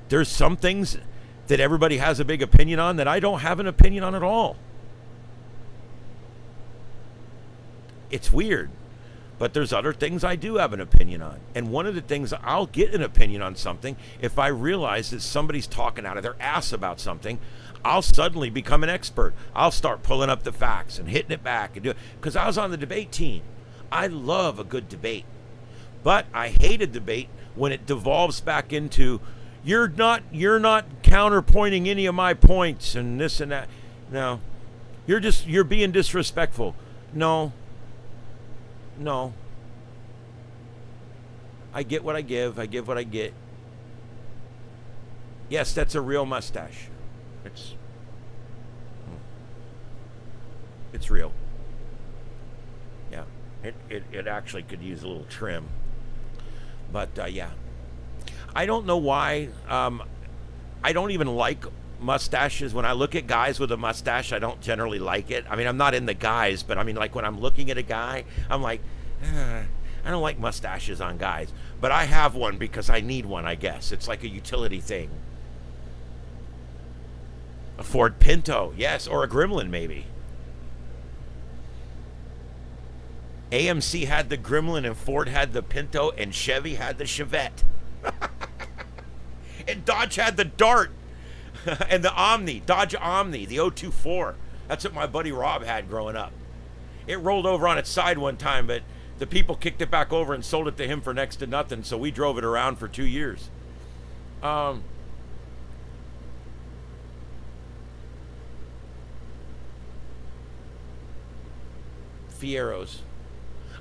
There's some things that everybody has a big opinion on that I don't have an opinion on at all. It's weird, but there's other things I do have an opinion on. And one of the things, I'll get an opinion on something if I realize that somebody's talking out of their ass about something. I'll suddenly become an expert. I'll start pulling up the facts and hitting it back and do it. Because I was on the debate team. I love a good debate. But I hate a debate when it devolves back into, you're not counterpointing any of my points and this and that. No. You're being disrespectful. No. I get what I give. I give what I get. Yes, that's a real mustache. It's real. Yeah. It actually could use a little trim. But yeah. I don't know why. I don't even like mustaches. When I look at guys with a mustache, I don't generally like it. I mean, I'm not in the guys, but I mean, like when I'm looking at a guy, I'm like, I don't like mustaches on guys. But I have one because I need one, I guess. It's like a utility thing. A Ford Pinto, yes, or a Gremlin maybe. AMC had the Gremlin and Ford had the Pinto and Chevy had the Chevette. And Dodge had the Dart and the Omni, Dodge Omni, the 024. That's what my buddy Rob had growing up. It rolled over on its side one time, but the people kicked it back over and sold it to him for next to nothing, so we drove it around for 2 years. Fieros.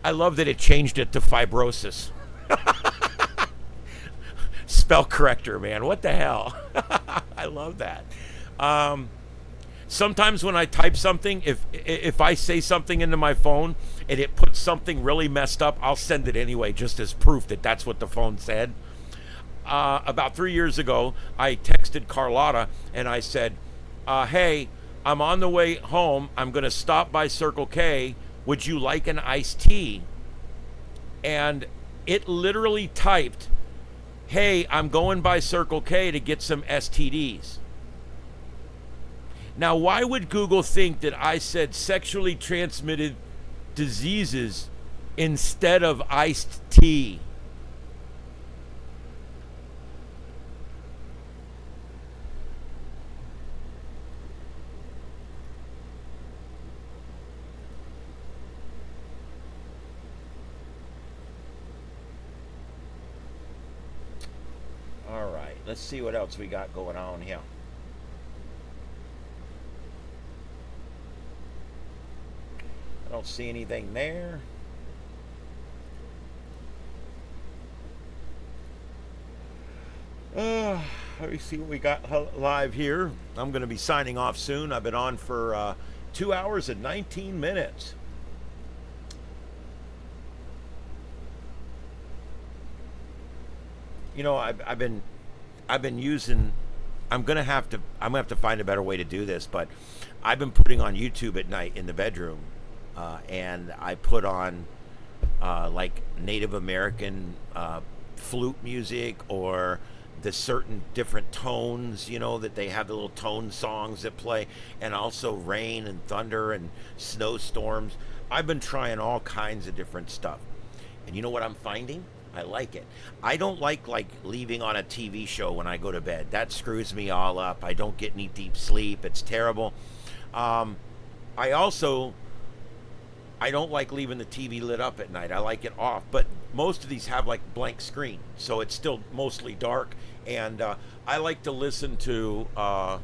I love that it changed it to fibrosis. Spell corrector, man. What the hell? I love that. Sometimes when I type something, if I say something into my phone and it puts something really messed up, I'll send it anyway, just as proof that that's what the phone said. About 3 years ago, I texted Carlotta and I said, hey, I'm on the way home. I'm going to stop by Circle K. Would you like an iced tea? And it literally typed, hey, I'm going by Circle K to get some STDs. Now, why would Google think that I said sexually transmitted diseases instead of iced tea? All right, let's see what else we got going on here. I don't see anything there. Let me see what we got live here. I'm going to be signing off soon. I've been on for 2 hours and 19 minutes. You know, I've been using. I'm gonna have to find a better way to do this, but I've been putting on YouTube at night in the bedroom, and I put on like Native American flute music, or the certain different tones, you know, that they have, the little tone songs that play, and also rain and thunder and snowstorms. I've been trying all kinds of different stuff, and you know what I'm finding? I like it. I don't like leaving on a TV show when I go to bed. That screws me all up. I don't get any deep sleep. It's terrible. I don't like leaving the TV lit up at night. I like it off. But most of these have like blank screen, so it's still mostly dark. And I like to listen to. I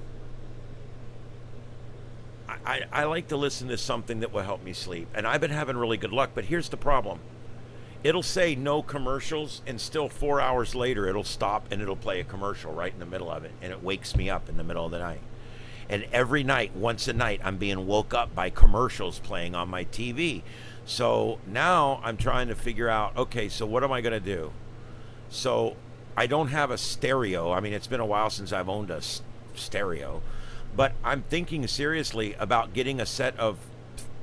like to listen to something that will help me sleep. And I've been having really good luck. But here's the problem. It'll say no commercials, and still 4 hours later it'll stop and it'll play a commercial right in the middle of it, and it wakes me up in the middle of the night. And every night, once a night, I'm being woke up by commercials playing on my TV. So now I'm trying to figure out, okay, so what am I going to do? So I don't have a stereo. I mean, it's been a while since I've owned a stereo, but I'm thinking seriously about getting a set of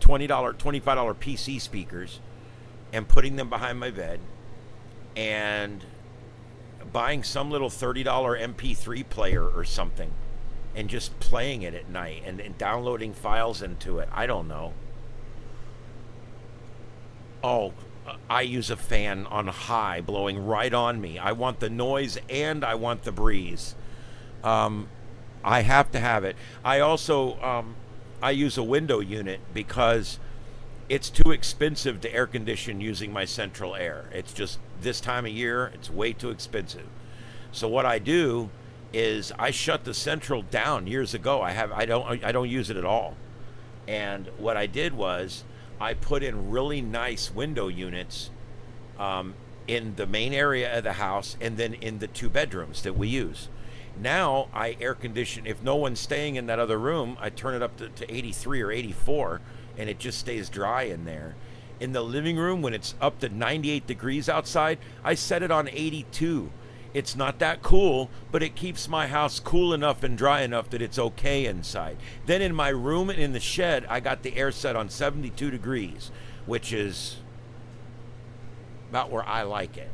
$20, $25 PC speakers and putting them behind my bed, and buying some little $30 MP3 player or something, and just playing it at night, and downloading files into it. I don't know. Oh, I use a fan on high blowing right on me. I want the noise and I want the breeze. I have to have it. I also I use a window unit because it's too expensive to air condition using my central air. It's just this time of year, it's way too expensive. So what I do is I shut the central down years ago. I don't use it at all. And what I did was I put in really nice window units in the main area of the house, and then in the 2 bedrooms that we use. Now I air condition. If no one's staying in that other room, I turn it up to 83 or 84, and it just stays dry in there. In the living room, when it's up to 98 degrees outside, I set it on 82. It's not that cool, but it keeps my house cool enough and dry enough that it's okay inside. Then in my room and in the shed, I got the air set on 72 degrees, which is about where I like it.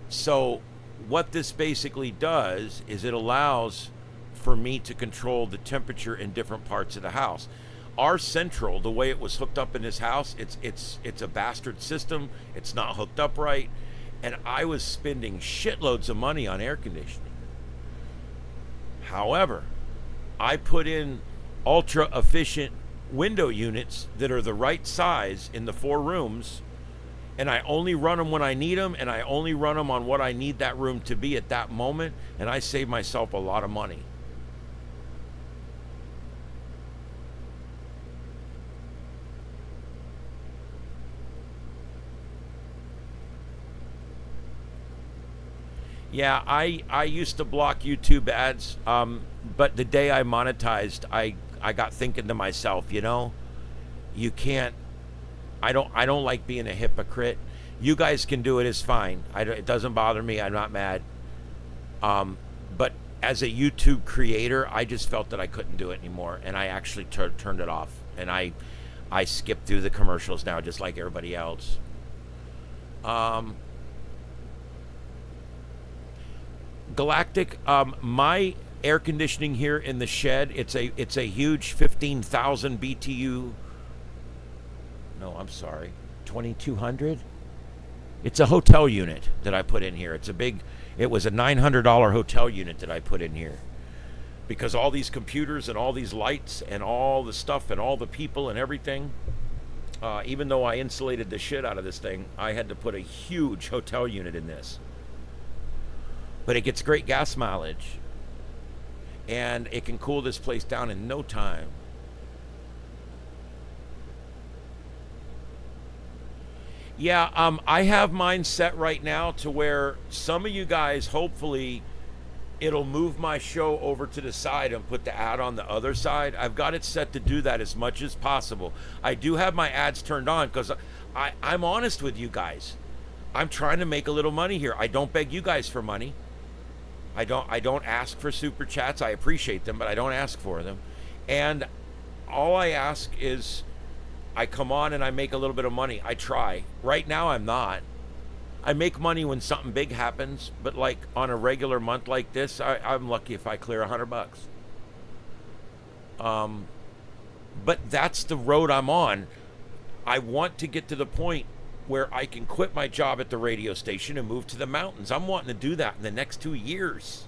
So what this basically does is it allows for me to control the temperature in different parts of the house. Our central, the way it was hooked up in this house, it's a bastard system. It's not hooked up right, and I was spending shitloads of money on air conditioning. However, I put in ultra efficient window units that are the right size in the 4 rooms, and I only run them when I need them, and I only run them on what I need that room to be at that moment, and I save myself a lot of money. Yeah, I used to block YouTube ads, but the day I monetized, I got thinking to myself, you know, you can't. I don't like being a hypocrite. You guys can do it, it's fine. It doesn't bother me. I'm not mad. But as a YouTube creator, I just felt that I couldn't do it anymore, and I actually turned it off. And I skip through the commercials now, just like everybody else. Galactic, my air conditioning here in the shed, it's a huge 15,000 BTU. No, I'm sorry, 2,200. It's a hotel unit that I put in here. It was a $900 hotel unit that I put in here, because all these computers and all these lights and all the stuff and all the people and everything, even though I insulated the shit out of this thing, I had to put a huge hotel unit in this. But it gets great gas mileage, and it can cool this place down in no time. Yeah, I have mine set right now to where some of you guys hopefully it'll move my show over to the side and put the ad on the other side. I've got it set to do that as much as possible. I do have my ads turned on because I'm honest with you guys. I'm trying to make a little money here. I don't beg you guys for money. I don't ask for super chats. I appreciate them, but I don't ask for them. And all I ask is I come on and I make a little bit of money. I try. Right now I'm not. I make money when something big happens, but like on a regular month like this, I'm lucky if I clear $100. But that's the road I'm on. I want to get to the point where I can quit my job at the radio station and move to the mountains. I'm wanting to do that in the next 2 years.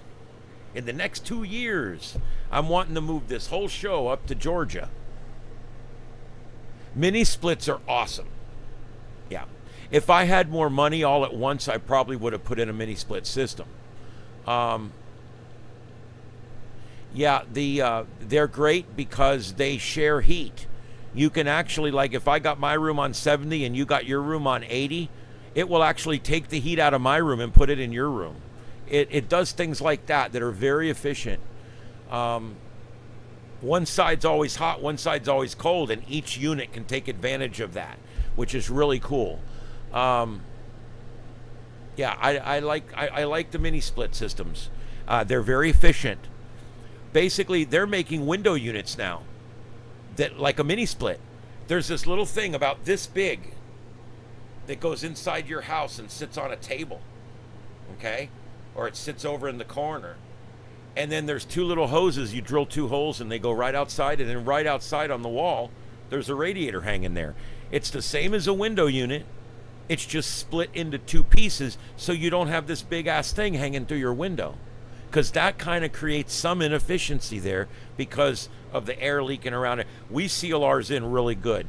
In the next 2 years, I'm wanting to move this whole show up to Georgia. Mini splits are awesome. Yeah. If I had more money all at once, I probably would have put in a mini split system. They're great because they share heat. You can actually, like if I got my room on 70 and you got your room on 80, it will actually take the heat out of my room and put it in your room. It does things like that are very efficient. One side's always hot, one side's always cold, and each unit can take advantage of that, which is really cool. I like the mini split systems. They're very efficient. Basically, they're making window units now that like a mini split. There's this little thing about this big that goes inside your house and sits on a table, okay? Or it sits over in the corner. And then there's two little hoses. You drill two holes and they go right outside, and then right outside on the wall, there's a radiator hanging there. It's the same as a window unit. It's just split into two pieces so you don't have this big ass thing hanging through your window, because that kind of creates some inefficiency there because of the air leaking around it. We seal ours in really good.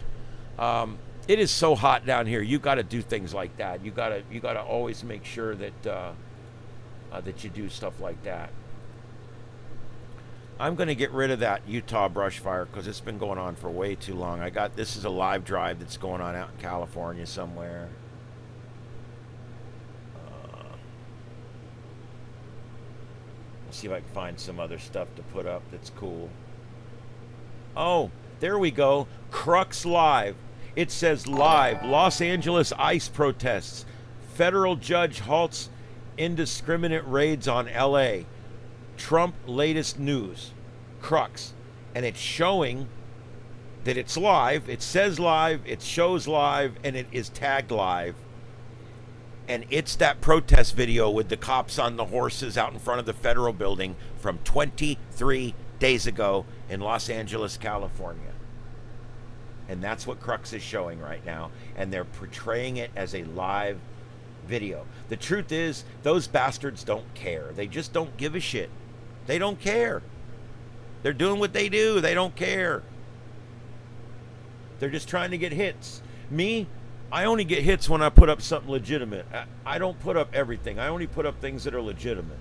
It is so hot down here. You got to do things like that. You got to always make sure that that you do stuff like that. I'm going to get rid of that Utah brush fire because it's been going on for way too long. This is a live drive that's going on out in California somewhere. Let's see if I can find some other stuff to put up that's cool. Oh, there we go. Crux Live. It says live. Los Angeles ICE protests. Federal judge halts indiscriminate raids on LA. Trump latest news. Crux. And it's showing that it's live. It says live. It shows live. And it is tagged live. And it's that protest video with the cops on the horses out in front of the federal building from 23 days ago in Los Angeles, California. And that's what Crux is showing right now. And they're portraying it as a live video. The truth is, those bastards don't care. They just don't give a shit. They don't care. They're doing what they do. They don't care. They're just trying to get hits. Me, I only get hits when I put up something legitimate. I don't put up everything. I only put up things that are legitimate.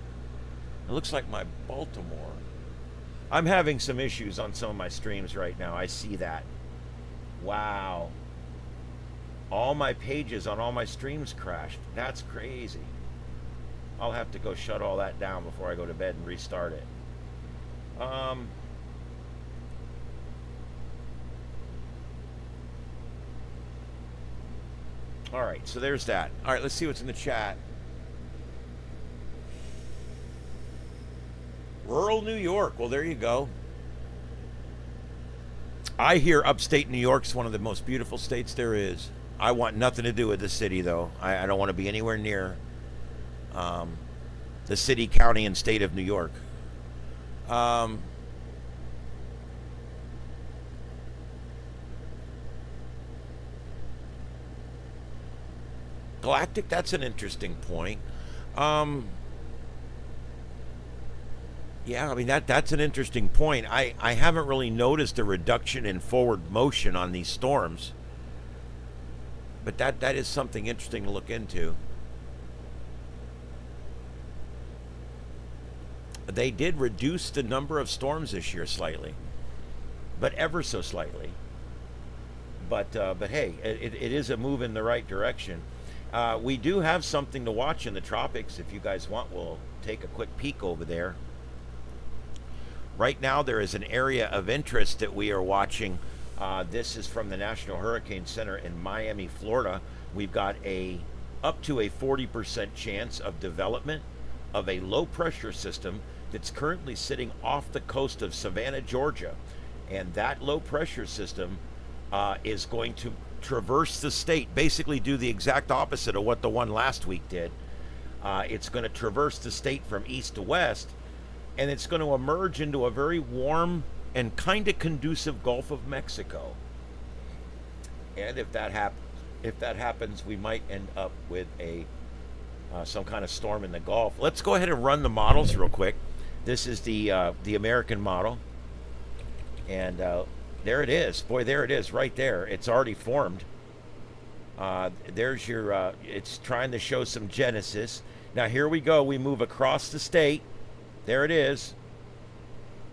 It looks like my Baltimore. I'm having some issues on some of my streams right now. I see that. Wow. All my pages on all my streams crashed. That's crazy. I'll have to go shut all that down before I go to bed and restart it. All right, so there's that. All right, let's see what's in the chat. Rural New York. Well, there you go. I hear upstate New York's one of the most beautiful states there is. I want nothing to do with the city, though. I don't want to be anywhere near the city, county, and state of New York. Galactic, that's an interesting point. Yeah, I mean, that's an interesting point. I haven't really noticed a reduction in forward motion on these storms. But that is something interesting to look into. They did reduce the number of storms this year slightly, but ever so slightly. But hey, it is a move in the right direction. We do have something to watch in the tropics. If you guys want, we'll take a quick peek over there. Right now, there is an area of interest that we are watching. This is from the National Hurricane Center in Miami, Florida. We've got up to a 40% chance of development of a low pressure system that's currently sitting off the coast of Savannah, Georgia. And that low pressure system is going to traverse the state, basically do the exact opposite of what the one last week did. It's going to traverse the state from east to west, and it's going to emerge into a very warm and kind of conducive Gulf of Mexico. And if that happens, we might end up with some kind of storm in the Gulf. Let's go ahead and run the models real quick. This is the American model, and there it is. Boy, there it is right there. It's already formed. There's your, it's trying to show some genesis. Now here we go. We move across the state. There it is.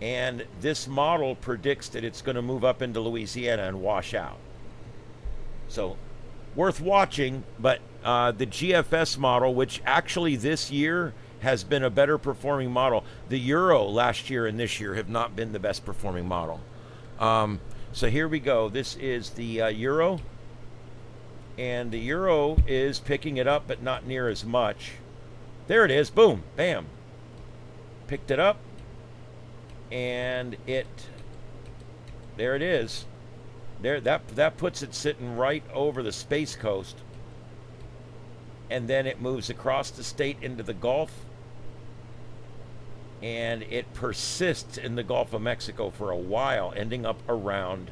And this model predicts that it's going to move up into Louisiana and wash out. So worth watching, but the GFS model, which actually this year has been a better performing model. The Euro last year and this year have not been the best performing model. So here we go. This is the Euro, and the Euro is picking it up, but not near as much. There it is. Boom, bam. Picked it up, and there it is. There, that puts it sitting right over the Space Coast, and then it moves across the state into the Gulf, and it persists in the Gulf of Mexico for a while, ending up around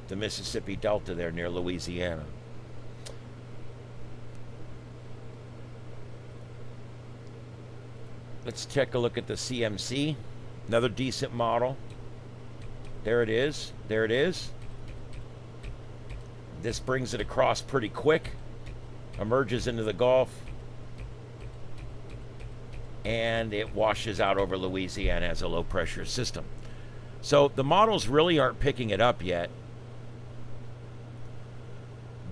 the Mississippi Delta there near Louisiana. Let's take a look at the CMC. Another decent model. There it is. There it is. This brings it across pretty quick. Emerges into the Gulf. And it washes out over Louisiana as a low pressure system. So the models really aren't picking it up yet.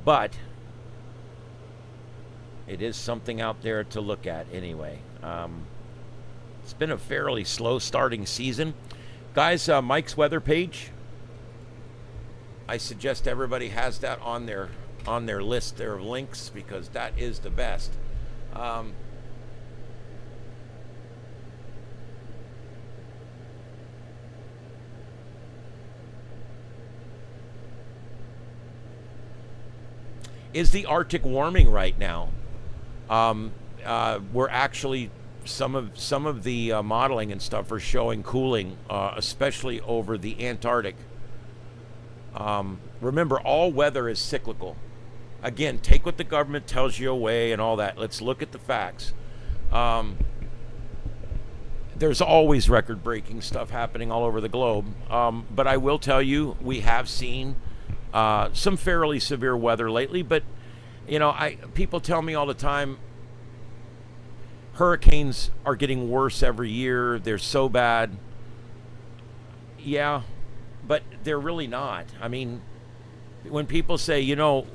But it is something out there to look at anyway. It's been a fairly slow starting season. Guys, Mike's weather page, I suggest everybody has that on their list, their links, because that is the best. Is the Arctic warming right now? We're actually some of the modeling and stuff are showing cooling, especially over the Antarctic. Remember, all weather is cyclical. Again, take what the government tells you away and all that. Let's look at the facts. There's always record-breaking stuff happening all over the globe. But I will tell you, we have seen some fairly severe weather lately. But, you know, people tell me all the time, hurricanes are getting worse every year. They're so bad. Yeah, but they're really not. I mean, when people say, you know,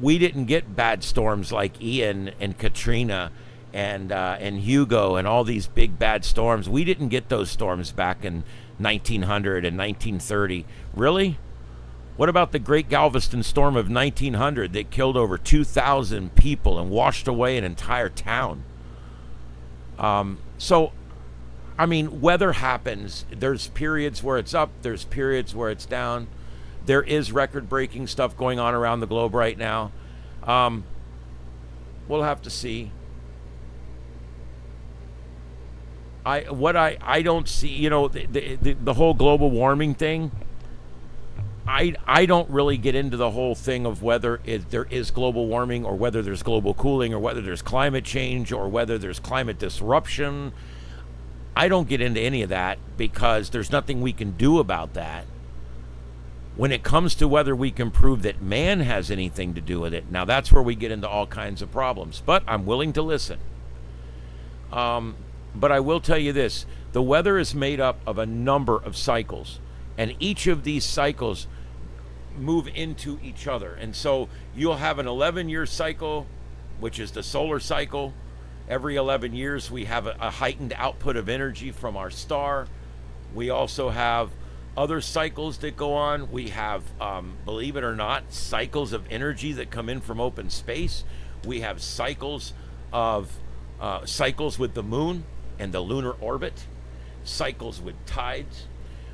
we didn't get bad storms like Ian and Katrina and Hugo and all these big bad storms. We didn't get those storms back in 1900 and 1930. Really? What about the Great Galveston Storm of 1900 that killed over 2,000 people and washed away an entire town? So, I mean, weather happens. There's periods where it's up. There's periods where it's down. There is record-breaking stuff going on around the globe right now. We'll have to see. I don't see, you know, the whole global warming thing. I don't really get into the whole thing of whether there is global warming or whether there's global cooling or whether there's climate change or whether there's climate disruption. I don't get into any of that because there's nothing we can do about that. When it comes to whether we can prove that man has anything to do with it, now that's where we get into all kinds of problems. But I'm willing to listen. But I will tell you this. The weather is made up of a number of cycles. And each of these cycles move into each other. And so you'll have an 11-year cycle which is the solar cycle. Every 11 years, we have a heightened output of energy from our star. We also have other cycles that go on. We have, believe it or not, cycles of energy that come in from open space. We have cycles of cycles with the moon and the lunar orbit, cycles with tides.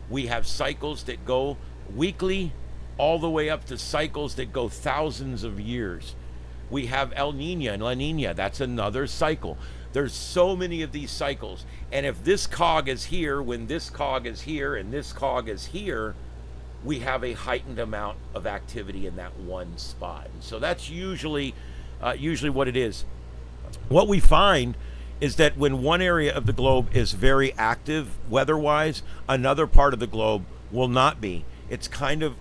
We have cycles that go weekly all the way up to cycles that go thousands of years. We have El Nino and La Nina. That's another cycle. There's so many of these cycles. And if this cog is here, when this cog is here, and this cog is here, we have a heightened amount of activity in that one spot. And so that's usually what it is. What we find is that when one area of the globe is very active weather-wise, another part of the globe will not be. It's kind of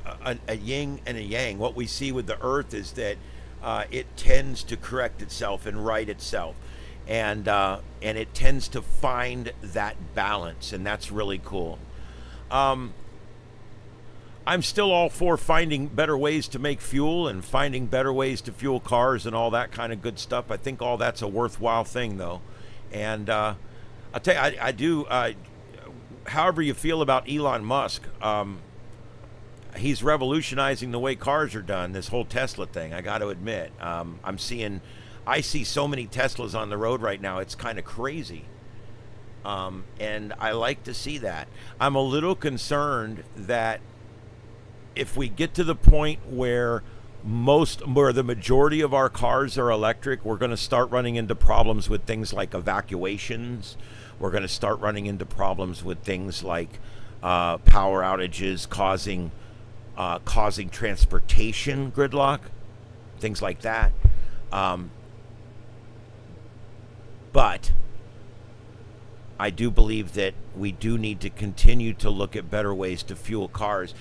a yin and a yang. What we see with the Earth is that it tends to correct itself and right itself, and it tends to find that balance, and that's really cool. I'm still all for finding better ways to make fuel and finding better ways to fuel cars and all that kind of good stuff. I think all that's a worthwhile thing, though. And I'll tell you, I do. However you feel about Elon Musk, he's revolutionizing the way cars are done. This whole Tesla thing, I got to admit, I see so many Teslas on the road right now. It's kind of crazy. And I like to see that. I'm a little concerned that if we get to the point where the majority of our cars are electric, we're going to start running into problems with things like evacuations. We're going to start running into problems with things like power outages causing transportation gridlock, things like that. But I do believe that we do need to continue to look at better ways to fuel cars.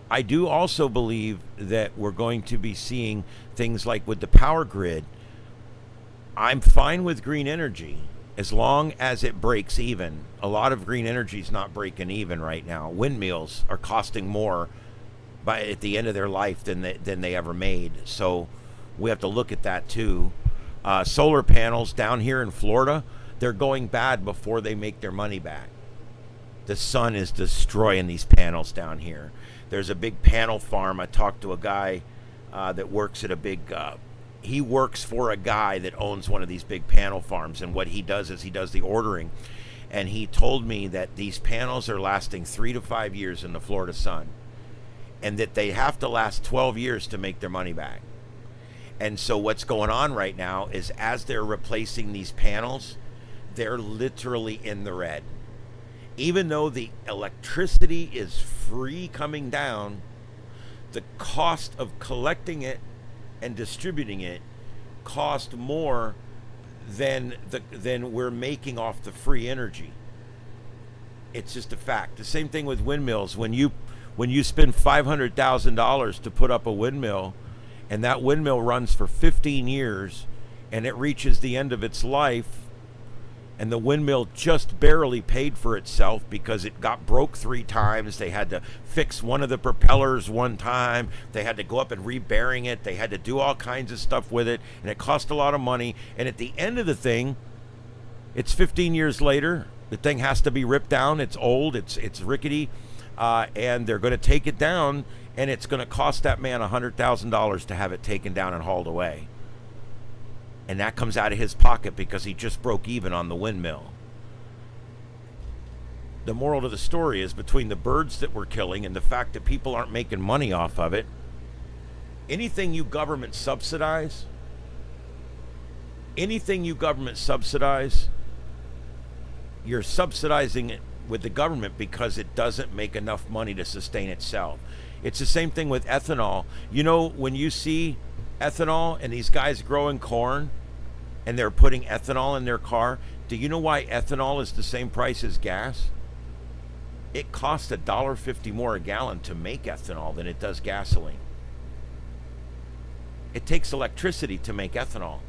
I do also believe that we're going to be seeing things like with the power grid. I'm fine with green energy as long as it breaks even. A lot of green energy is not breaking even right now. Windmills are costing more at the end of their life than they ever made. So we have to look at that too. Solar panels down here in Florida, they're going bad before they make their money back. The sun is destroying these panels down here. There's a big panel farm. I talked to a guy that works at a big he works for a guy that owns one of these big panel farms, and what he does is he does the ordering. And he told me that these panels are lasting 3 to 5 years in the Florida sun, and that they have to last 12 years to make their money back. And so what's going on right now is as they're replacing these panels, they're literally in the red. Even though the electricity is free coming down, the cost of collecting it and distributing it cost more than we're making off the free energy. It's just a fact. The same thing with windmills. When you spend $500,000 to put up a windmill, and that windmill runs for 15 years, and it reaches the end of its life, and the windmill just barely paid for itself because it got broke 3 times. They had to fix one of the propellers one time. They had to go up and rebearing it. They had to do all kinds of stuff with it, and it cost a lot of money. And at the end of the thing, it's 15 years later. The thing has to be ripped down. It's old. It's rickety, and they're going to take it down, and it's going to cost that man $100,000 to have it taken down and hauled away. And that comes out of his pocket because he just broke even on the windmill. The moral of the story is, between the birds that we're killing and the fact that people aren't making money off of it, anything you government subsidize, you're subsidizing it with the government because it doesn't make enough money to sustain itself. It's the same thing with ethanol. You know, when you see ethanol and these guys growing corn and they're putting ethanol in their car, do you know why ethanol is the same price as gas? It costs $1.50 more a gallon to make ethanol than it does gasoline. It takes electricity to make ethanol,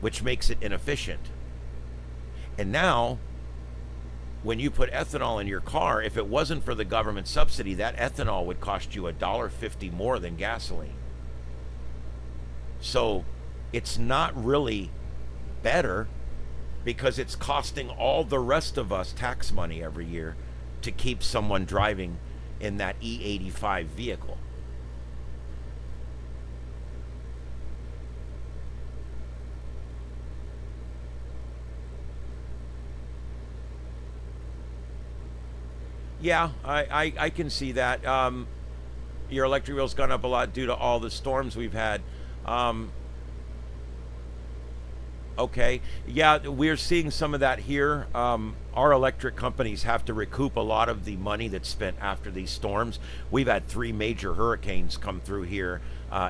which makes it inefficient. And now, when you put ethanol in your car, if it wasn't for the government subsidy, that ethanol would cost you $1.50 more than gasoline. So it's not really better, because it's costing all the rest of us tax money every year to keep someone driving in that E85 vehicle. Yeah, I can see that. Your electric bill's gone up a lot due to all the storms we've had. Okay, yeah, we're seeing some of that here. Our electric companies have to recoup a lot of the money that's spent after these storms. We've had 3 major hurricanes come through here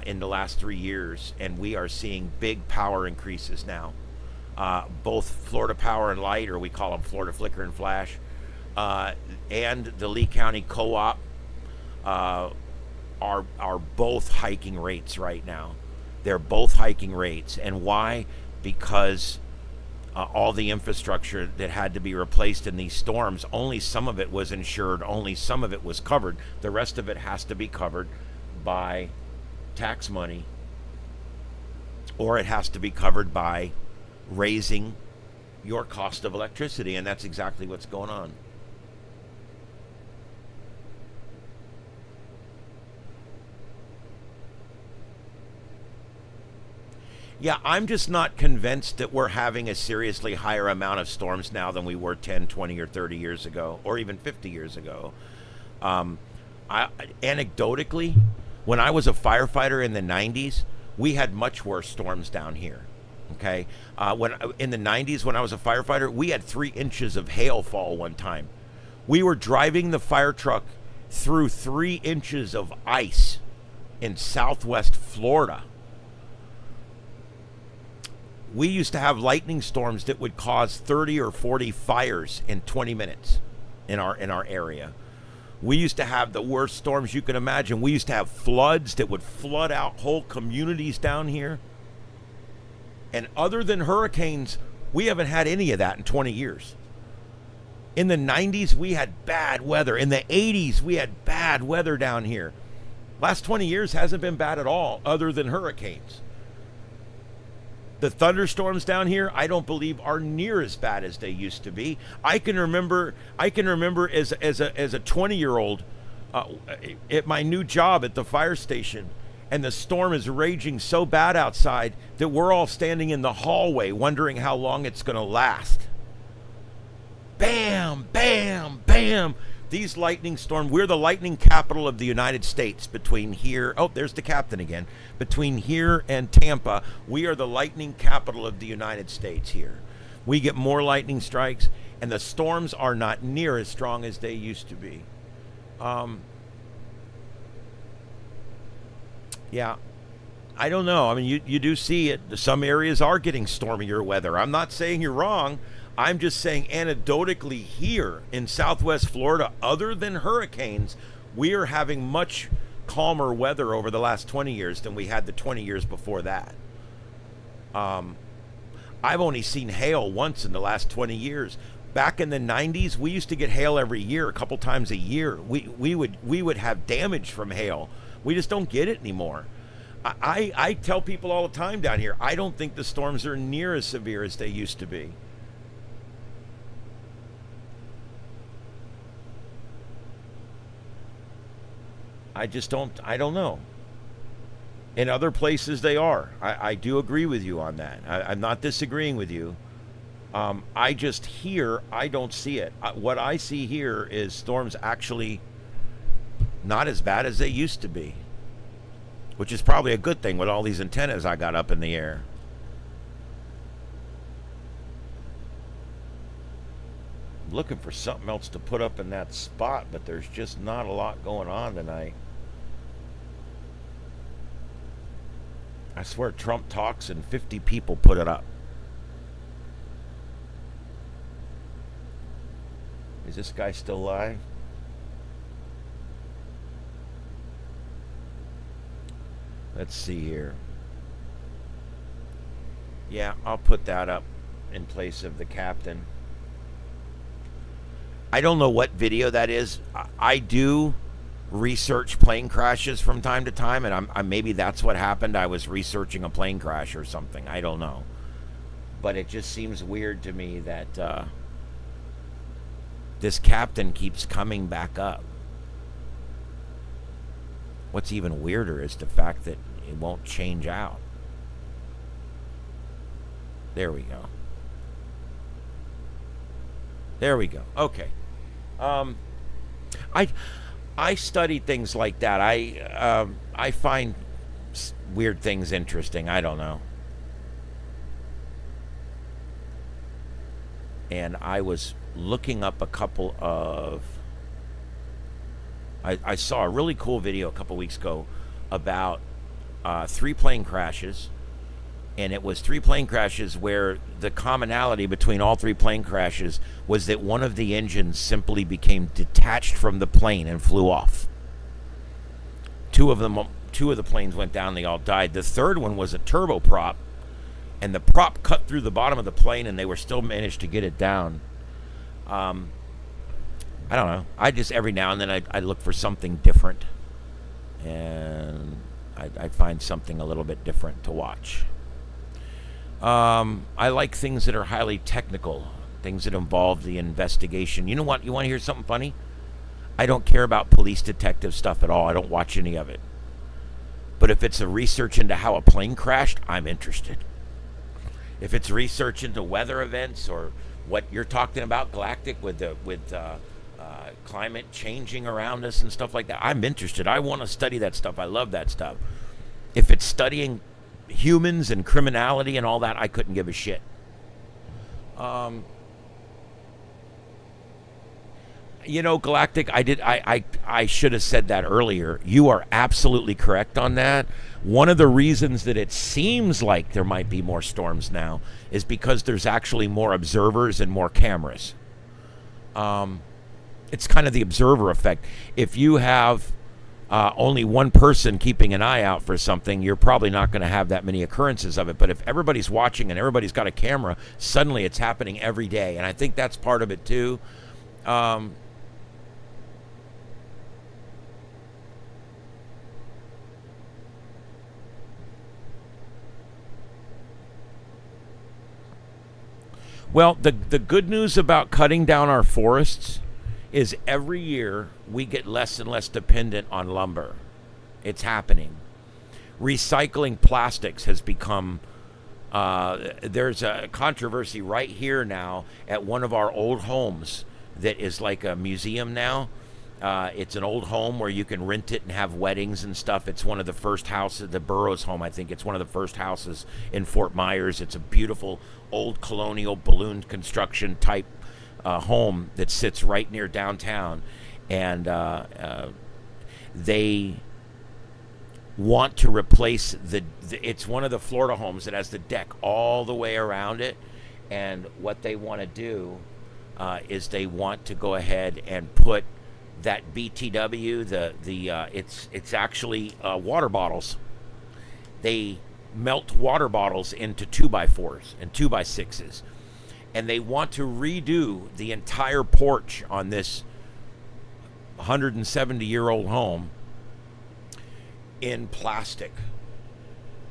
in the last 3 years, and we are seeing big power increases now. Both Florida Power and Light, or we call them Florida Flicker and Flash, and the Lee County Co-op are both hiking rates right now. They're both hiking rates. And why? Because all the infrastructure that had to be replaced in these storms, only some of it was insured, only some of it was covered. The rest of it has to be covered by tax money, or it has to be covered by raising your cost of electricity, and that's exactly what's going on. Yeah, I'm just not convinced that we're having a seriously higher amount of storms now than we were 10, 20, or 30 years ago, or even 50 years ago. Anecdotally, when I was a firefighter in the 90s, we had much worse storms down here. Okay, in the 90s, when I was a firefighter, we had 3 inches of hail fall one time. We were driving the fire truck through 3 inches of ice in southwest Florida. We used to have lightning storms that would cause 30 or 40 fires in 20 minutes in our area. We used to have the worst storms you can imagine. We used to have floods that would flood out whole communities down here. And other than hurricanes, we haven't had any of that in 20 years. In the 90s, we had bad weather. In the 80s, we had bad weather down here. Last 20 years hasn't been bad at all, other than hurricanes. The thunderstorms down here, I don't believe are near as bad as they used to be. I can remember as a 20-year-old at my new job at the fire station, and the storm is raging so bad outside that we're all standing in the hallway wondering how long it's going to last. Bam, bam, bam. These lightning storms, we're the lightning capital of the United States. Between here, oh, there's the captain again. Between here and Tampa, we are the lightning capital of the United States here. We get more lightning strikes, and the storms are not near as strong as they used to be. Yeah, I don't know. I mean, you do see it. Some areas are getting stormier weather. I'm not saying you're wrong. I'm just saying anecdotally here in southwest Florida, other than hurricanes, we are having much calmer weather over the last 20 years than we had the 20 years before that. I've only seen hail once in the last 20 years. Back in the 90s, we used to get hail every year, a couple times a year. We would have damage from hail. We just don't get it anymore. I tell people all the time down here, I don't think the storms are near as severe as they used to be. I don't know. In other places they are. I do agree with you on that. I'm not disagreeing with you. I don't see it. What I see here is storms actually not as bad as they used to be, which is probably a good thing with all these antennas I got up in the air. I'm looking for something else to put up in that spot, but there's just not a lot going on tonight. I swear Trump talks and 50 people put it up. Is this guy still live? Let's see here. Yeah, I'll put that up in place of the captain. I don't know what video that is. I do research plane crashes from time to time, and maybe that's what happened. I was researching a plane crash or something. I don't know. But it just seems weird to me that this captain keeps coming back up. What's even weirder is the fact that it won't change out. There we go. There we go. Okay. I study things like that. I find weird things interesting. I don't know. And I was looking up a couple of... I saw a really cool video a couple weeks ago about 3 plane crashes. And it was 3 plane crashes where the commonality between all 3 plane crashes was that one of the engines simply became detached from the plane and flew off. Two of the planes went down, they all died. The third one was a turboprop, and the prop cut through the bottom of the plane, and they were still managed to get it down. I don't know. I just, every now and then, I look for something different, and I find something a little bit different to watch. I like things that are highly technical, things that involve the investigation. You know what? You want to hear something funny? I don't care about police detective stuff at all. I don't watch any of it. But if it's a research into how a plane crashed, I'm interested. If it's research into weather events or what you're talking about, Galactic, with climate changing around us and stuff like that, I'm interested. I want to study that stuff. I love that stuff. If it's studying humans and criminality and all that, I couldn't give a shit. You know, Galactic, I should have said that earlier. You are absolutely correct on that. One of the reasons that it seems like there might be more storms now is because there's actually more observers and more cameras. It's kind of the observer effect. If you have only one person keeping an eye out for something, you're probably not going to have that many occurrences of it. But if everybody's watching and everybody's got a camera, suddenly it's happening every day. And I think that's part of it too. Well, the good news about cutting down our forests is every year we get less and less dependent on lumber. It's happening. Recycling plastics has become... there's a controversy right here now at one of our old homes that is like a museum now. It's an old home where you can rent it and have weddings and stuff. It's one of the first houses, the Burroughs home, I think. It's one of the first houses in Fort Myers. It's a beautiful old colonial balloon construction type home that sits right near downtown. And they want to replace it's one of the Florida homes that has the deck all the way around it. And what they want to do is they want to go ahead and put that BTW, it's actually water bottles. They melt water bottles into 2x4s and 2x6s, and they want to redo the entire porch on this 170-year-old home in plastic.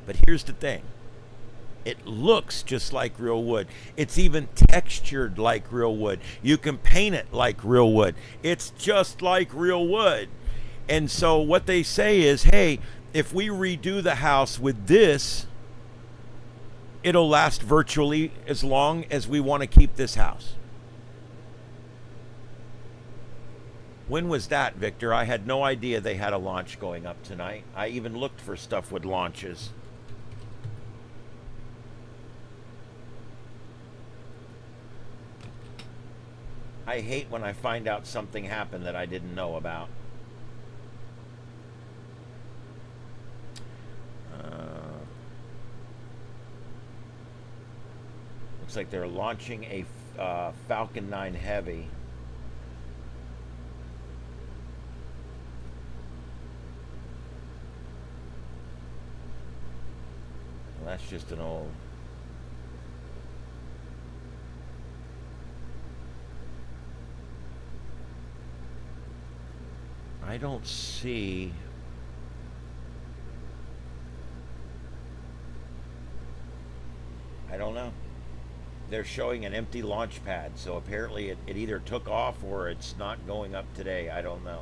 But here's the thing. It looks just like real wood. It's even textured like real wood. You can paint it like real wood. It's just like real wood. And so what they say is, hey, if we redo the house with this, it'll last virtually as long as we want to keep this house. When was that, Victor? I had no idea they had a launch going up tonight. I even looked for stuff with launches. I hate when I find out something happened that I didn't know about. Looks like they're launching a Falcon 9 Heavy. Well, that's just an old... I don't see. I don't know. They're showing an empty launch pad, so apparently it either took off or it's not going up today. I don't know.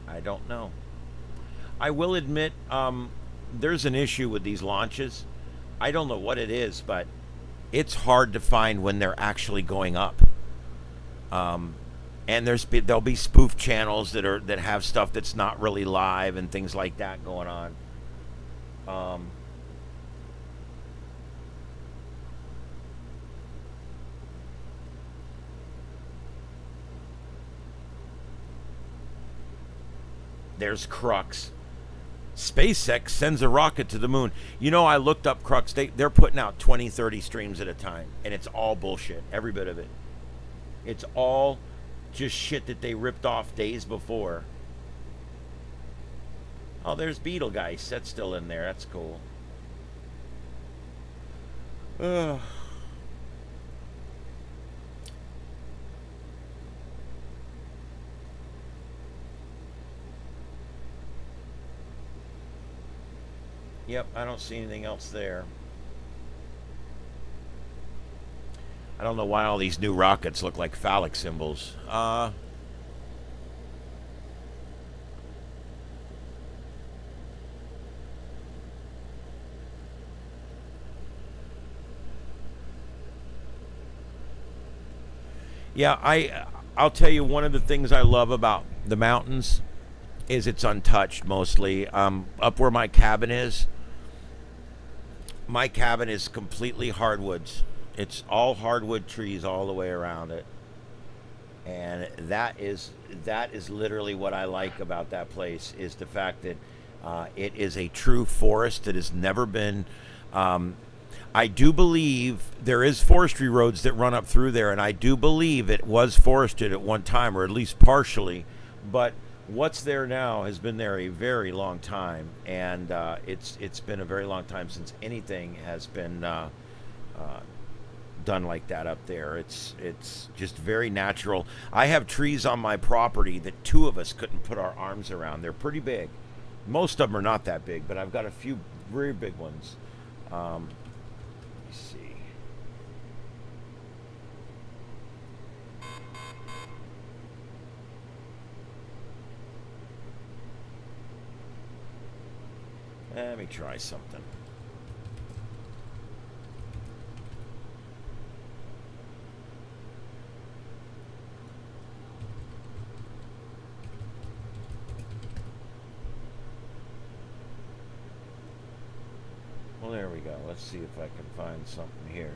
I don't know. I will admit, there's an issue with these launches. I don't know what it is, but it's hard to find when they're actually going up. And there'll be spoof channels that have stuff that's not really live and things like that going on. There's Crux. SpaceX sends a rocket to the moon. You know, I looked up Crux. They're putting out 20, 30 streams at a time, and it's all bullshit. Every bit of it. It's all just shit that they ripped off days before. Oh, there's Betelgeuse. That's still in there. That's cool. Ugh. Yep, I don't see anything else there. I don't know why all these new rockets look like phallic symbols. Yeah, I'll tell you, one of the things I love about the mountains is it's untouched mostly. Up where my cabin is completely hardwoods. It's all hardwood trees all the way around it. And that is literally what I like about that place, is the fact that it is a true forest that has never been. I do believe there is forestry roads that run up through there, and I do believe it was forested at one time, or at least partially. But what's there now has been there a very long time, and it's been a very long time since anything has been done like that up there. It's just very natural. I have trees on my property that two of us couldn't put our arms around. They're pretty big. Most of them are not that big, but I've got a few very big ones. Let me see. Let me try something. Well, there we go. Let's see if I can find something here.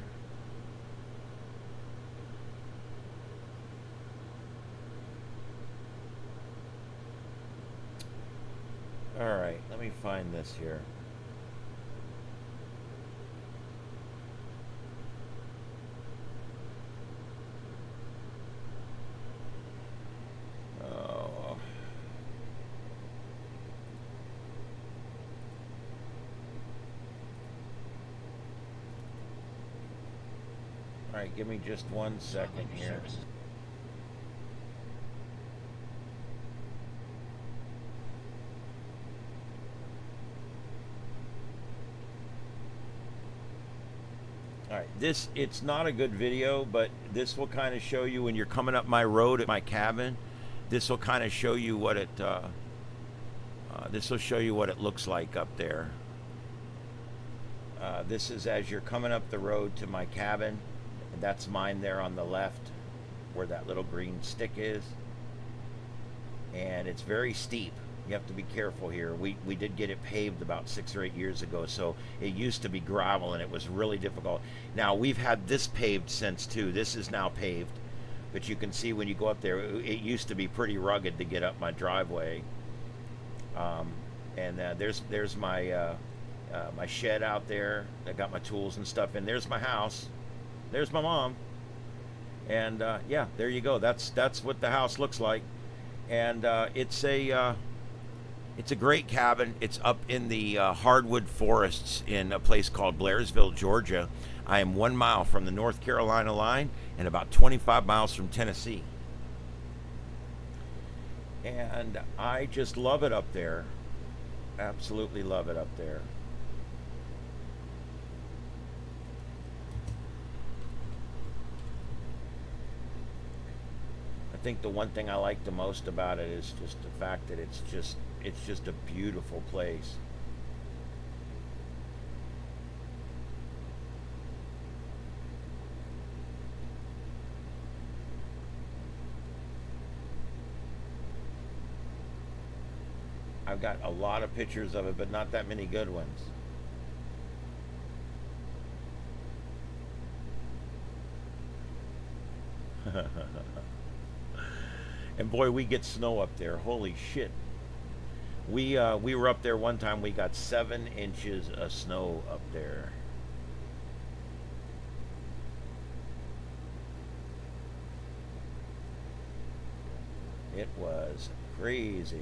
All right, let me find this here. Oh. All right, give me just 1 second here. Alright, it's not a good video, but this will kind of show you when you're coming up my road at my cabin. This will kind of show you what it looks like up there. This is as you're coming up the road to my cabin. And that's mine there on the left, where that little green stick is. And it's very steep. You have to be careful here. We did get it paved about 6 or 8 years ago, so it used to be gravel and it was really difficult. Now we've had this paved since too. This is now paved, but you can see when you go up there, it used to be pretty rugged to get up my driveway. There's my my shed out there. I got my tools and stuff, and there's my house. There's my mom, and yeah, there you go. That's what the house looks like, and it's It's a great cabin. It's up in the hardwood forests in a place called Blairsville, Georgia. I am 1 mile from the North Carolina line and about 25 miles from Tennessee. And I just love it up there. Absolutely love it up there. I think the one thing I like the most about it is just the fact that it's just a beautiful place. I've got a lot of pictures of it, but not that many good ones. And boy, we get snow up there. Holy shit. We were up there one time. We got 7 inches of snow up there. It was crazy.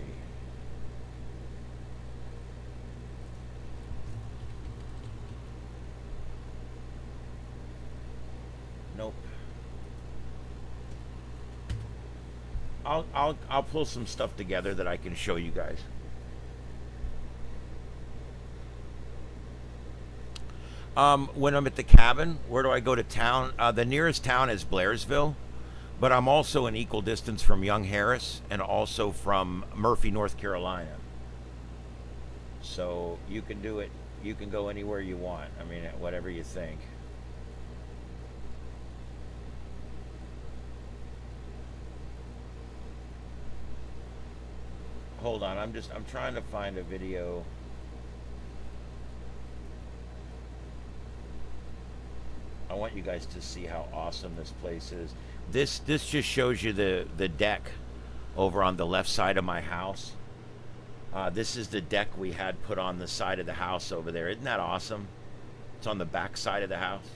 Nope. I'll pull some stuff together that I can show you guys. When I'm at the cabin, where do I go to town? The nearest town is Blairsville, but I'm also an equal distance from Young Harris and also from Murphy, North Carolina. So you can do it. You can go anywhere you want. I mean, whatever you think. Hold on, I'm trying to find a video. I want you guys to see how awesome this place is. This just shows you the deck over on the left side of my house. This is the deck we had put on the side of the house over there. Isn't that awesome? It's on the back side of the house.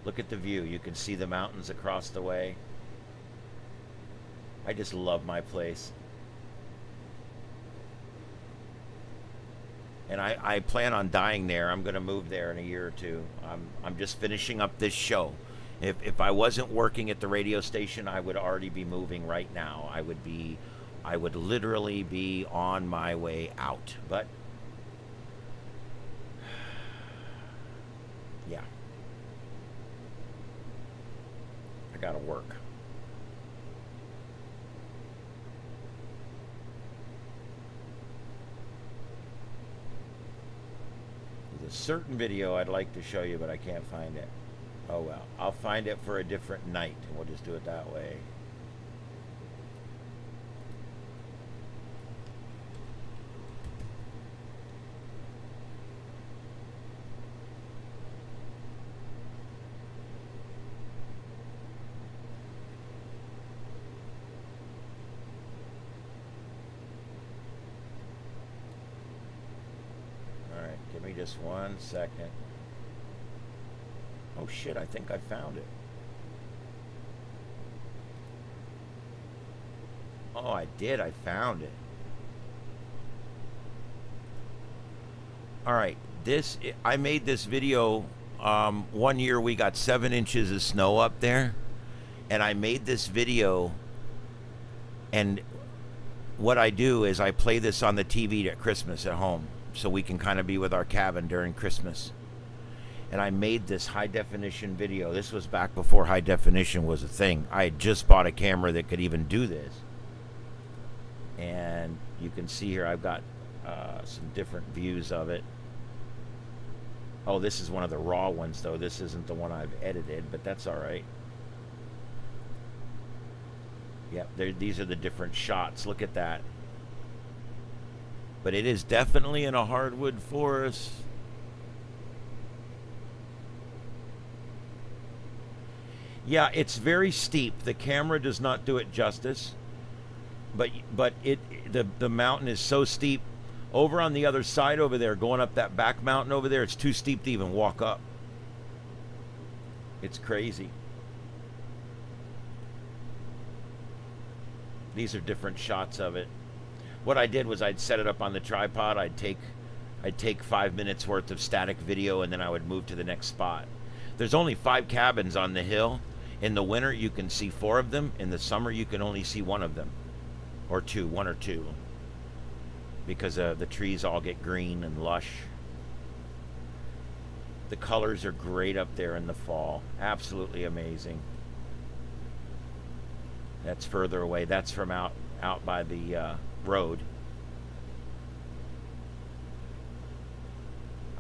Look at the view. You can see the mountains across the way. I just love my place. And I plan on dying there. I'm going to move there in a year or two. I'm just finishing up this show. If I wasn't working at the radio station, I would already be moving right now. I would literally be on my way out. But yeah. I got to work. There's a certain video I'd like to show you, but I can't find it. Oh well, I'll find it for a different night, and we'll just do it that way. Alright, give me just 1 second. Oh shit, I think I found it. Oh, I did. I found it. Alright, I made this video. One year we got 7 inches of snow up there. And I made this video. And what I do is I play this on the TV at Christmas at home. So we can kind of be with our cabin during Christmas. And I made this high definition video. This was back before high definition was a thing. I had just bought a camera that could even do this. And you can see here I've got some different views of it. Oh, this is one of the raw ones though. This isn't the one I've edited, but that's all right. Yep, these are the different shots. Look at that. But it is definitely in a hardwood forest. Yeah, it's very steep. The camera does not do it justice. But the mountain is so steep. Over on the other side over there, going up that back mountain over there, it's too steep to even walk up. It's crazy. These are different shots of it. What I did was I'd set it up on the tripod. I'd take 5 minutes worth of static video, and then I would move to the next spot. There's only 5 cabins on the hill. In the winter, you can see 4 of them. In the summer, you can only see 1 of them, or 2, 1 or 2, because the trees all get green and lush. The colors are great up there in the fall. Absolutely amazing. That's further away. That's from out by the road.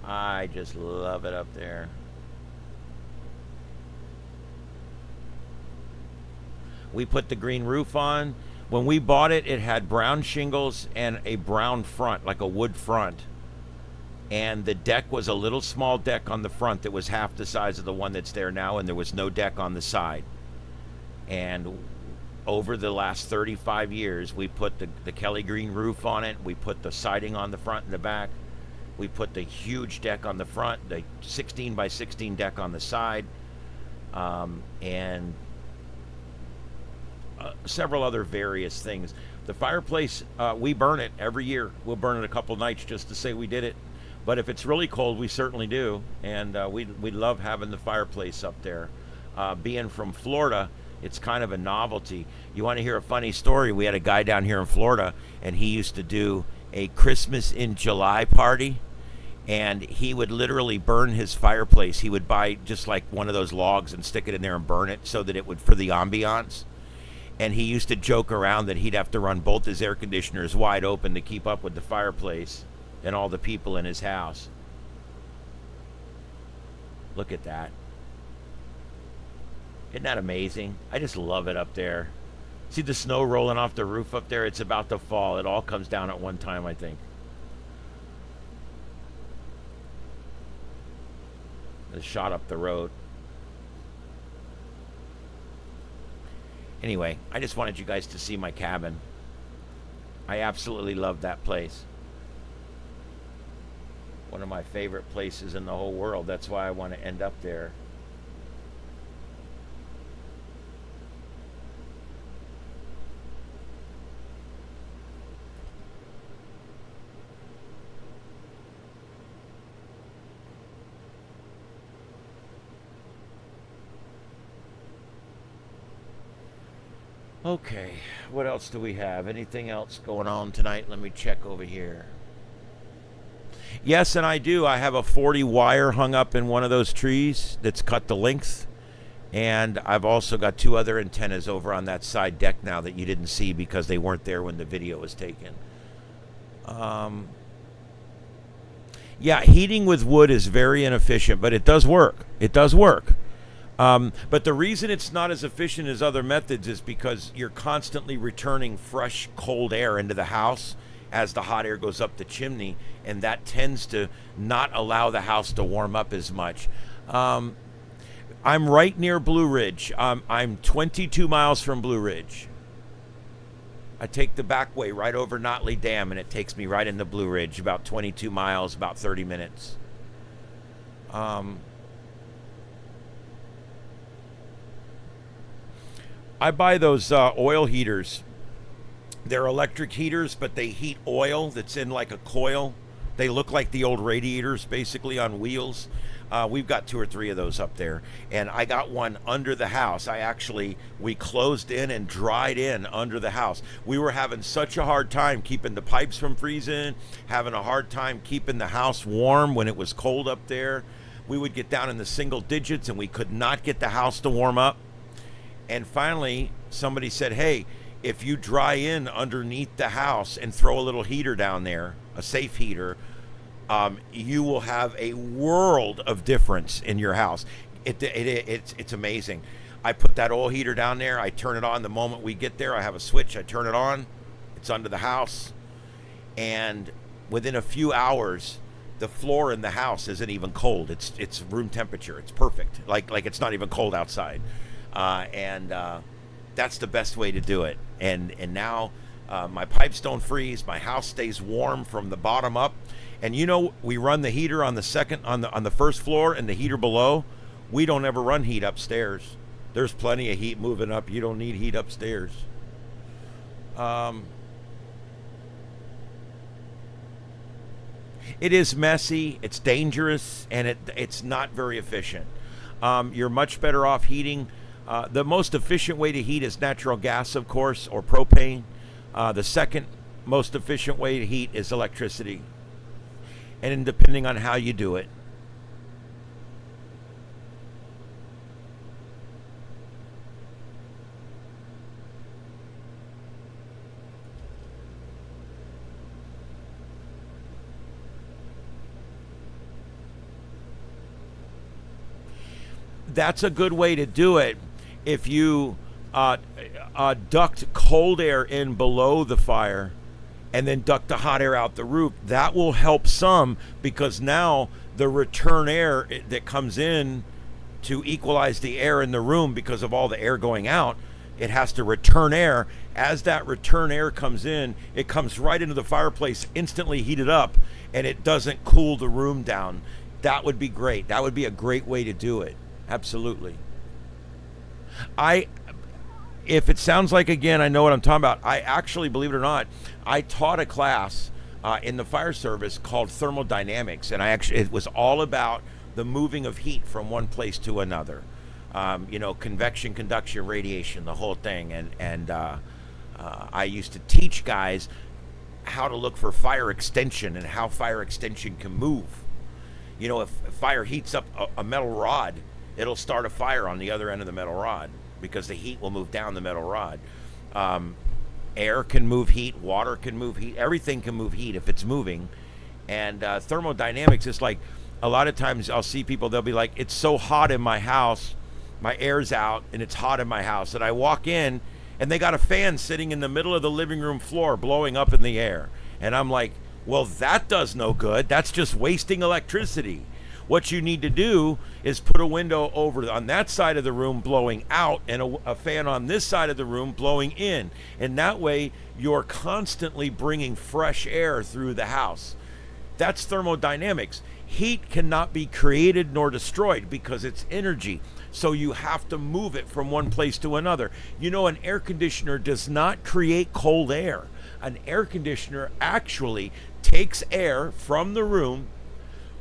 I just love it up there. We put the green roof on. When we bought it, it had brown shingles and a brown front, like a wood front. And the deck was a little small deck on the front that was half the size of the one that's there now, and there was no deck on the side. And over the last 35 years, we put the Kelly green roof on it. We put the siding on the front and the back. We put the huge deck on the front, the 16 by 16 deck on the side, and several other various things. The fireplace, we burn it every year. We'll burn it a couple nights just to say we did it. But if it's really cold, we certainly do. And we love having the fireplace up there. Being from Florida, it's kind of a novelty. You want to hear a funny story? We had a guy down here in Florida, and he used to do a Christmas in July party. And he would literally burn his fireplace. He would buy just like one of those logs and stick it in there and burn it so that it would, for the ambiance. And he used to joke around that he'd have to run both his air conditioners wide open to keep up with the fireplace and all the people in his house. Look at that. Isn't that amazing? I just love it up there. See the snow rolling off the roof up there? It's about to fall. It all comes down at one time, I think. The shot up the road. Anyway, I just wanted you guys to see my cabin. I absolutely love that place. One of my favorite places in the whole world. That's why I want to end up there. Okay, what else do we have? Anything else going on tonight? Let me check over here. Yes, and I do. I have a 40 wire hung up in one of those trees that's cut to length. And I've also got 2 other antennas over on that side deck now that you didn't see because they weren't there when the video was taken. Yeah, heating with wood is very inefficient, but it does work. It does work. But the reason it's not as efficient as other methods is because you're constantly returning fresh, cold air into the house as the hot air goes up the chimney, and that tends to not allow the house to warm up as much. I'm right near Blue Ridge. I'm 22 miles from Blue Ridge. I take the back way right over Notley Dam, and it takes me right into Blue Ridge, about 22 miles, about 30 minutes. I buy those oil heaters. They're electric heaters, but they heat oil that's in like a coil. They look like the old radiators, basically, on wheels. We've got 2 or 3 of those up there. And I got one under the house. We closed in and dried in under the house. We were having such a hard time keeping the pipes from freezing, having a hard time keeping the house warm when it was cold up there. We would get down in the single digits, and we could not get the house to warm up. And finally, somebody said, hey, if you dry in underneath the house and throw a little heater down there, a safe heater, you will have a world of difference in your house. It's amazing. I put that oil heater down there. I turn it on the moment we get there. I have a switch. I turn it on. It's under the house. And within a few hours, the floor in the house isn't even cold. It's room temperature. It's perfect. Like it's not even cold outside. That's the best way to do it. And now my pipes don't freeze. My house stays warm from the bottom up. And we run the heater on the first floor and the heater below. We don't ever run heat upstairs. There's plenty of heat moving up. You don't need heat upstairs. It is messy, it's dangerous, and it's not very efficient. You're much better off heating. The most efficient way to heat is natural gas, of course, or propane. The second most efficient way to heat is electricity. And depending on how you do it. That's a good way to do it. If you duct cold air in below the fire and then duct the hot air out the roof, that will help some, because now the return air that comes in to equalize the air in the room, because of all the air going out, it has to return air. As that return air comes in, it comes right into the fireplace, instantly heated up, and it doesn't cool the room down. That would be great. That would be a great way to do it. Absolutely. If it sounds like, again, I know what I'm talking about. I actually, believe it or not, I taught a class in the fire service called thermodynamics, and it was all about the moving of heat from one place to another. Convection, conduction, radiation, the whole thing. And I used to teach guys how to look for fire extension and how fire extension can move. If fire heats up a metal rod, it'll start a fire on the other end of the metal rod, because the heat will move down the metal rod. Air can move heat, water can move heat, everything can move heat if it's moving. And thermodynamics is like, a lot of times I'll see people, they'll be like, it's so hot in my house, my air's out and it's hot in my house. And I walk in and they got a fan sitting in the middle of the living room floor blowing up in the air. And I'm like, well, that does no good. That's just wasting electricity. What you need to do is put a window over on that side of the room blowing out, and a fan on this side of the room blowing in. And that way you're constantly bringing fresh air through the house. That's thermodynamics. Heat cannot be created nor destroyed because it's energy. So you have to move it from one place to another. An air conditioner does not create cold air. An air conditioner actually takes air from the room,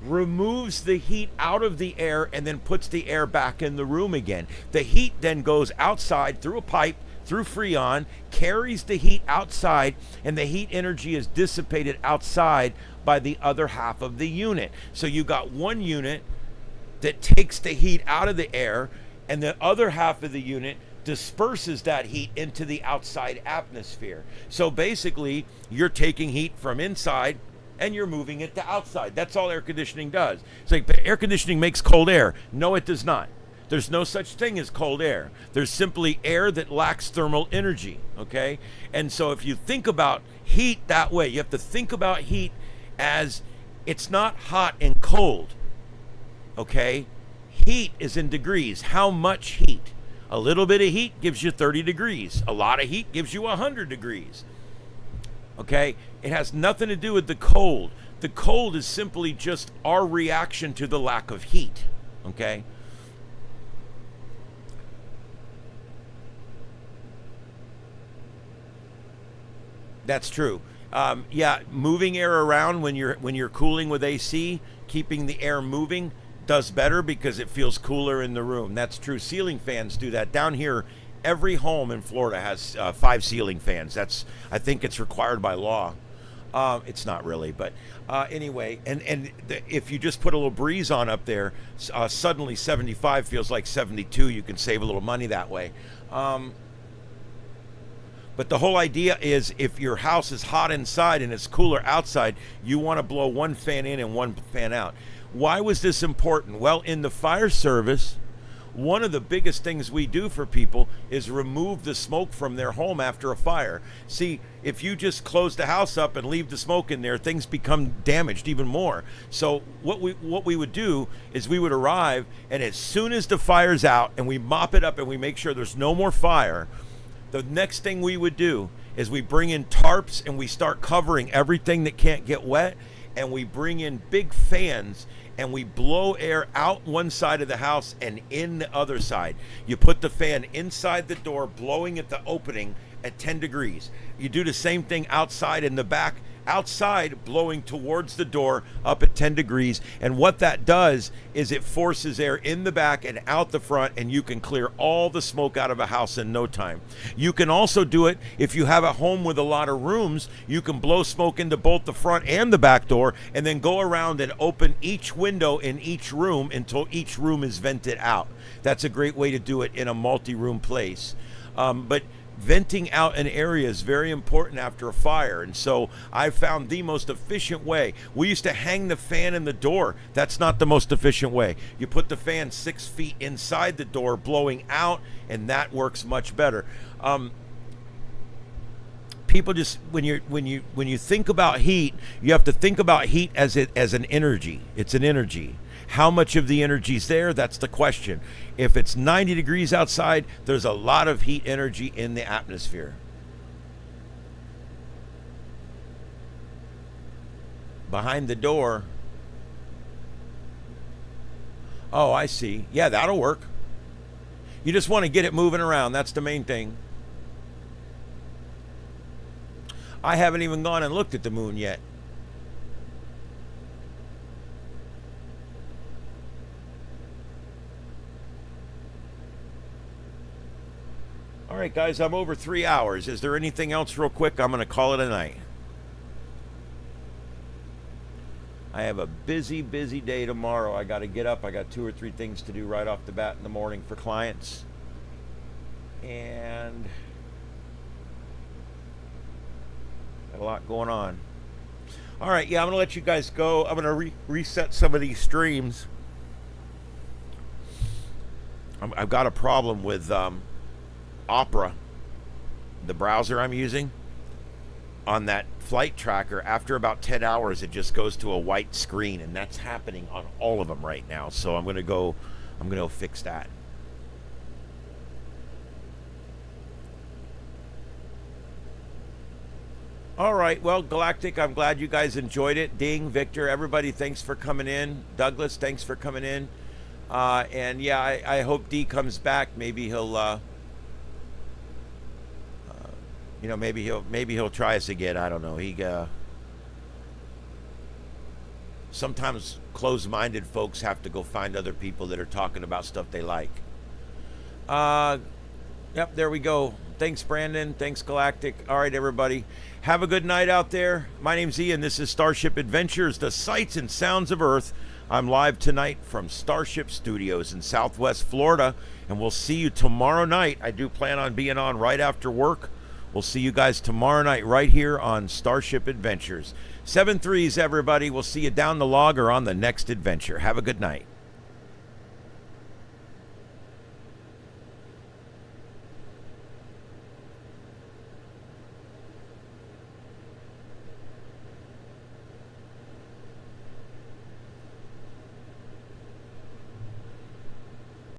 removes the heat out of the air, and then puts the air back in the room again. The heat then goes outside through a pipe, through Freon, carries the heat outside, and the heat energy is dissipated outside by the other half of the unit. So you got one unit that takes the heat out of the air, and the other half of the unit disperses that heat into the outside atmosphere. So basically, you're taking heat from inside and you're moving it to outside. That's all air conditioning does. It's like, but air conditioning makes cold air. No, it does not. There's no such thing as cold air. There's simply air that lacks thermal energy, okay? And so if you think about heat that way, you have to think about heat as it's not hot and cold, okay? Heat is in degrees. How much heat? A little bit of heat gives you 30 degrees. A lot of heat gives you 100 degrees. Okay? It has nothing to do with the cold. The cold is simply just our reaction to the lack of heat. Okay? That's true. Moving air around when you're cooling with AC, keeping the air moving does better because it feels cooler in the room. That's true. Ceiling fans do that. Down here, every home in Florida has 5 ceiling fans. I think it's required by law. It's not really, but anyway. If you just put a little breeze on up there, suddenly 75 feels like 72. You can save a little money that way. But the whole idea is, if your house is hot inside and it's cooler outside, you want to blow one fan in and one fan out. Why was this important? Well, in the fire service, one of the biggest things we do for people is remove the smoke from their home after a fire. See, if you just close the house up and leave the smoke in there, things become damaged even more. So what we would do is we would arrive, and as soon as the fire's out and we mop it up and we make sure there's no more fire, the next thing we would do is we bring in tarps and we start covering everything that can't get wet, and we bring in big fans and we blow air out one side of the house and in the other side. You put the fan inside the door, blowing at the opening at 10 degrees. You do the same thing outside in the back. Outside, blowing towards the door up at 10 degrees. And what that does is it forces air in the back and out the front, and you can clear all the smoke out of a house in no time. You can also do it if you have a home with a lot of rooms. You can blow smoke into both the front and the back door, and then go around and open each window in each room until each room is vented out. That's a great way to do it in a multi-room place. But venting out an area is very important after a fire, and so I found the most efficient way. We used to hang the fan in the door. That's not the most efficient way. You put the fan 6 feet inside the door, blowing out, and that works much better. People just when you think about heat, you have to think about heat as an energy. It's an energy. How much of the energy is there? That's the question. If it's 90 degrees outside, there's a lot of heat energy in the atmosphere. Behind the door. Oh, I see. Yeah, that'll work. You just want to get it moving around. That's the main thing. I haven't even gone and looked at the moon yet. All right, guys, I'm over 3 hours. Is there anything else real quick? I'm going to call it a night. I have a busy day tomorrow. I got to get up. I got 2 or 3 things to do right off the bat in the morning for clients. And got a lot going on. All right, yeah, I'm going to let you guys go. I'm going to reset some of these streams. I've got a problem with Opera, the browser I'm using, on that flight tracker. After about 10 hours, it just goes to a white screen, and that's happening on all of them right now. So I'm gonna go fix that. All right, well, Galactic, I'm glad you guys enjoyed it. Ding, Victor, everybody, thanks for coming in. Douglas, thanks for coming in. And yeah, I hope D comes back. Maybe he'll you know, maybe he'll try us again. I don't know. He sometimes closed-minded folks have to go find other people that are talking about stuff they like. Yep, there we go. Thanks, Brandon. Thanks, Galactic. All right, everybody. Have a good night out there. My name's Ian. This is Starship Adventures, the sights and sounds of Earth. I'm live tonight from Starship Studios in Southwest Florida, and we'll see you tomorrow night. I do plan on being on right after work. We'll see you guys tomorrow night right here on Starship Adventures. 7 3s, everybody. We'll see you down the log or on the next adventure. Have a good night.